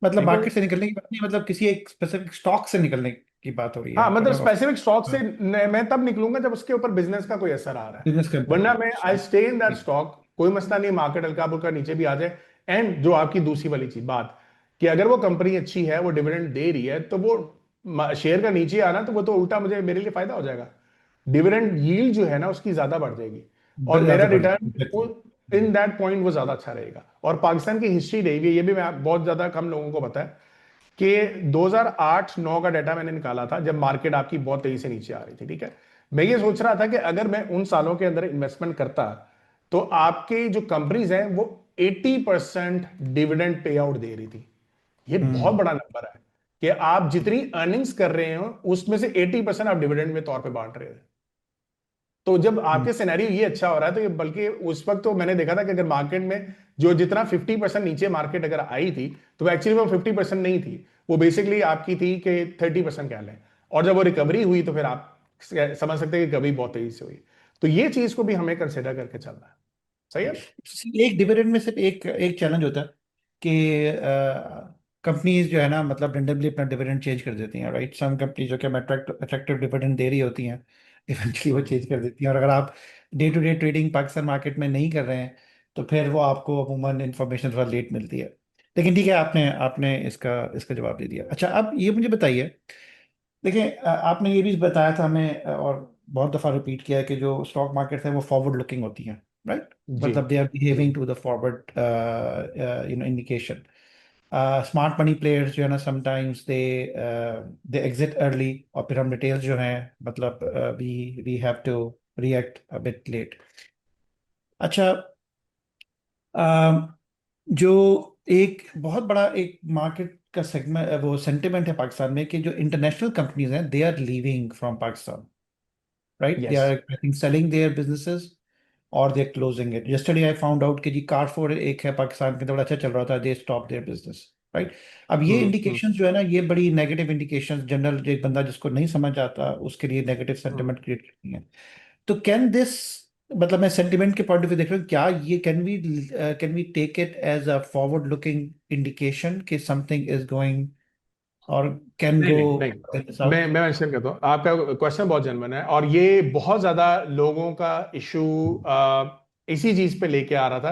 मतलब
ठीक है।
मार्केट से निकलने की बात नहीं, मतलब किसी एक स्पेसिफिक स्टॉक से निकलने की बात हो रही है
हाँ,
यहाँ पर
मतलब
ना?
स्पेसिफिक स्टॉक से मैं तब निकलूंगा जब उसके ऊपर बिजनेस का कोई असर आ रहा है।
बिजनेस करने
वरना
की।
मैं आई स्टे इन दैट
ठीक।
स्टॉक, कोई मसला नहीं, मार्केट हल्का फुल्का नीचे भी आ जाए। एंड जो आपकी दूसरी वाली चीज बात, कि अगर वो कंपनी अच्छी है, वो डिविडेंड दे रही है, तो वो शेयर का नीचे आना, तो वो तो उल्टा मुझे, मेरे लिए फायदा हो जाएगा। डिविडेंड यील्ड जो है ना उसकी ज्यादा बढ़ जाएगी, और मेरा
ज्यादा बढ़
रिटर्न इन दैट पॉइंट वो ज्यादा अच्छा रहेगा। और पाकिस्तान की हिस्ट्री रही हुई है, ये भी मैं बहुत ज्यादा कम लोगों को पता है, कि 2008-9 का डाटा मैंने निकाला था जब मार्केट आपकी बहुत तेजी से नीचे आ रही थी, ठीक है। मैं ये सोच रहा था कि अगर मैं उन सालों के अंदर इन्वेस्टमेंट करता, तो आपकी जो कंपनीज हैं वो 80% डिविडेंड पे आउट दे रही थी। ये बहुत
हम्म।
बड़ा नंबर है, कि आप जितनी अर्निंग्स कर रहे हो उसमें से 80% आप डिविडेंड में तौर पे बांट रहे हो। तो जब
हम्म।
आपके सिनेरियो ये अच्छा हो रहा है, तो ये बल्कि उस वक्त तो मैंने देखा था कि अगर मार्केट में जो जितना 50% नीचे मार्केट अगर आई थी, तो वो एक्चुअली वो 50% नहीं थी, वो बेसिकली आपकी थी कि 30% कह लें। और जब वो रिकवरी हुई तो फिर आप समझ सकते हैं कि कभी बहुत तेजी से हुई। तो ये चीज को भी हमें कंसिडर करके चलना है। सही है।
एक डिविडेंड में सिर्फ एक एक चैलेंज होता है कि कंपनीज जो है ना, मतलब रेंडमली अपना डिविडेंड चेंज कर देती हैं, राइट? सम कंपनी जो कि अट्रैक्टिव डिविडेंड दे रही होती हैं, इवेंचुअली वो चेंज कर देती हैं। और अगर आप day to day trading Pakistan market में नहीं कर रहे हैं, तो फिर वो आपको अमूमन इंफॉर्मेशन थोड़ा लेट मिलती है। लेकिन ठीक है, आपने आपने इसका इसका जवाब दे दिया। अच्छा, अब ये मुझे बताइए। देखिए, आपने ये भी बताया था हमें, और बहुत दफ़ा रिपीट किया है कि जो स्टॉक मार्केट है वो फॉरवर्ड लुकिंग होती है, राइट?
जी
मतलब they are behaving to the forward indication. Smart money players जो है ना, समटाइम्स दे एग्जिट अर्ली, और फिर हम डिटेल्स जो हैं, मतलब we we have to react a bit late. अच्छा, जो एक बहुत बड़ा एक मार्केट का सेगमेंट, वो सेंटिमेंट है पाकिस्तान में, कि जो इंटरनेशनल कंपनीज हैं they are leaving from Pakistan, right? They
yes.
Are I think selling their businesses, और they are closing it. Yesterday I found out कि जी कारफोर एक है पाकिस्तान के अंदर, बड़ा अच्छा चल रहा था, they stop their business, right? अब ये
हम्म।
इंडिकेशंस जो है ना, ये बड़ी नेगेटिव इंडिकेशंस, जनरल जो एक बंदा जिसको नहीं समझ आता उसके लिए नेगेटिव
हम्म।
सेंटिमेंट क्रिएट करती हैं। तो कैन दिस, मतलब मैं सेंटिमेंट के पॉइंट ऑफ व्यू देख रहा हूँ, क्या ये can we take it as a forward looking indication कि समथिंग इज गोइंग और कैन
नहीं
गो
नहीं नहीं, मैं मेंशन करता हूँ, आपका क्वेश्चन बहुत जेन्युइन है, और ये बहुत ज्यादा लोगों का इशू इसी चीज पे लेके आ रहा था,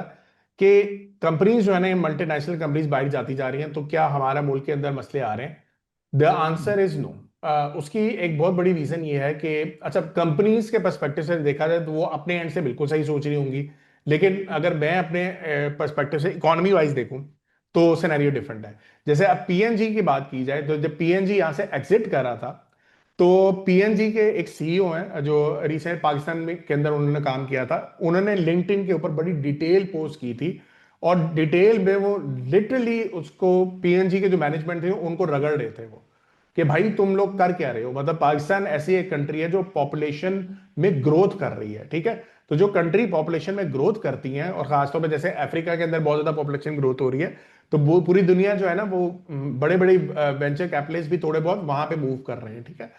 कि कंपनीज जो है ना, मल्टीनेशनल कंपनीज बाहर जाती जा रही हैं, तो क्या हमारा मुल्क के अंदर मसले आ रहे हैं? The answer is no. उसकी एक बहुत बड़ी रीजन ये है कि, अच्छा, कंपनीज के पर्सपेक्टिव से देखा जाए तो वो अपने एंड से बिल्कुल सही सोच रही होंगी, लेकिन अगर मैं अपने पर्सपेक्टिव से इकोनॉमी वाइज देखूं, तो सिनेरियो डिफरेंट है। जैसे अब पीएनजी की बात की जाए, तो जब पीएनजी यहां से एग्जिट कर रहा था, तो पीएनजी के एक सीईओ हैं जो रिसेंट पाकिस्तान में के अंदर उन्होंने काम किया था, उन्होंने लिंक्डइन के ऊपर बड़ी डिटेल पोस्ट की थी, और डिटेल में वो लिटरली उसको पीएनजी के जो मैनेजमेंट थे उनको रगड़ रहे थे वो, कि भाई तुम लोग कर क्या रहे हो। मतलब पाकिस्तान ऐसी एक कंट्री है जो पॉपुलेशन में ग्रोथ कर रही है, ठीक है। तो जो कंट्री पॉपुलेशन में ग्रोथ करती है, और खासतौर पे जैसे अफ्रीका के अंदर बहुत ज्यादा पॉपुलेशन ग्रोथ हो रही है, तो वो पूरी दुनिया जो है ना वो बड़े बड़े वेंचर कैपिटलिस्ट भी थोड़े बहुत वहां पे मूव कर रहे हैं, ठीक है।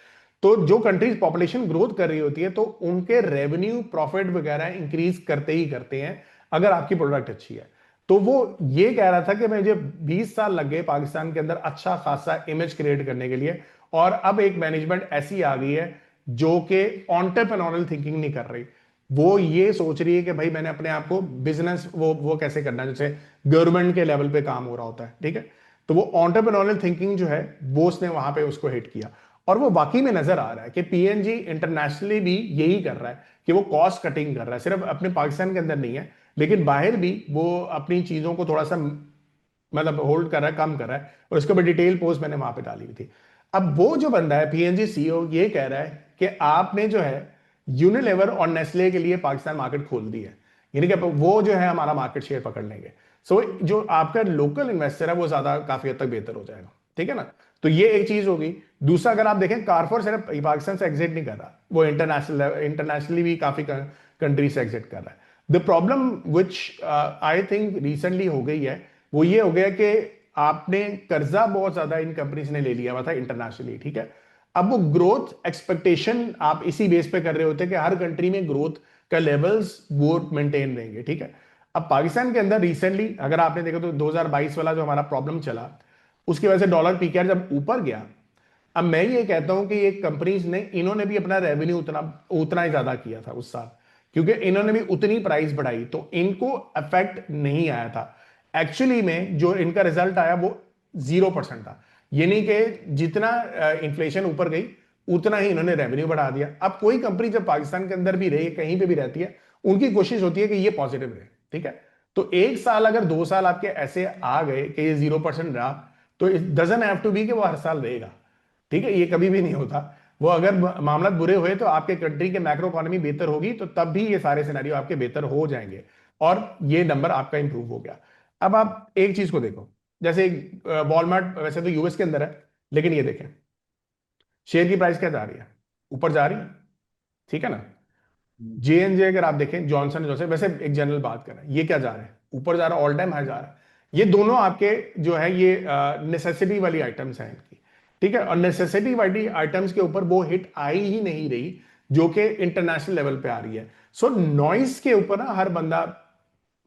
तो जो कंट्रीज पॉपुलेशन ग्रोथ कर रही होती है तो उनके रेवेन्यू प्रॉफिट वगैरह इंक्रीज करते ही करते हैं अगर आपकी प्रोडक्ट अच्छी है। तो वो ये कह रहा था कि मुझे 20 साल लग गए पाकिस्तान के अंदर अच्छा खासा इमेज क्रिएट करने के लिए, और अब एक मैनेजमेंट ऐसी आ गई है जो कि ऑन्टरप्रेन्योरल थिंकिंग नहीं कर रही। वो ये सोच रही है कि भाई मैंने अपने आप को बिजनेस वो कैसे करना है, जैसे गवर्नमेंट के लेवल पे काम हो रहा होता है, ठीक है। तो वो ऑन्टरप्रेन्योरल थिंकिंग जो है वो उसने वहां पे उसको हिट किया, और वो वाकई में नजर आ रहा है कि पीएनजी इंटरनेशनली भी यही कर रहा है कि वो कॉस्ट कटिंग कर रहा है, सिर्फ अपने पाकिस्तान के अंदर नहीं है लेकिन बाहर भी वो अपनी चीजों को थोड़ा सा मतलब होल्ड कर रहा है, कम कर रहा है। और इसके ऊपर डिटेल पोस्ट मैंने वहां पे डाली हुई थी। अब वो जो बंदा है पीएनजी सीईओ ये कह रहा है कि आपने जो है यूनिलेवर और नेस्ले के लिए पाकिस्तान मार्केट खोल दी है, यानी कि वो जो है हमारा मार्केट शेयर पकड़ लेंगे। सो जो आपका लोकल इन्वेस्टर है वो ज्यादा काफी हद तक बेहतर हो जाएगा, ठीक है ना। तो ये एक चीज होगी। दूसरा, अगर आप देखें कारफोर सिर्फ पाकिस्तान से एग्जिट नहीं कर रहा, वो इंटरनेशनली भी काफी कंट्री से एग्जिट कर रहा है। The problem which I think recently हो गई है वो ये हो गया कि आपने कर्जा बहुत ज्यादा इन कंपनीज ने ले लिया हुआ था इंटरनेशनली, ठीक है। अब वो ग्रोथ एक्सपेक्टेशन आप इसी बेस पे कर रहे होते कि हर कंट्री में ग्रोथ का लेवल्स वो मेंटेन रहेंगे, ठीक है। अब पाकिस्तान के अंदर रिसेंटली अगर आपने देखा तो 2022 वाला जो हमारा प्रॉब्लम चला उसकी वजह से डॉलर पीकेआर जब ऊपर गया। अब मैं ये कहता हूं कि ये कंपनीज ने इन्होंने भी अपना रेवेन्यू उतना उतना ही ज्यादा किया था उस साल, क्योंकि इन्होंने भी उतनी प्राइस बढ़ाई तो इनको इफेक्ट नहीं आया था। एक्चुअली में जो इनका रिजल्ट आया वो 0% था, यानी कि जितना इन्फ्लेशन ऊपर गई उतना ही इन्होंने रेवेन्यू बढ़ा दिया। अब कोई कंपनी जब पाकिस्तान के अंदर भी रही कहीं पे भी रहती है उनकी कोशिश होती है कि ये पॉजिटिव रहे, ठीक है। तो एक साल अगर 2 साल आपके ऐसे आ गए कि ये 0% रहा, तो it doesn't have to be कि वो हर साल रहेगा, ठीक है। ये कभी भी नहीं होता। वो अगर मामला बुरे हुए तो आपके कंट्री के मैक्रो इकोनॉमी बेहतर होगी तो तब भी ये सारे सिनेरियो आपके बेहतर हो जाएंगे, और ये नंबर आपका इंप्रूव हो गया। अब आप एक चीज को देखो, जैसे वॉलमार्ट वैसे तो यूएस के अंदर है, लेकिन ये देखें शेयर की प्राइस क्या जा रही है, ऊपर जा रही है, ठीक है ना।
हम्म।
जे अगर आप देखें जॉनसन जॉनसन, वैसे एक जनरल बात कर रहे हैं, ये क्या जा रहा है, ऊपर जा रहा है, ऑल टाइम हाई जा रहा है। ये दोनों आपके जो है ये नेसेसिटी वाली आइटम्स हैं इनकी, ठीक है। और नेसेसिटी वाली आइटम्स के ऊपर वो हिट आई ही नहीं रही जो कि इंटरनेशनल लेवल पे आ रही है। सो नॉइस के ऊपर ना हर बंदा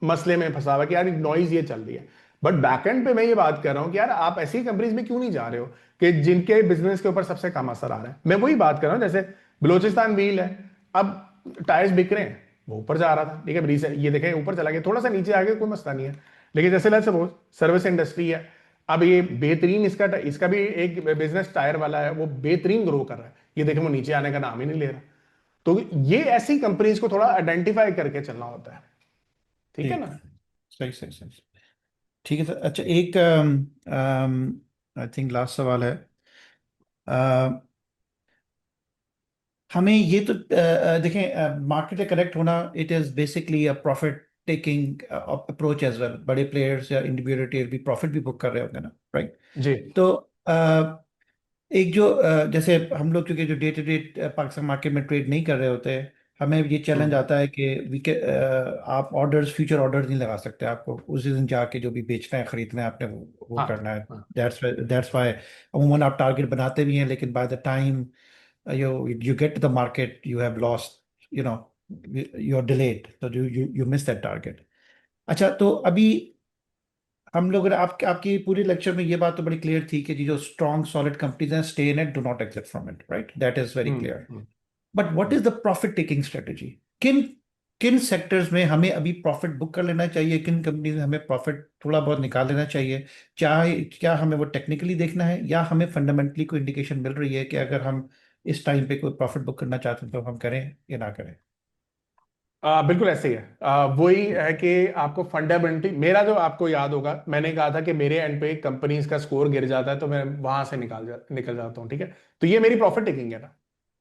मसले में फंसा हुआ कि यार नॉइज ये चल रही है, बट बैकएंड पे मैं ये बात कर रहा हूं कि यार आप ऐसी कंपनीज में क्यों नहीं जा रहे हो कि जिनके बिजनेस के ऊपर सबसे कम असर आ रहा है। मैं वही बात कर रहा हूं, जैसे बलोचिस्तान व्हील है, अब टायर्स बिक रहे हैं, वो ऊपर जा रहा था, ठीक है। ये देखें ऊपर चला गया, थोड़ा सा नीचे आ गया, कोई मसला नहीं है। लेकिन जैसे लेट्स सपोज सर्विस इंडस्ट्री है, अब ये बेहतरीन इसका इसका भी एक बिजनेस टायर वाला है, वो बेहतरीन ग्रो कर रहा है, ये देखें वो नीचे आने का नाम ही नहीं ले रहा। तो ये ऐसी कंपनीज को थोड़ा आइडेंटिफाई करके चलना होता है, ठीक है
ठीक।
ना।
सही सही सही। ठीक है सर। अच्छा, एक आई थिंक लास्ट सवाल है। हमें ये तो देखें, मार्केट से करेक्ट होना it is basically a profit taking approach as well. बड़े प्लेयर्स या इंडिविजुअल भी प्रॉफिट भी बुक कर रहे होंगे ना, राइट।
जी।
तो एक जो जैसे हम लोग क्योंकि जो day to day Pakistan market में ट्रेड नहीं कर रहे होते, हमें ये चैलेंज
हम्म।
आता है कि आप ऑर्डर्स फ्यूचर ऑर्डर्स नहीं लगा सकते। आपको उस दिन जाके जो भी बेचना है खरीदना है आपने वो
हाँ
करना है।
हाँ।
दैट्स वाई अमूमन आप टारगेट बनाते भी हैं, लेकिन by the time you get to the market, you have lost, you know, you're delayed, so you miss that target. अच्छा, तो अभी हम लोग आपकी पूरी लेक्चर में ये बात तो बड़ी क्लियर थी कि जी जो स्ट्रॉन्ग सॉलिड कंपनीज हैं stay in it, do not exit from it, right, that is very
hmm
clear.
Hmm
but what is
hmm.
The profit taking strategy? किन किन सेक्टर्स में हमें अभी प्रॉफिट बुक कर लेना चाहिए, किन कंपनीज में हमें प्रॉफिट थोड़ा बहुत निकाल लेना चाहिए? चाहे क्या हमें वो टेक्निकली देखना है, या हमें फंडामेंटली कोई इंडिकेशन मिल रही है कि अगर हम इस टाइम पे कोई प्रॉफिट बुक करना चाहते हैं तो हम करें या ना करें?
बिल्कुल ऐसे ही है। वही है कि आपको फंडामेंटली, मेरा जो आपको याद होगा मैंने कहा था कि मेरे एंड पे कंपनीज का स्कोर गिर जाता है तो मैं वहां से निकल जाता हूँ, ठीक है। तो ये मेरी प्रॉफिट टेकिंग है ना,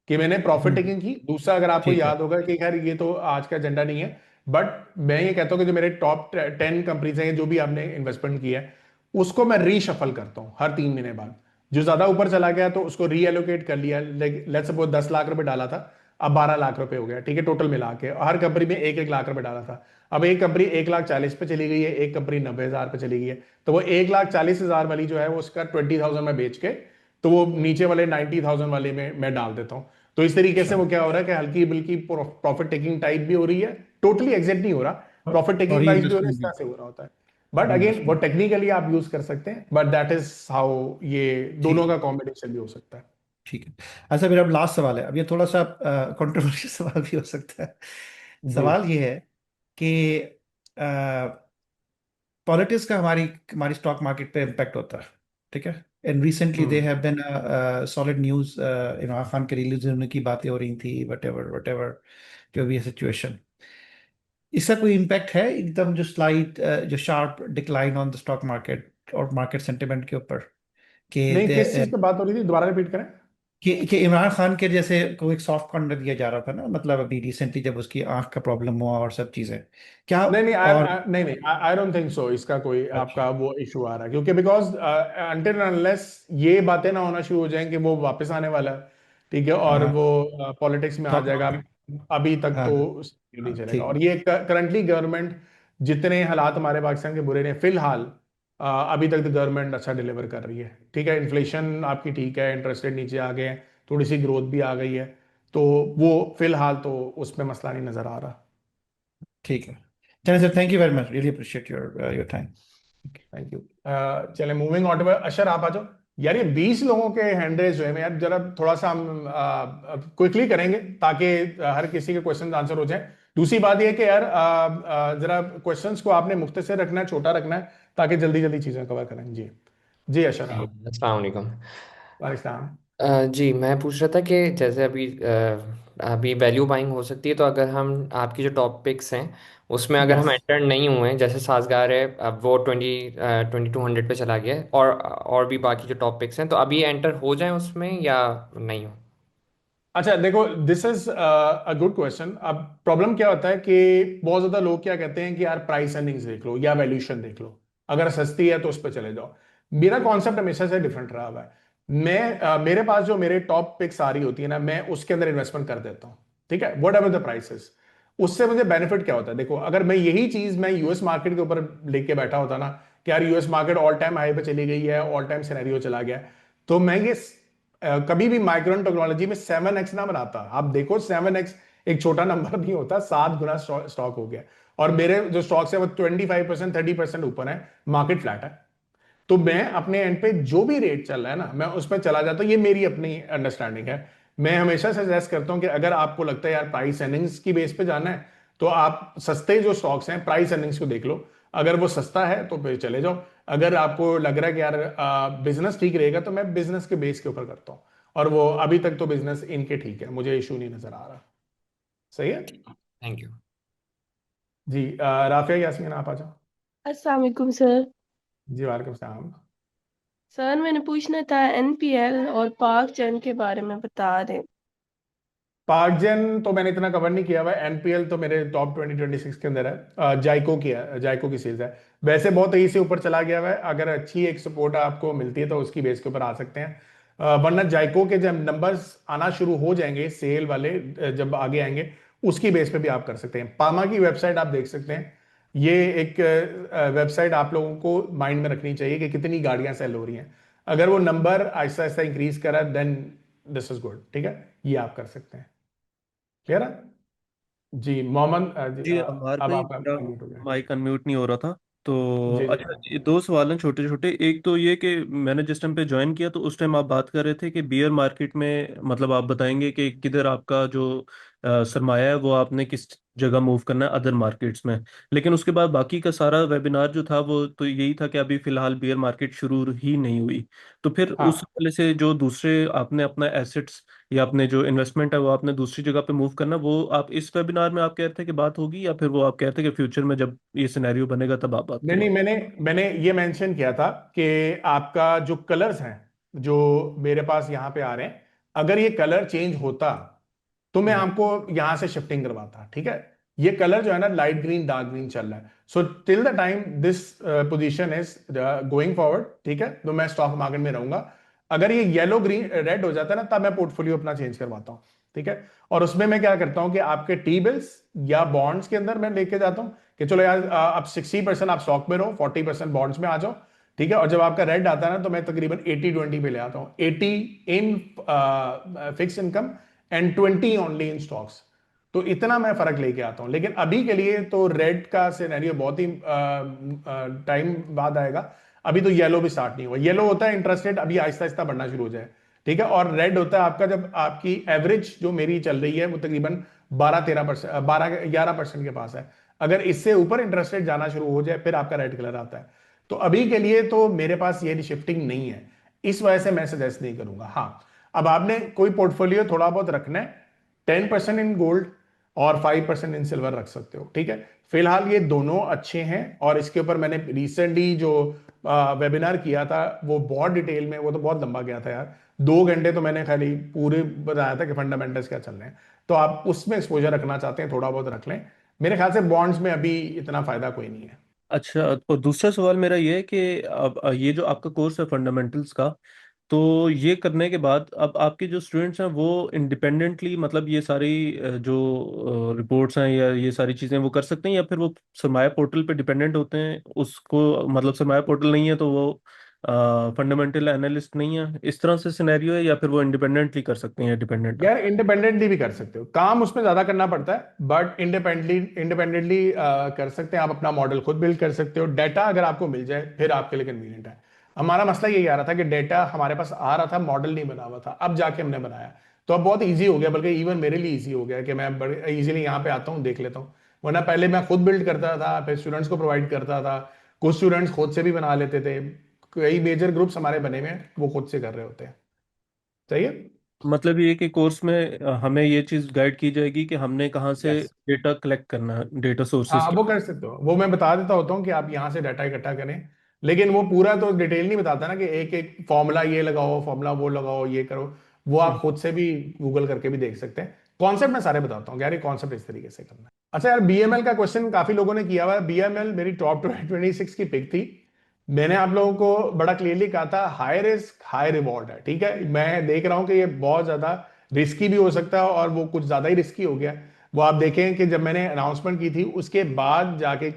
कि मैंने प्रॉफिट
हम्म।
टेकिंग की। दूसरा, अगर आपको
ठीक है।
याद होगा कि खैर ये तो आज का एजेंडा नहीं है, बट मैं ये कहता हूँ कि जो मेरे टॉप 10 कंपनीज हैं जो भी आपने इन्वेस्टमेंट किया है उसको मैं रीशफल करता हूँ हर 3 महीने बाद। जो ज्यादा ऊपर चला गया तो उसको रीएलोकेट कर लिया, लेट्स सपोज 10 लाख रुपए डाला था, अब 12 लाख रुपए हो गया, ठीक है, टोटल मिला के हर कंपनी में 1-1 लाख रुपए डाला था। अब एक कंपनी 1,40,000 पे चली गई है, एक कंपनी 90,000 पे चली गई है, तो वो 1,40,000 वाली जो है वो उसका 20,000 में बेच के तो वो नीचे वाले 90,000 वाले में मैं डाल देता हूँ। तो इस तरीके से
अच्छा।
वो क्या हो रहा है कि हल्की बिल्की प्रॉफिट टेकिंग टाइप भी हो रही है, टोटली एग्जिट नहीं हो रहा, प्रॉफिट
और
टेकिंग
री
प्राइस भी हो रहा है,
इन्वेस्टमेंट
इस
भी।
तरह से हो रहा होता है। बट
री
अगेन वो
इन्वेस्टमेंट।
टेक्निकली आप यूज कर सकते हैं, बट दैट इज हाउ ये दोनों
ठीक
का
है।
कॉम्बिनेशन भी हो सकता है।
ठीक है। अच्छा, मेरा अब लास्ट सवाल है, अब ये थोड़ा सा कंट्रोवर्शियल सवाल भी हो सकता है।
जी।
सवाल ये है कि पॉलिटिक्स का हमारी हमारी स्टॉक मार्केट पे इम्पैक्ट होता है, ठीक है। And recently they
hmm.
Have been solid news, Imran Khan के रिलीज होने की बातें हो रही थी, वट एवर जो भी है सिचुएशन, इसका कोई इम्पैक्ट है एकदम जो स्लाइड जो sharp decline on the stock market और मार्केट सेंटिमेंट के ऊपर, कि
नहीं, किस चीज पे बात हो रही थी, दोबारा रिपीट करें।
कि इमरान खान के जैसे को एक सॉफ्ट कॉर्नर दिया जा रहा था ना, मतलब अभी रिसेंटली जब उसकी आंख का प्रॉब्लम हुआ और सब चीजें, क्या?
नहीं नहीं,
और
नहीं नहीं, आई डोंट थिंक सो इसका कोई
अच्छा।
आपका वो इशू आ रहा है, क्योंकि बिकॉज अनटिल अनलेस ये बातें ना होना शुरू हो जाएं कि वो वापस आने वाला है, ठीक है, और
हाँ।
वो पॉलिटिक्स में आ
स्टॉक
जाएगा,
मार्केट।
अभी तक
हाँ
तो
हाँ,
नहीं चलेगा।
ठीक
और
है।
ये करंटली गवर्नमेंट, जितने हालात हमारे पाकिस्तान के बुरे ने फिलहाल, अभी तक तो गवर्नमेंट अच्छा डिलीवर कर रही है, ठीक है, इन्फ्लेशन आपकी ठीक है, इंटरेस्ट रेट नीचे आ गए हैं, थोड़ी सी ग्रोथ भी आ गई है, तो वो फिलहाल तो उसमें मसला नहीं नजर आ रहा।
ठीक है। चलिए sir, thank you very much, really appreciate your time.
Thank you. चले मूविंग ऑन टू अशर, आप आ जाओ। यार ये 20 लोगों के हैंड रेज हुए हैं यार, जरा थोड़ा सा हम क्विकली करेंगे ताकि हर किसी के क्वेश्चन आंसर हो जाए। दूसरी बात ये है कि यार जरा क्वेश्चंस को आपने मुख्तसर रखना है, छोटा रखना है, ताकि जल्दी जल्दी चीजें कवर करें। जी। जी अशर,
जी
आप।
अस्सलाम वालेकुम।
पाकिस्तान।
जी मैं पूछ रहा था कि जैसे अभी वैल्यू बाइंग हो सकती है, तो अगर हम आपकी जो टॉपिक्स हैं उसमें अगर हम
यस।
एंटर नहीं हुए हैं, जैसे साजगार है, अब वो 2200 पे चला गया है, और भी बाकी जो टॉपिक्स हैं, तो अभी एंटर हो जाएं उसमें या नहीं हो?
अच्छा देखो, this is a good question. अब प्रॉब्लम क्या होता है कि बहुत ज्यादा लोग क्या कहते हैं कि यार प्राइस अर्निंग्स देख लो या वैल्यूएशन देख लो, अगर सस्ती है तो उस पर चले जाओ। मेरा कॉन्सेप्ट हमेशा से डिफरेंट रहा हुआ है। मेरे पास जो मेरे टॉप पिक्स आ रही होती है ना, मैं उसके अंदर इन्वेस्टमेंट कर देता हूँ, ठीक है, वट एवर द प्राइसेस। उससे मुझे बेनिफिट क्या होता है, देखो अगर मैं यही चीज मैं यूएस मार्केट के ऊपर लेके बैठा होता ना कि यार US market all time high पे चली गई है, ऑल टाइम सिनेरियो चला गया है, तो मैं ये कभी भी माइक्रोन टेक्नोलॉजी में 7x ना बनाता। आप देखो 7x एक छोटा नंबर नहीं होता, 7 गुना स्टॉक हो गया। और मेरे जो स्टॉक्स है वो 25% 30% ऊपर है, मार्केट फ्लैट है। तो मैं अपने एंड पे जो भी रेट चल रहा है ना, मैं उस पर चला जाता हूँ, ये मेरी अपनी अंडरस्टैंडिंग है। मैं हमेशा सजेस्ट करता हूँ कि अगर आपको लगता है यार प्राइस अर्निंग्स की बेस पे जाना है, तो आप सस्ते जो स्टॉक्स हैं प्राइस अर्निंग्स को देख लो, अगर वो सस्ता है तो फिर चले जाओ। अगर आपको लग रहा है कि यार बिजनेस ठीक रहेगा, तो मैं बिजनेस के बेस के ऊपर करता हूँ, और वो अभी तक तो बिजनेस इनके ठीक है, मुझे इशू नहीं नजर आ रहा। सही है।
Thank you.
जी। राफिया यास्मीन, आप आ जाओ।
अस्सलाम वालेकुम सर।
जी वालेकुम सलाम।
सर मैंने पूछना था एनपीएल और पाक चंद के बारे में बता दें।
पार्कजेन तो मैंने इतना कवर नहीं किया हुआ है, एनपीएल तो मेरे टॉप 2026 के अंदर है। जाइको की है, जाइको की सेल्स है। वैसे बहुत तेजी से ऊपर चला गया हुआ है, अगर अच्छी एक सपोर्ट आपको मिलती है तो उसकी बेस के ऊपर आ सकते हैं। वरना जाइको के जब नंबर्स आना शुरू हो जाएंगे सेल वाले, जब आगे आएंगे, उसकी बेस पे भी आप कर सकते हैं। पामा की वेबसाइट आप देख सकते हैं। ये एक वेबसाइट आप लोगों को माइंड में रखनी चाहिए कि कितनी गाड़ियां सेल हो रही हैं। अगर वो नंबर आहिस्ता आहिस्ता इंक्रीज करा, देन दिस इज गुड, ठीक है, ये आप कर सकते हैं। क्लियर है। जी मोहम्मद, जी,
जी अमार
अब
भाई,
आपका
मेरा
अनम्यूट हो गया।
माइक अनम्यूट नहीं हो रहा था। तो
जी जी।
अच्छा, ये दो सवाल हैं छोटे छोटे। एक तो ये कि मैंने जिस टाइम पे ज्वाइन किया तो उस टाइम आप बात कर रहे थे कि बियर मार्केट में, मतलब आप बताएंगे कि किधर आपका जो सरमाया है वो आपने किस जगह मूव करना है अदर मार्केट्स में। लेकिन उसके बाद बाकी का सारा वेबिनार जो था वो तो यही था कि अभी फिलहाल बियर मार्केट शुरू ही नहीं हुई। तो फिर उस
हाँ।
वाले से जो दूसरे आपने अपना एसेट्स या अपने जो इन्वेस्टमेंट है वो आपने दूसरी जगह पे मूव करना, वो आप इस वेबिनार में आप कह रहे थे कि बात होगी, या फिर वो आप कहते हैं कि फ्यूचर में जब ये सिनेरियो बनेगा तब आप बात
नहीं नहीं,
करेंगे?
मैंने मैंने ये मेंशन किया था कि आपका जो कलर्स हैं, जो मेरे पास यहाँ पे आ रहे हैं, अगर ये कलर चेंज होता तो मैं
हम्म।
आपको यहां से शिफ्टिंग करवाता, ठीक है। ये कलर जो है ना लाइट ग्रीन डार्क ग्रीन चल रहा है। So till the time this position is going forward, ठीक है, तो मैं स्टॉक मार्केट में रहूंगा। अगर ये येलो ग्रीन रेड हो जाता है ना, तब मैं पोर्टफोलियो अपना चेंज करवाता हूँ, ठीक है। और उसमें मैं क्या करता हूँ कि आपके टी बिल्स या बॉन्ड्स के अंदर मैं लेके जाता हूँ कि चलो यार अब 60% आप स्टॉक में रहो, 40% बॉन्ड्स में आ जाओ, ठीक है। और जब आपका रेड आता है ना, तो मैं तकरीबन 80-20 पे ले आता हूँ, 80 in fix income and 20 only in stocks. तो इतना मैं फर्क लेके आता हूं। लेकिन अभी के लिए तो रेड का सिनेरियो बहुत ही टाइम बाद आएगा। अभी तो येलो भी स्टार्ट नहीं हुआ। येलो होता है इंटरेस्ट रेट अभी आहिस्ता आहिस्ता बढ़ना शुरू हो जाए, ठीक है। और रेड होता है आपका जब आपकी एवरेज जो मेरी चल रही है वो तकरीबन 12-13%, 12-11% के पास है। अगर इससे ऊपर इंटरेस्ट रेट जाना शुरू हो जाए फिर आपका रेड कलर आता है। तो अभी के लिए तो मेरे पास ये शिफ्टिंग नहीं है, इस वजह से मैं सजेस्ट नहीं करूंगा। हाँ, अब आपने कोई पोर्टफोलियो थोड़ा बहुत रखना है, 10% इन गोल्ड और 5% इन सिल्वर रख सकते हो, ठीक है। फिलहाल ये दोनों अच्छे हैं। और इसके ऊपर मैंने रिसेंटली जो वेबिनार किया था वो बहुत डिटेल में, वो तो बहुत लंबा गया था यार, 2 घंटे तो मैंने खाली पूरे बताया था कि फंडामेंटल्स क्या चल रहे हैं। तो आप उसमें एक्सपोजर रखना चाहते हैं थोड़ा बहुत रख लें। मेरे ख्याल से बॉन्ड्स में अभी इतना फायदा कोई नहीं है।
अच्छा, और दूसरा सवाल मेरा ये है कि अब ये जो आपका कोर्स है फंडामेंटल्स का, तो ये करने के बाद अब आपके जो स्टूडेंट्स हैं वो इंडिपेंडेंटली मतलब ये सारी जो रिपोर्ट्स हैं या ये सारी चीज़ें वो कर सकते हैं, या फिर वो सरमाया पोर्टल पे डिपेंडेंट होते हैं उसको, मतलब सरमाया पोर्टल नहीं है तो वो फंडामेंटल एनालिस्ट नहीं है, इस तरह से सिनेरियो है, या फिर वो इंडिपेंडेंटली कर सकते हैं या डिपेंडेंट है?
यार इंडिपेंडेंटली भी कर सकते हो, काम उसमें ज्यादा करना पड़ता है, बट इंडिपेंडेंटली कर सकते हैं। आप अपना मॉडल खुद बिल्ड कर सकते हो। डाटा अगर आपको मिल जाए फिर आपके लिए कन्वीनियंट है। हमारा मसला यही आ रहा था कि डाटा हमारे पास आ रहा था, मॉडल नहीं बना हुआ था, अब जाके हमने बनाया। तो अब बहुत ईजी हो गया, बल्कि इवन मेरे लिए ईजी हो गया कि मैं बड़े इजीली यहाँ पे आता हूँ, देख लेता हूँ। वरना पहले मैं खुद बिल्ड करता था, फिर स्टूडेंट्स को प्रोवाइड करता था। कुछ स्टूडेंट्स खुद से भी बना लेते थे। कई मेजर ग्रुप्स हमारे बने हुए हैं, वो खुद से कर रहे होते हैं। सही है।
मतलब ये कि कोर्स में हमें ये चीज़ गाइड की जाएगी कि हमने कहाँ से
यस।
डेटा कलेक्ट करना है, डेटा सोर्सेज
हाँ,
के।
वो कर सकते हो, वो मैं बता देता होता हूँ कि आप यहाँ से डाटा इकट्ठा करें। लेकिन वो पूरा तो डिटेल नहीं बताता ना कि एक एक फॉर्मूला ये लगाओ, फॉर्मूला वो लगाओ, ये करो। वो आप खुद से भी गूगल करके भी देख सकते हैं। कॉन्सेप्ट मैं सारे बताता हूँ यार, ये कॉन्सेप्ट इस तरीके से करना है। अच्छा यार, बीएमएल का क्वेश्चन काफी लोगों ने किया हुआ है। बीएमएल मेरी टॉप 26 की पिक थी। मैंने आप लोगों को बड़ा क्लियरली कहा था हाई रिस्क हाई रिवॉर्ड है, ठीक है। मैं देख रहा हूँ कि ये बहुत ज्यादा रिस्की भी हो सकता है और वो कुछ ज्यादा ही रिस्की हो गया। वो आप देखें कि जब मैंने अनाउंसमेंट की थी उसके बाद जाके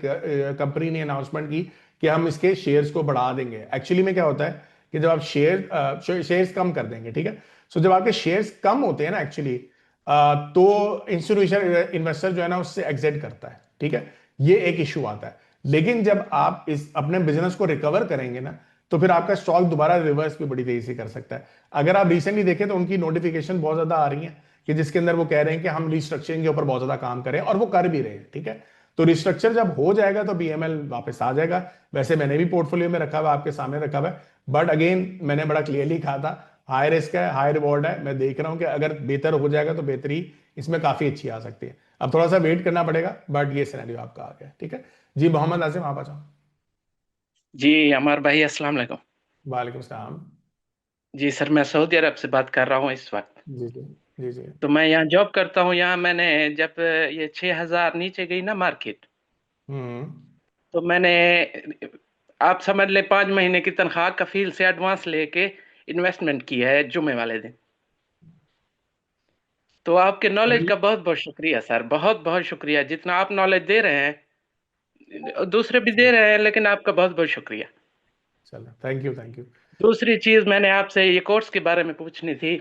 कंपनी ने अनाउंसमेंट की कि हम इसके शेयर्स को बढ़ा देंगे। एक्चुअली में क्या होता है कि जब आप शेयर्स कम कर देंगे, ठीक है। सो जब आपके शेयर्स कम होते हैं ना एक्चुअली, तो इंस्टीट्यूशनल इन्वेस्टर जो है ना उससे एग्जिट करता है, ठीक है। ये एक इशू आता है। लेकिन जब आप इस अपने बिजनेस को रिकवर करेंगे ना, तो फिर आपका स्टॉक दोबारा रिवर्स भी बड़ी तेजी से कर सकता है। अगर आप रिसेंटली देखें तो उनकी नोटिफिकेशन बहुत ज्यादा आ रही है कि जिसके अंदर वो कह रहे हैं कि हम रिस्ट्रक्चरिंग के ऊपर बहुत ज्यादा काम करें, और वो कर भी रहे हैं, ठीक है। तो रिस्ट्रक्चर जब हो जाएगा तो बीएमएल वापस आ जाएगा। वैसे मैंने भी पोर्टफोलियो में रखा हुआ, आपके सामने रखा हुआ है। बट अगेन मैंने बड़ा क्लियरली कहा था हाई रिस्क है हाई रिवॉर्ड है। मैं देख रहा हूं कि अगर बेहतर हो जाएगा तो बेहतरी इसमें काफी अच्छी आ सकती है। अब थोड़ा सा वेट करना पड़ेगा, बट ये सिनेरियो आपका आ गया, ठीक है। जी मोहम्मद आसिम, आप आ जाओ।
जी अमर भाई अस्सलाम वालेकुम।
वालेकुम सलाम।
जी सर, मैं सऊदी अरब से बात कर रहा हूँ इस वक्त।
जी जी। जी जी।
तो मैं यहाँ जॉब करता हूँ। यहाँ मैंने जब ये 6,000 नीचे गई ना मार्केट,
हम्म।
तो मैंने, आप समझ ले, 5 महीने की तनख्वाह कफील से एडवांस लेके इन्वेस्टमेंट की है जुमे वाले दिन। तो आपके नॉलेज
अभी
का बहुत बहुत शुक्रिया सर, बहुत बहुत शुक्रिया। जितना आप नॉलेज दे रहे हैं दूसरे भी दे रहे हैं, लेकिन आपका बहुत बहुत शुक्रिया।
चलो, थैंक यू थैंक यू।
दूसरी चीज मैंने आपसे ये कोर्स के बारे में पूछनी थी।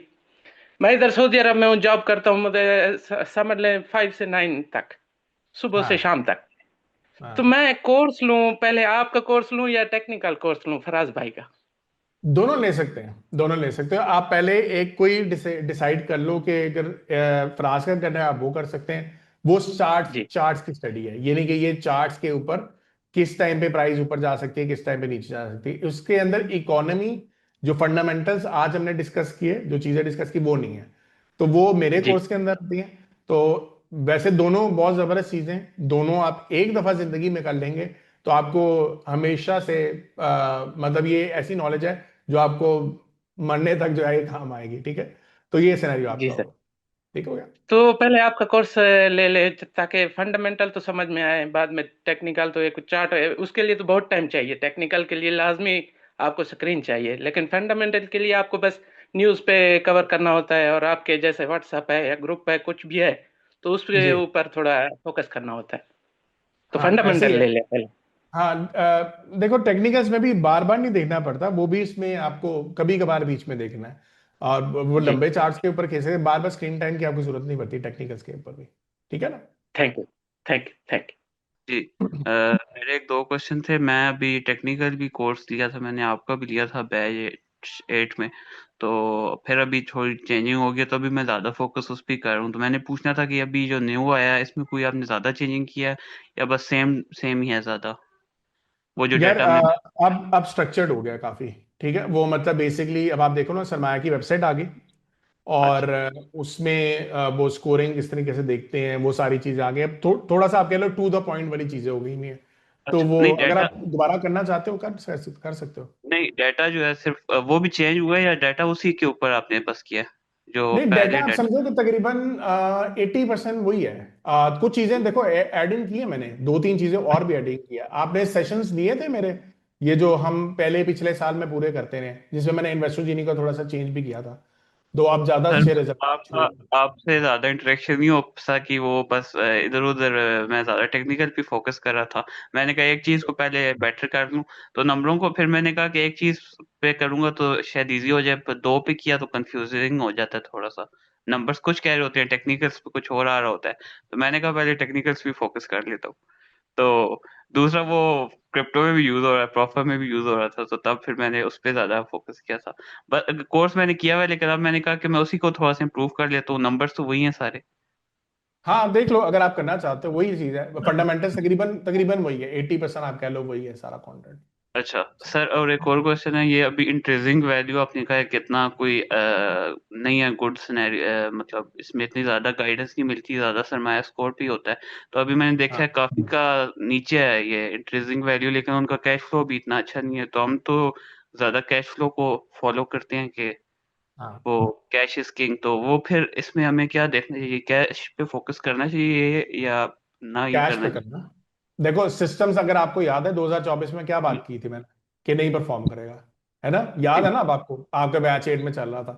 मैं इधर सऊदी अरब में हूँ, जॉब करता हूँ। मुझे समझ लें 5 से 9 तक, सुबह से
हाँ
शाम तक। तो
हाँ,
मैं कोर्स लूँ, पहले आपका कोर्स लूँ या टेक्निकल कोर्स लूँ फराज भाई का?
दोनों ले सकते हैं, दोनों ले सकते हो। आप पहले एक कोई डिसाइड कर लो कि अगर फ्रांस का करना है आप वो कर सकते हैं। वो चार्ट्स
जी
चार्ट्स की स्टडी है, ये नहीं कि ये चार्ट्स के ऊपर किस टाइम पे प्राइस ऊपर जा सकती है, किस टाइम पे नीचे जा सकती है। उसके अंदर इकोनॉमी, जो फंडामेंटल्स आज हमने डिस्कस किए, जो चीजें डिस्कस की, वो नहीं है। तो वो मेरे
जी
कोर्स के अंदर आती है। तो वैसे दोनों बहुत जबरदस्त चीजें हैं, दोनों आप एक दफा जिंदगी में कर लेंगे तो आपको हमेशा से मतलब ये ऐसी नॉलेज है जो आपको मरने तक जो है ये काम आएगी, ठीक है। तो ये सिनेरियो
जी
आपका
सर।
होगा। ठीक हो गया?
तो पहले आपका कोर्स ले ले ताकि फंडामेंटल तो समझ में आए, बाद में टेक्निकल तो एक चार्ट है, उसके लिए तो बहुत टाइम चाहिए। टेक्निकल के लिए लाजमी आपको स्क्रीन चाहिए, लेकिन फंडामेंटल के लिए आपको बस न्यूज़ पे कवर करना होता है, और आपके जैसे व्हाट्सएप है या ग्रुप है कुछ भी है तो उसके
जी
ऊपर थोड़ा फोकस करना होता है। तो
हाँ, ऐसे ही
फंडामेंटल
है।
ले ले पहले।
हाँ, देखो टेक्निकल्स में भी बार बार नहीं देखना पड़ता, वो भी इसमें आपको कभी कभार बीच में देखना है। और वो
जी,
लंबे चार्ट्स के ऊपर कैसे बार बार स्क्रीन टाइम की आपको जरूरत नहीं पड़ती टेक्निकल्स के ऊपर भी। ठीक है ना?
Thank you, thank you, thank
जी। मेरे एक दो क्वेश्चन थे। मैं अभी टेक्निकल भी कोर्स लिया था, मैंने आपका भी लिया था बैच 8 में। तो फिर अभी थोड़ी चेंजिंग हो गई, तो अभी मैं ज़्यादा फोकस उस पर कर रहा हूँ। तो मैंने पूछना था कि अभी जो न्यू आया है इसमें कोई आपने ज़्यादा चेंजिंग किया है या बस सेम सेम ही है ज़्यादा, वो जो
यार
डाटा में।
अब स्ट्रक्चर्ड हो गया काफी। ठीक है, वो मतलब बेसिकली अब आप देखो ना, सरमाया की वेबसाइट आ गई और
अच्छा।
उसमें वो स्कोरिंग किस तरीके से देखते हैं, वो सारी चीजें आ गई। अब थोड़ा सा आप कह लो टू द पॉइंट वाली चीजें हो गई हुई हैं। तो
अच्छा,
वो
नहीं
अगर
डाटा,
आप दोबारा करना चाहते हो कर सकते हो।
नहीं डाटा जो है सिर्फ वो भी चेंज हुआ है या डाटा उसी के ऊपर आपने बस किया है, जो
नहीं, डाटा
पहले
आप
डाटा।
समझो कि तकरीबन 80% वही है। कुछ चीजें देखो ऐड इन की है मैंने, दो तीन चीजें और भी ऐड इन किया। आपने सेशंस लिए थे मेरे, ये जो हम पहले पिछले साल में पूरे करते रहे, जिसमें मैंने इन्वेस्टर जीनी का थोड़ा सा चेंज भी किया था, तो आप ज्यादा
सर
अच्छे
आपका
रिजल्ट।
आपसे ज्यादा इंटरेक्शन नहीं हो सा कि वो बस इधर उधर, मैं ज्यादा टेक्निकल पे फोकस कर रहा था। मैंने कहा एक चीज को पहले बेटर कर लूं, तो नंबरों को फिर मैंने कहा कि एक चीज पे करूंगा तो शायद इजी हो जाए, पर दो पे किया तो कंफ्यूजिंग हो जाता है थोड़ा सा। नंबर्स कुछ कह रहे होते हैं, टेक्निकल्स पे कुछ और आ रहा होता है। तो मैंने कहा पहले टेक्निकल्स पे फोकस कर लेता हूँ। तो दूसरा वो क्रिप्टो में भी यूज हो रहा है, प्रॉफर में भी यूज हो रहा था, तो तब फिर मैंने उस पर ज्यादा फोकस किया था। बट कोर्स मैंने किया हुआ है, लेकिन अब मैंने कहा कि मैं उसी को थोड़ा सा इम्प्रूव कर लेता हूँ। नंबर्स तो वही हैं सारे।
हाँ देख लो, अगर आप करना चाहते हो वही चीज है, फंडामेंटल्स तकरीबन तकरीबन वही है, 80% आप कह लो वही है सारा कंटेंट।
अच्छा सर, और एक और क्वेश्चन है, ये अभी इंक्रीजिंग वैल्यू आपने कहा है कितना कोई नहीं है गुड सिनेरियो, मतलब इसमें इतनी ज्यादा गाइडेंस नहीं मिलती, ज्यादा सरमाया स्कोर भी होता है। तो अभी मैंने देखा
हाँ
है काफी का नीचे है ये इंक्रीजिंग वैल्यू, लेकिन उनका कैश फ्लो भी इतना अच्छा नहीं है। तो हम तो ज्यादा कैश फ्लो को फॉलो करते हैं कि
हाँ,
वो कैश इज किंग। तो वो फिर इसमें हमें क्या देखना चाहिए, कैश पे फोकस करना चाहिए या ना ही
कैश
करना
पे
चाहिए?
करना। देखो सिस्टम्स, अगर आपको याद है 2024 में क्या बात की थी मैंने, कि नहीं परफॉर्म करेगा, है ना? याद
जी
है ना अब आपको, आपका बैच 8 में चल रहा था,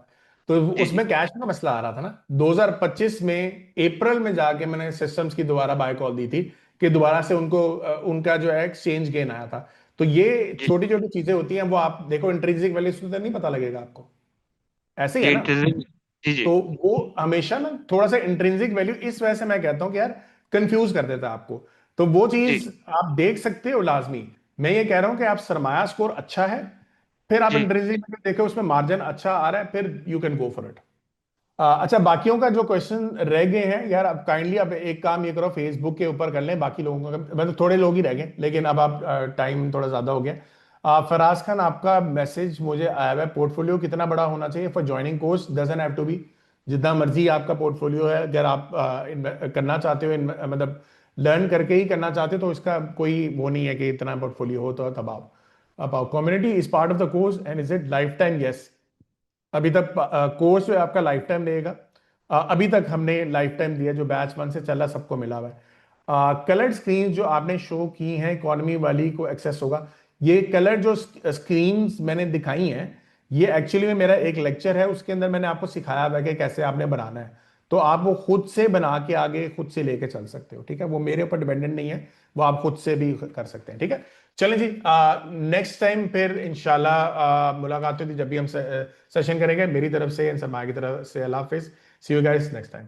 तो
जी जी
उसमें कैश का मसला आ रहा था ना। 2025 में अप्रैल में जाके मैंने सिस्टम्स की दोबारा बाय कॉल दी थी कि दोबारा से उनको उनका जो है एक्सचेंज गेन आया था। तो ये
जी
छोटी छोटी चीजें होती हैं, वो आप देखो इंट्रिंसिक वैल्यू से तो नहीं पता लगेगा आपको, ऐसे ही है
जी
ना?
जी जी
तो वो हमेशा ना थोड़ा सा इंट्रिंसिक वैल्यू, इस वजह से मैं कहता हूं कि यार कंफ्यूज कर देता है आपको। तो वो
जी
चीज आप देख सकते हो लाजमी। मैं ये कह रहा हूं कि आप सरमाया स्कोर अच्छा है, फिर आप
जी
इंट्रिंसिक वैल्यू देखो उसमें मार्जिन अच्छा आ रहा है, फिर you can go for it. अच्छा, बाकियों का जो क्वेश्चन रह गए हैं यार, अब काइंडली आप एक काम ये करो, फेसबुक के ऊपर कर लें, बाकी लोगों का मतलब थोड़े लोग ही रह गए, लेकिन अब आप टाइम थोड़ा ज्यादा हो गया। फराज खान, आपका मैसेज मुझे आया हुआ है, पोर्टफोलियो कितना बड़ा होना चाहिए for joining course? Doesn't have to be, जितना मर्जी आपका पोर्टफोलियो है, अगर आप करना चाहते हो मतलब लर्न करके ही करना चाहते हो, तो इसका कोई वो नहीं है कि इतना पोर्टफोलियो हो तो तब आप अब community is part of the course and is it life time? Yes, अभी तक कोर्स जो है आपका लाइफ टाइम रहेगा। अभी तक हमने लाइफ टाइम दिया, जो बैच 1 से चला सबको मिला हुआ है। कलर्ड स्क्रीन जो आपने शो की हैं, इकोनॉमी वाली को एक्सेस होगा। ये कलर जो स्क्रीन मैंने दिखाई हैं, ये एक्चुअली में मेरा एक लेक्चर है, उसके अंदर मैंने आपको सिखाया हुआ है कि कैसे आपने बनाना है। तो आप वो खुद से बना के आगे खुद से लेके चल सकते हो। ठीक है, वो मेरे ऊपर डिपेंडेंट नहीं है, वो आप खुद से भी कर सकते हैं। ठीक है, चलें जी, नेक्स्ट टाइम फिर इंशाल्लाह मुलाकात होगी जब भी हम सेशन करेंगे। मेरी तरफ से, सरमा की तरफ से, अल्लाह हाफिज, सी यू गाइस नेक्स्ट टाइम।